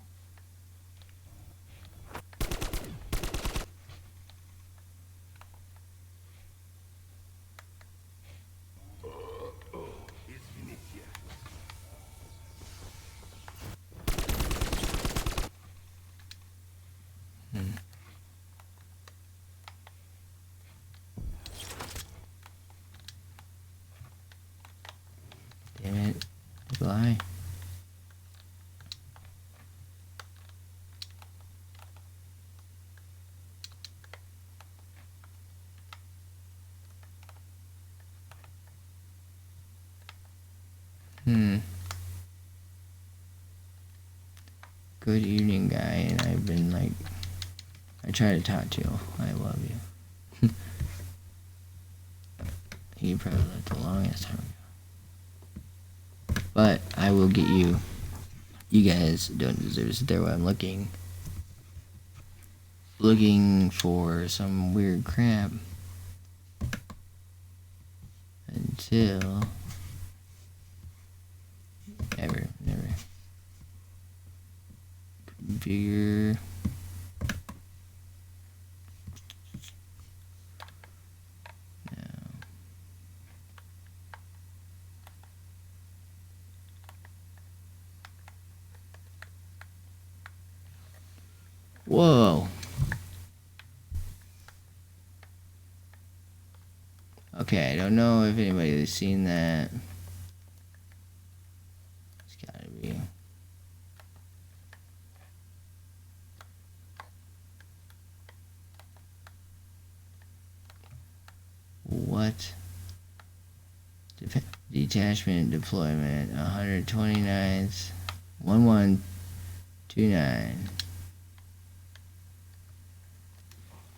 Damn it. Fly. Good evening, guy, and I've been like, I try to talk to you. I love you. You probably left the longest time ago. But I will get you. You guys don't deserve to sit there while I'm looking for some weird crap until never configure. No. Whoa. Okay, I don't know if anybody has seen that. It's gotta be. What? Detachment deployment 129th 1129.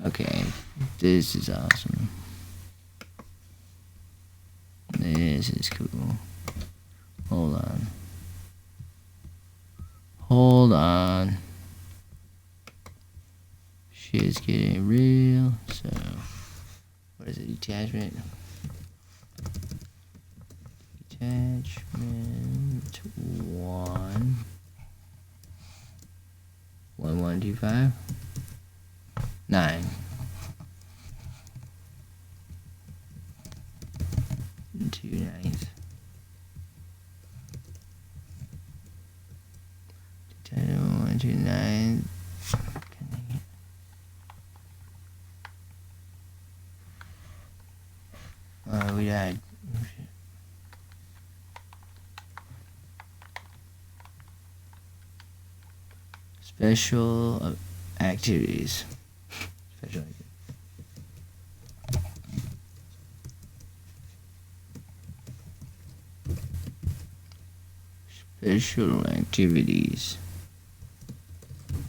Okay, this is awesome. This is cool. Hold on. Hold on. Shit's getting real. So, what is it? Detachment. Detachment 1125 9 2/9. Detachment 129. We died. Oh, shit. Special activities. Special activities. Special activities.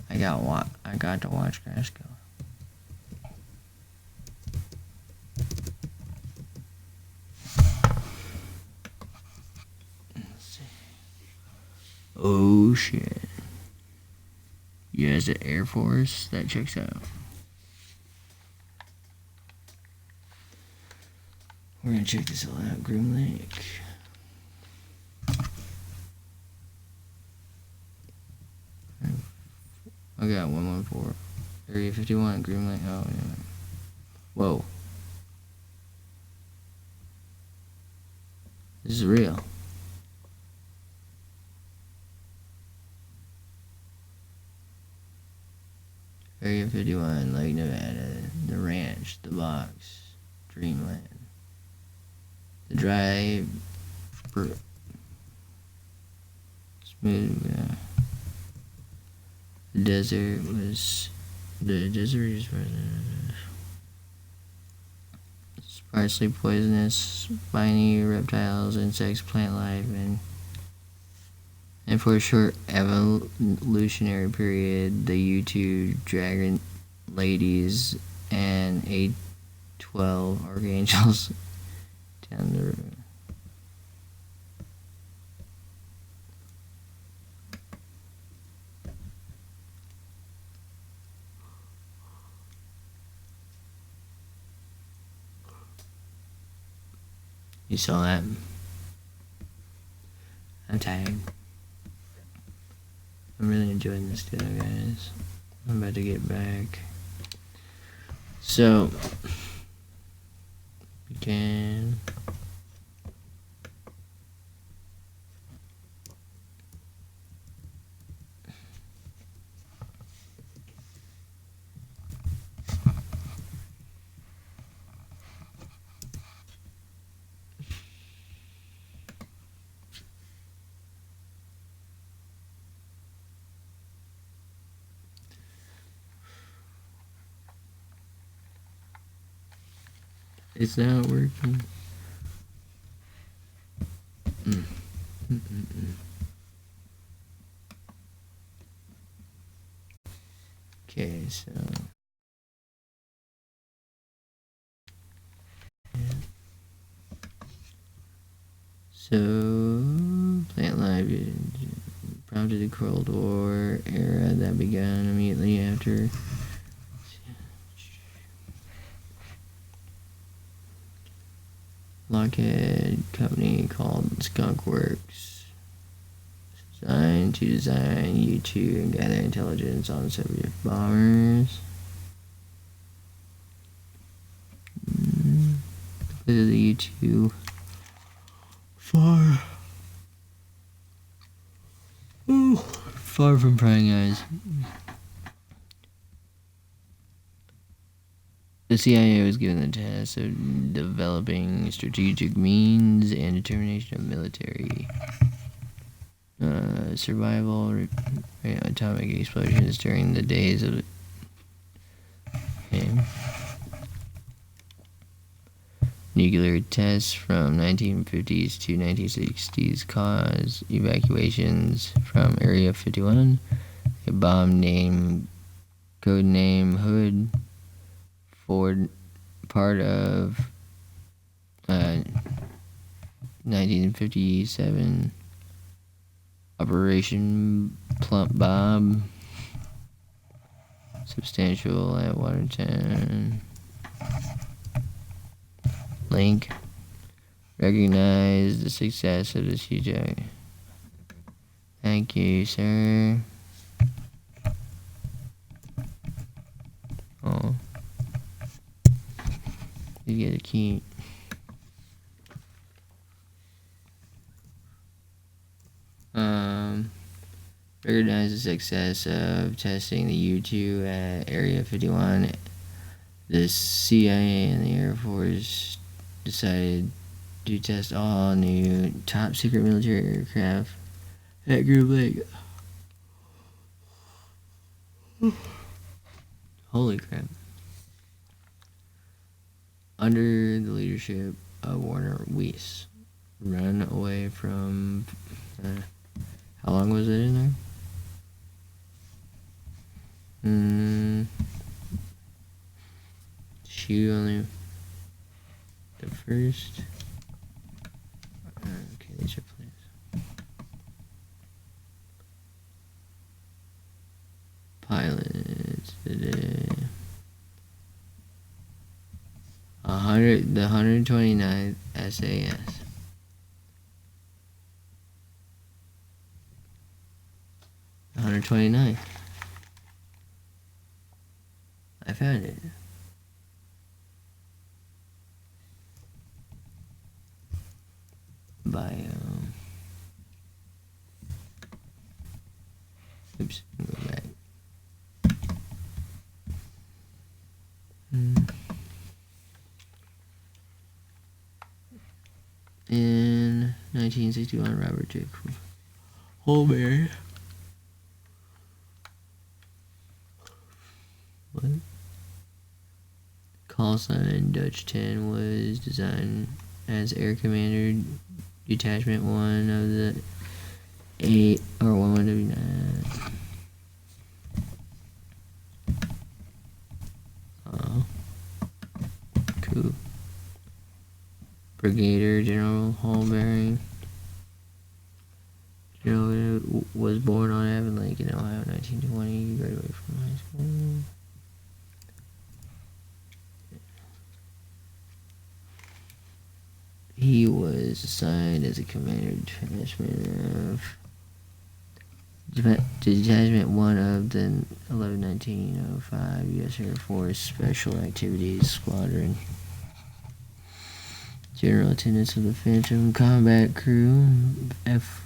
I got to watch Crash go. Let's see. Oh shit. Yes, the Air Force. That checks out. We're gonna check this all out. Groom Lake. I got 114. Area 51, Groom Lake. Oh, yeah. Whoa. This is real. Area 51, Lake Nevada. The Ranch. The Box. Dreamland. The Drive. Smooth. The desert is sparsely poisonous, spiny reptiles, insects, plant life, and for a short evolutionary period, the U2 dragon ladies and A12 archangels down the road. You saw that? I'm tired. I'm really enjoying this though, guys. I'm about to get back. So, we can... It's not working. Okay, so... Plant life prompted the Cold War era that began immediately after Lockheed company called Skunk Works, designed to design U-2 and gather intelligence on Soviet bombers. Completed the U-2 far from prying eyes. The CIA was given the task of developing strategic means and determination of military survival, atomic explosions during the days of the nuclear tests from 1950s to 1960s caused evacuations from Area 51. A bomb codename Hood, Ford, part of 1957 Operation Plump Bob, substantial at Watertown. Link, recognize the success of this huge act. Thank you, sir. Oh, you get a key. Recognize the success of testing the U-2 at Area 51. The CIA and the Air Force decided to test all new top secret military aircraft at Groom Lake. Holy crap. Under the leadership of Warner Weiss. Run away from... how long was it in there? Shoot only the first. Okay, these are plans. Pilots today. The 129th SAS. The 129th. I found it. Bio. Oops, go back. In 1961, Robert J. Holberry. What? Call sign Dutch 10 was designed as Air Commander Detachment 1 of the 8 or 11W9. Oh, cool. Brigadier General Holberry. General was born on Avon Lake in Ohio in 1920. He graduated from high school. He was assigned as a commander detachment of Detachment 1 of the 11-1905 U.S. Air Force Special Activities Squadron. General attendance of the Phantom Combat Crew, F.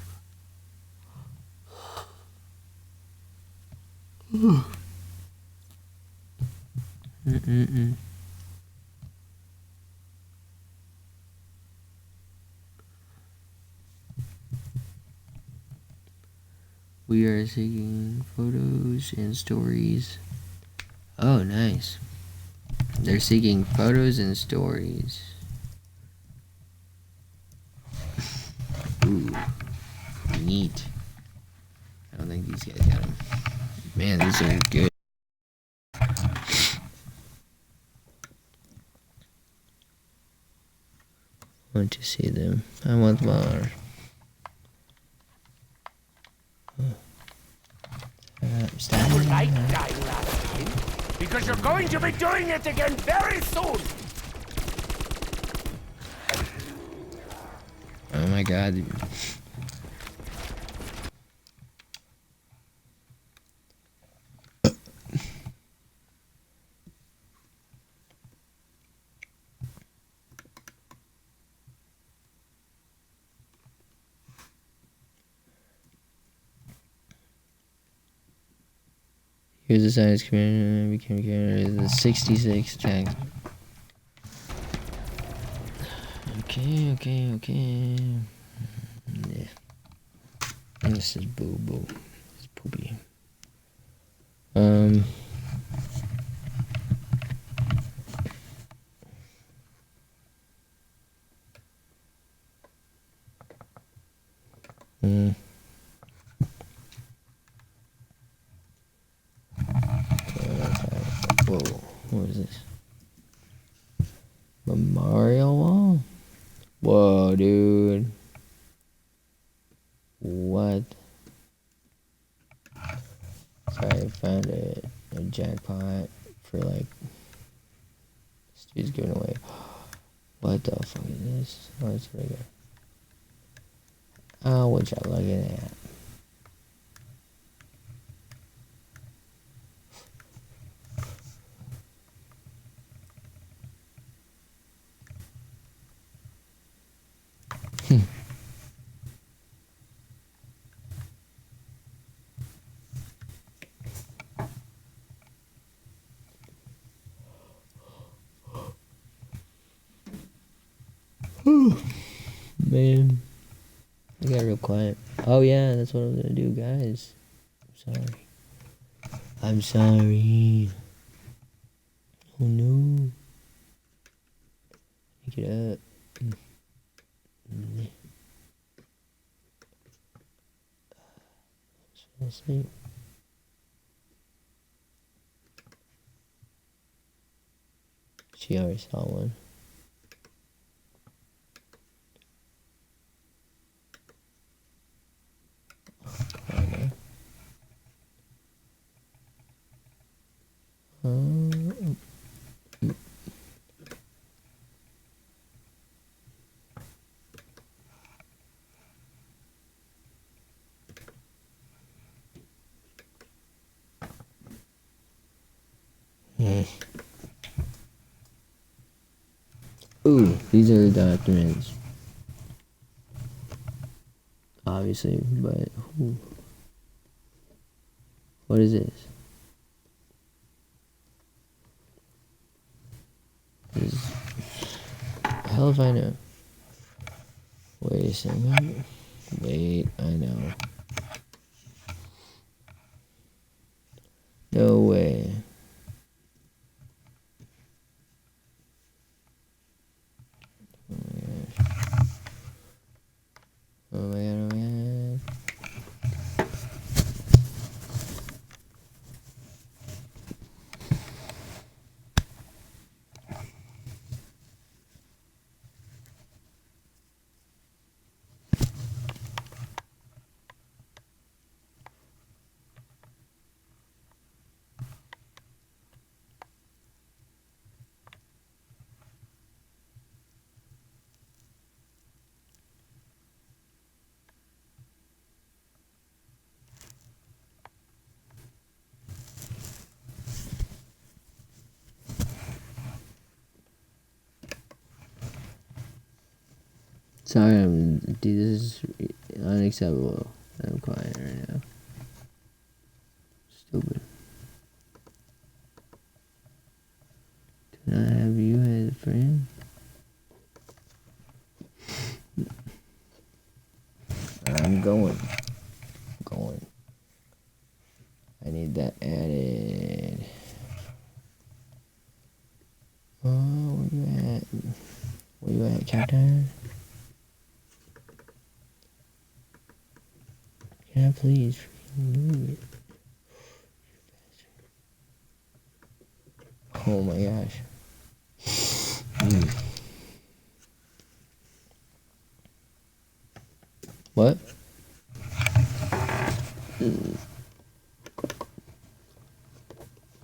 We are seeking photos and stories. Oh, nice. They're seeking photos and stories. Ooh, neat. I don't think these guys got them. Man, these are good. I want to see them. I want more. You like dying last time? Because you're going to be doing it again very soon! Oh my god. He was assigned as commander and became commander of the 66th Tank Okay. Yeah. This is boo boo. It's poopy. Whoa, what is this? Memorial wall? Whoa, dude. What? Sorry, I found a jackpot for like. This dude's giving away. What the fuck is this? Oh, it's really good. Oh, what y'all looking at? Man, I got real quiet. Oh yeah, that's what I was gonna do, guys. I'm sorry. Oh no. Pick it up. Fall asleep. She already saw one. Ooh, these are the documents. Obviously, but what is this? Hell if I know. Wait a second. Wait, I know. No way. Oh my god. Sorry, dude, this is unacceptable. I'm quiet right now. Stupid. Do not have you as a friend? I'm going. I need that added. Oh, where you at? Where you at, Captain? Can I please move it? Oh my gosh. What?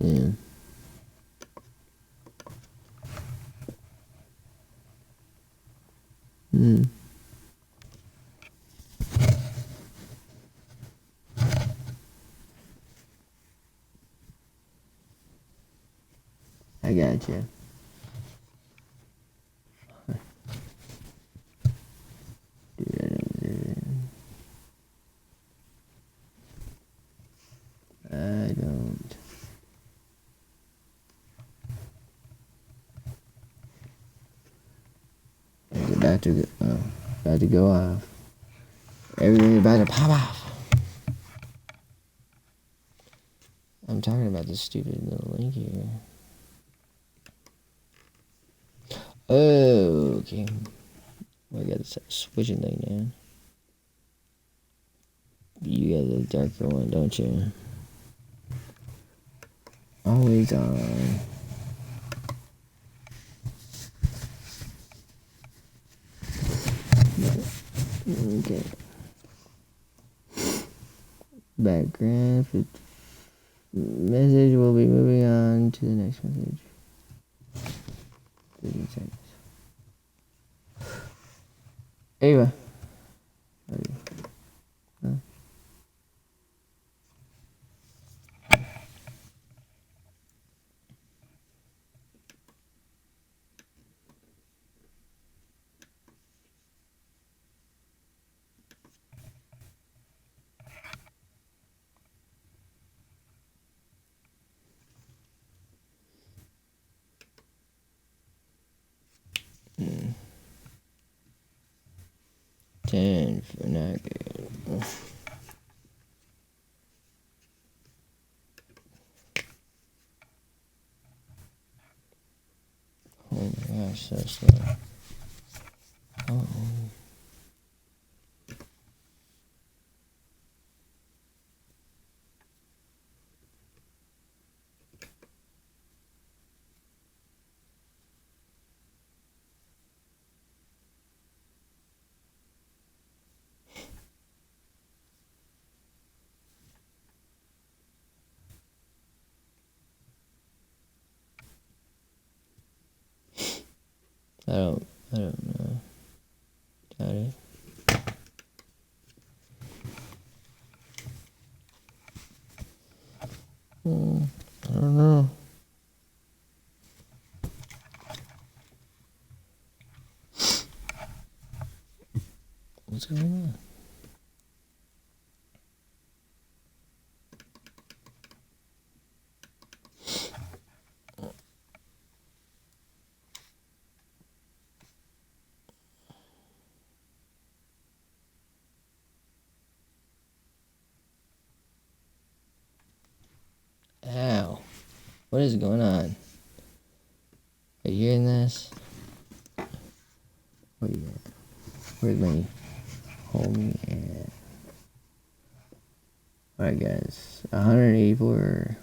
Yeah. I got you. I don't. Get back about to go off. Everything's about to pop off. I'm talking about this stupid little link here. Oh, okay. Well, I got this switching thing now. You got the darker one, don't you? Always on. Okay. Background. Message will be moving on to the next message. 30 seconds. Ava. Huh? Hmm. 10 for not good. Oh my gosh, so slow. Uh-oh. I don't know. Got it. I don't know. What's going on? Ow. What is going on? Are you hearing this? Where you at? Where's my homie at? Alright guys. 184.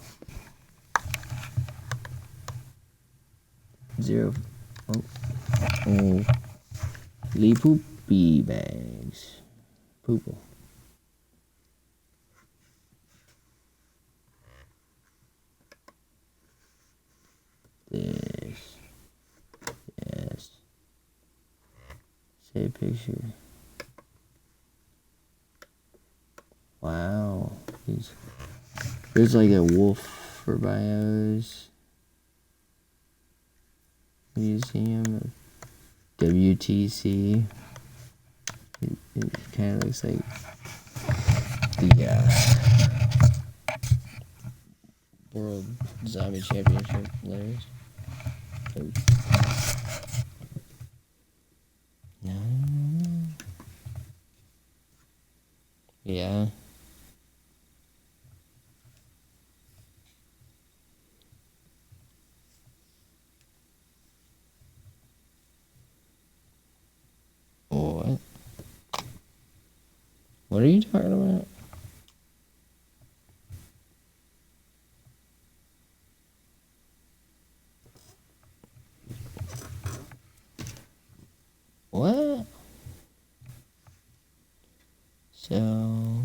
0. Oh. Lee poopy bags. Poople. This. Yes. Save picture. Wow. There's like a wolf for bios. Museum of WTC. It kind of looks like the World Zombie Championship letters. No. Yeah. What? What are you talking about? What? So,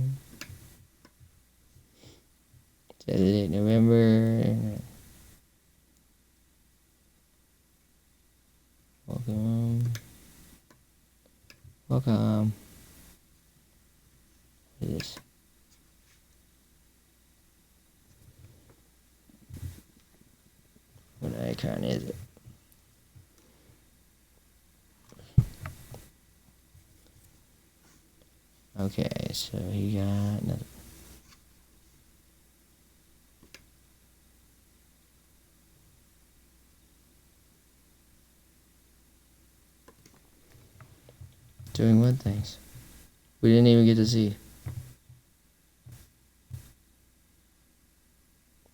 Saturday, November. Welcome. Welcome. What is this? What icon is it? Okay, so he got nothing. good things. We didn't even get to see.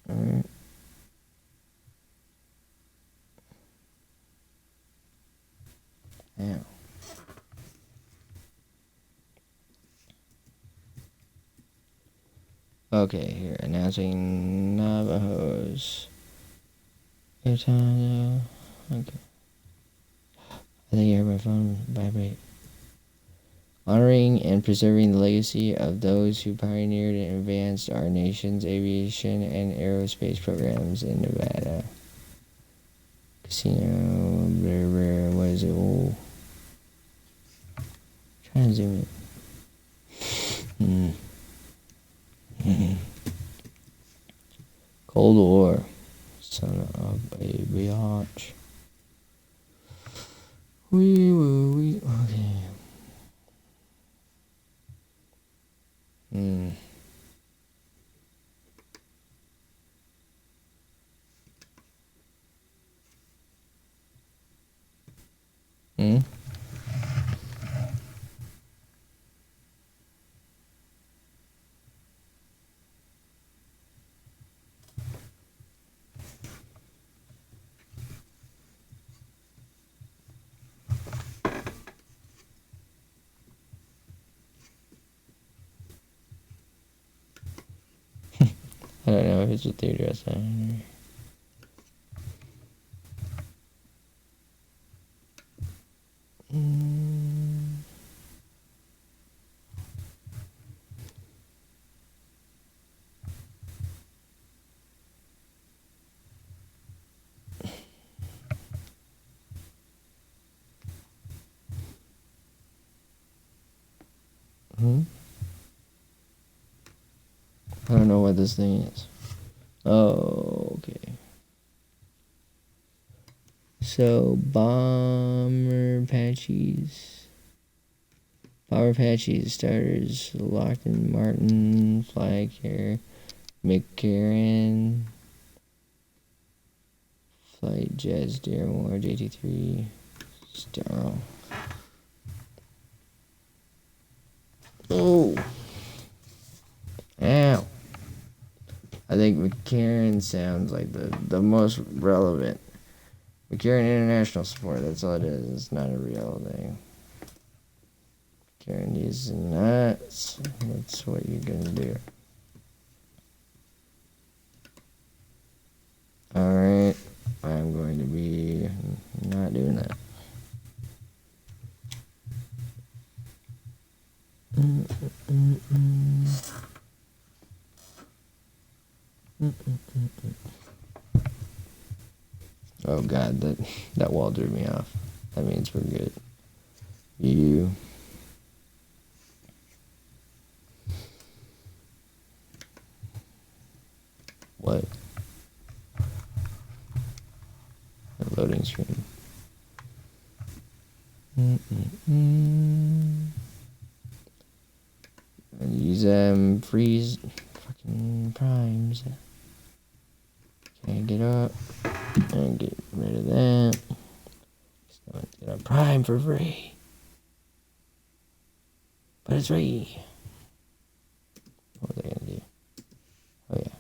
Alright. Yeah. Okay, here, announcing Navajos. Airtime, okay. I think I heard my phone vibrate. Honoring and preserving the legacy of those who pioneered and advanced our nation's aviation and aerospace programs in Nevada. Casino, what is it? Oh. Trying to zoom in. Cold War. Son of a biatch. Okay. I don't know if it's a theater outside. I don't know what this thing is. Oh, okay. So, Bomber Apaches starters, Lockton Martin, Flycare, McCarran, Flight Jets, Daremore, JT3, Starl. Oh! Ow! I think McCarran sounds like the most relevant. McCarran International Support, that's all it is. It's not a real thing. McCarran is nuts. That's what you're gonna do. Alright. I'm going to be not doing that. Oh god, that wall drew me off. That means we're good. What? A loading screen. Use freeze fucking primes. Can't get up and get rid of that. So get a prime for free, but it's free. What was I gonna do? Oh yeah,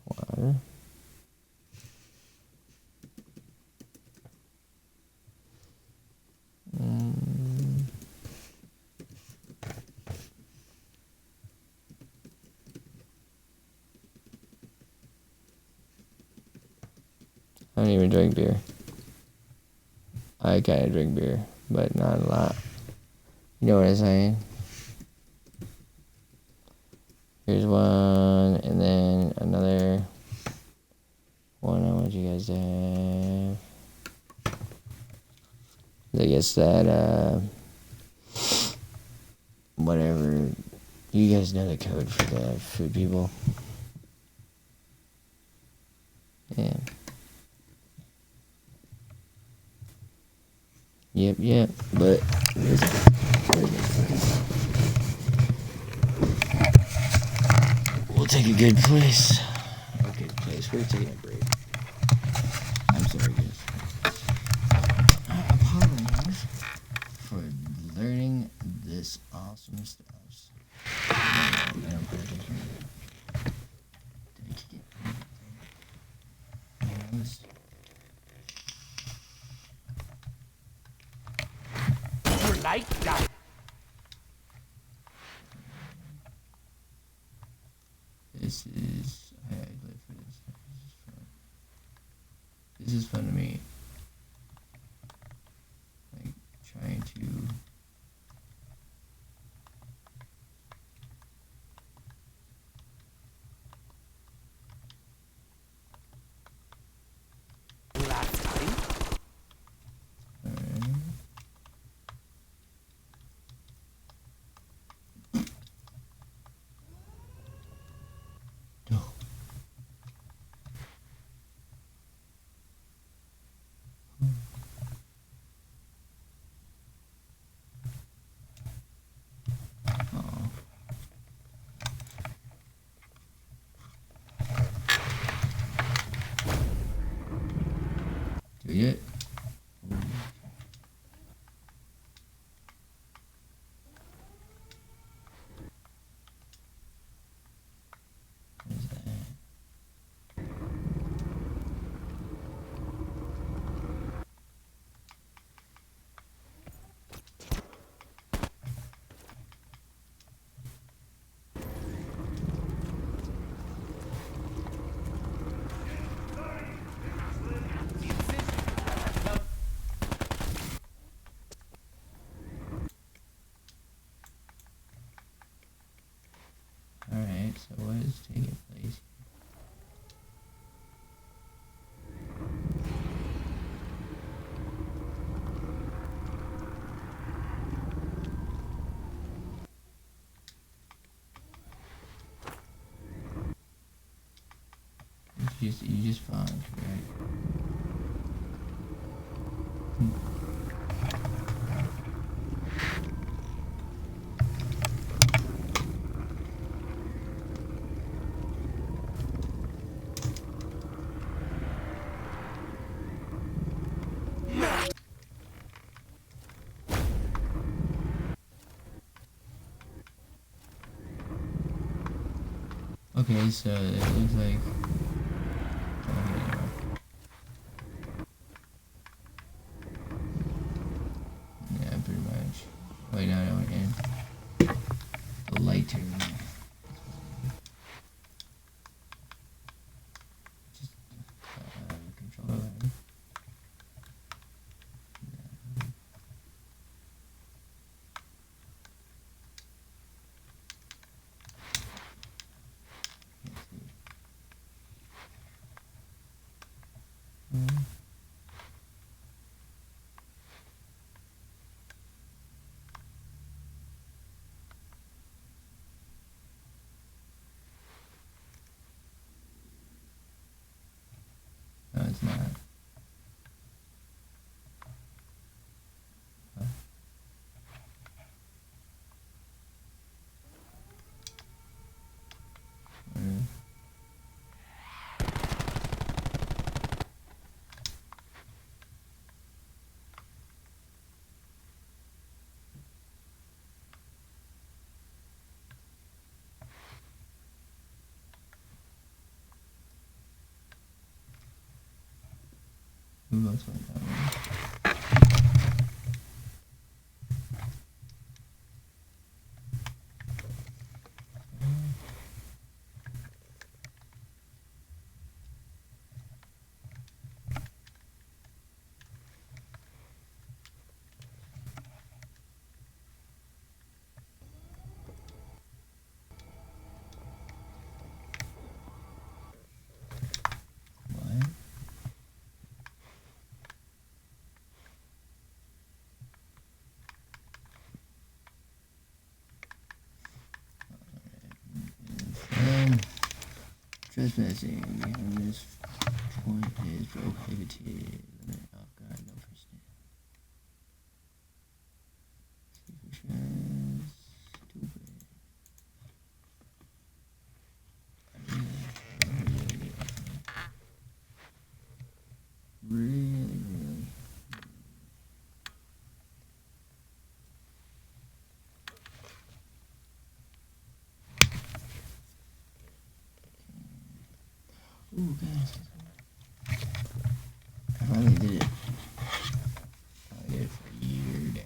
water. I don't even drink beer. I kind of drink beer, but not a lot. You know what I'm saying? Here's one, and then another one I want you guys to have. I guess that, whatever. You guys know the code for the food people. Yeah. Yep, but we'll take a good place. A good place. We're taking a break. I'm sorry, guys. I apologize for learning this awesome stuff. I don't pay attention. Did I kick it? Yes. You like that? This is I live for this. This is fun. This is fun to me. Like trying to Last time? alright. No. Oh. Do it. What is that? Alright, so what is taking place? You just found, right? Okay, so it looks like. Okay, yeah, pretty much. Wait, no, again. The light turned on. Just control that. No, it's not. Huh? Alright. Who else went that way? What? Trespassing beyond this point is prohibited. Limit of guard, no person. Stupid. Really. Ooh, guys. I finally did it. I did it for a year down.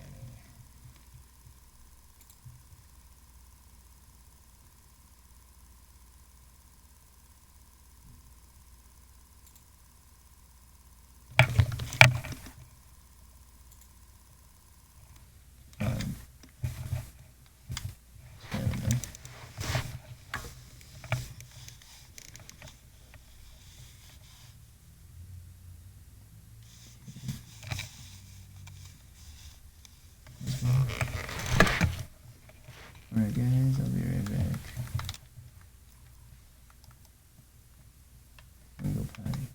Alright guys, I'll be right back. I'm gonna go potty.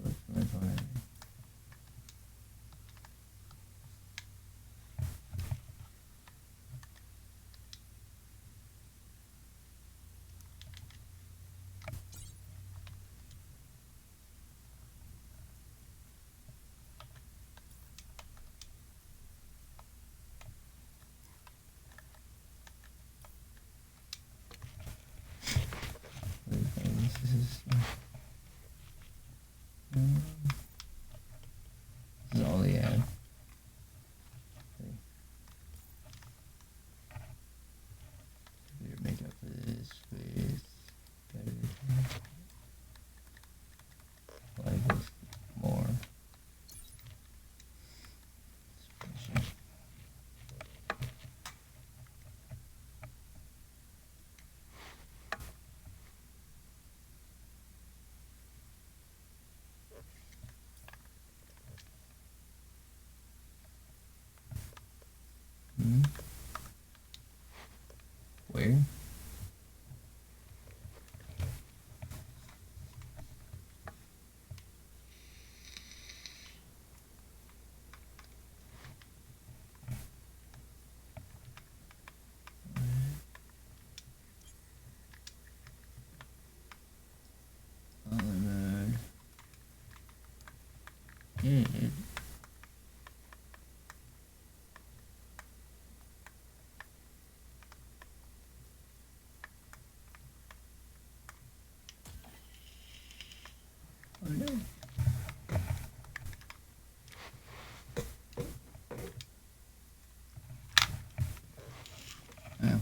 Look for my phone. This is all they had. Make up for this with better like this more. Where? Mode. Oh no. Oh.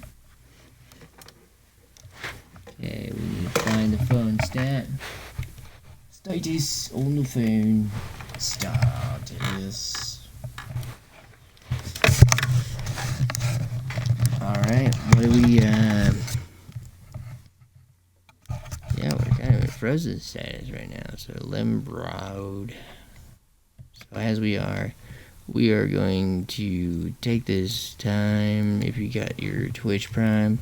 Okay, we need to find the phone stat. Status on the phone. Status. Alright, what do we, yeah, we're kind of in frozen status right now, so Limbrod. So as we are going to take this time, if you got your Twitch Prime,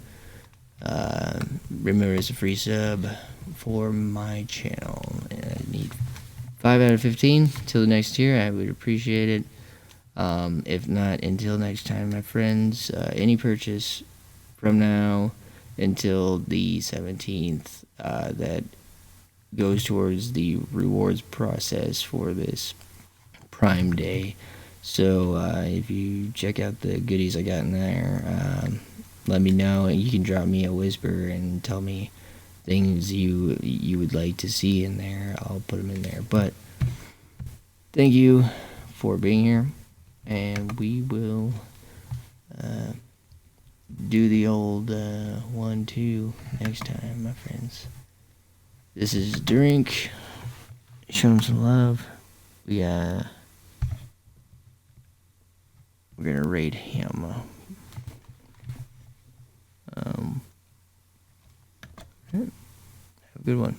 remember it's a free sub for my channel, and I need 5 out of 15 till the next tier. I would appreciate it. If not, until next time, my friends, any purchase from now until the 17th that goes towards the rewards process for this Prime Day. So if you check out the goodies I got in there, let me know. You can drop me a whisper and tell me things you would like to see in there. I'll put them in there. But thank you for being here, and we will do the old 1-2 next time, my friends. This is Drink. Show him some love. We're gonna raid him. Have a good one.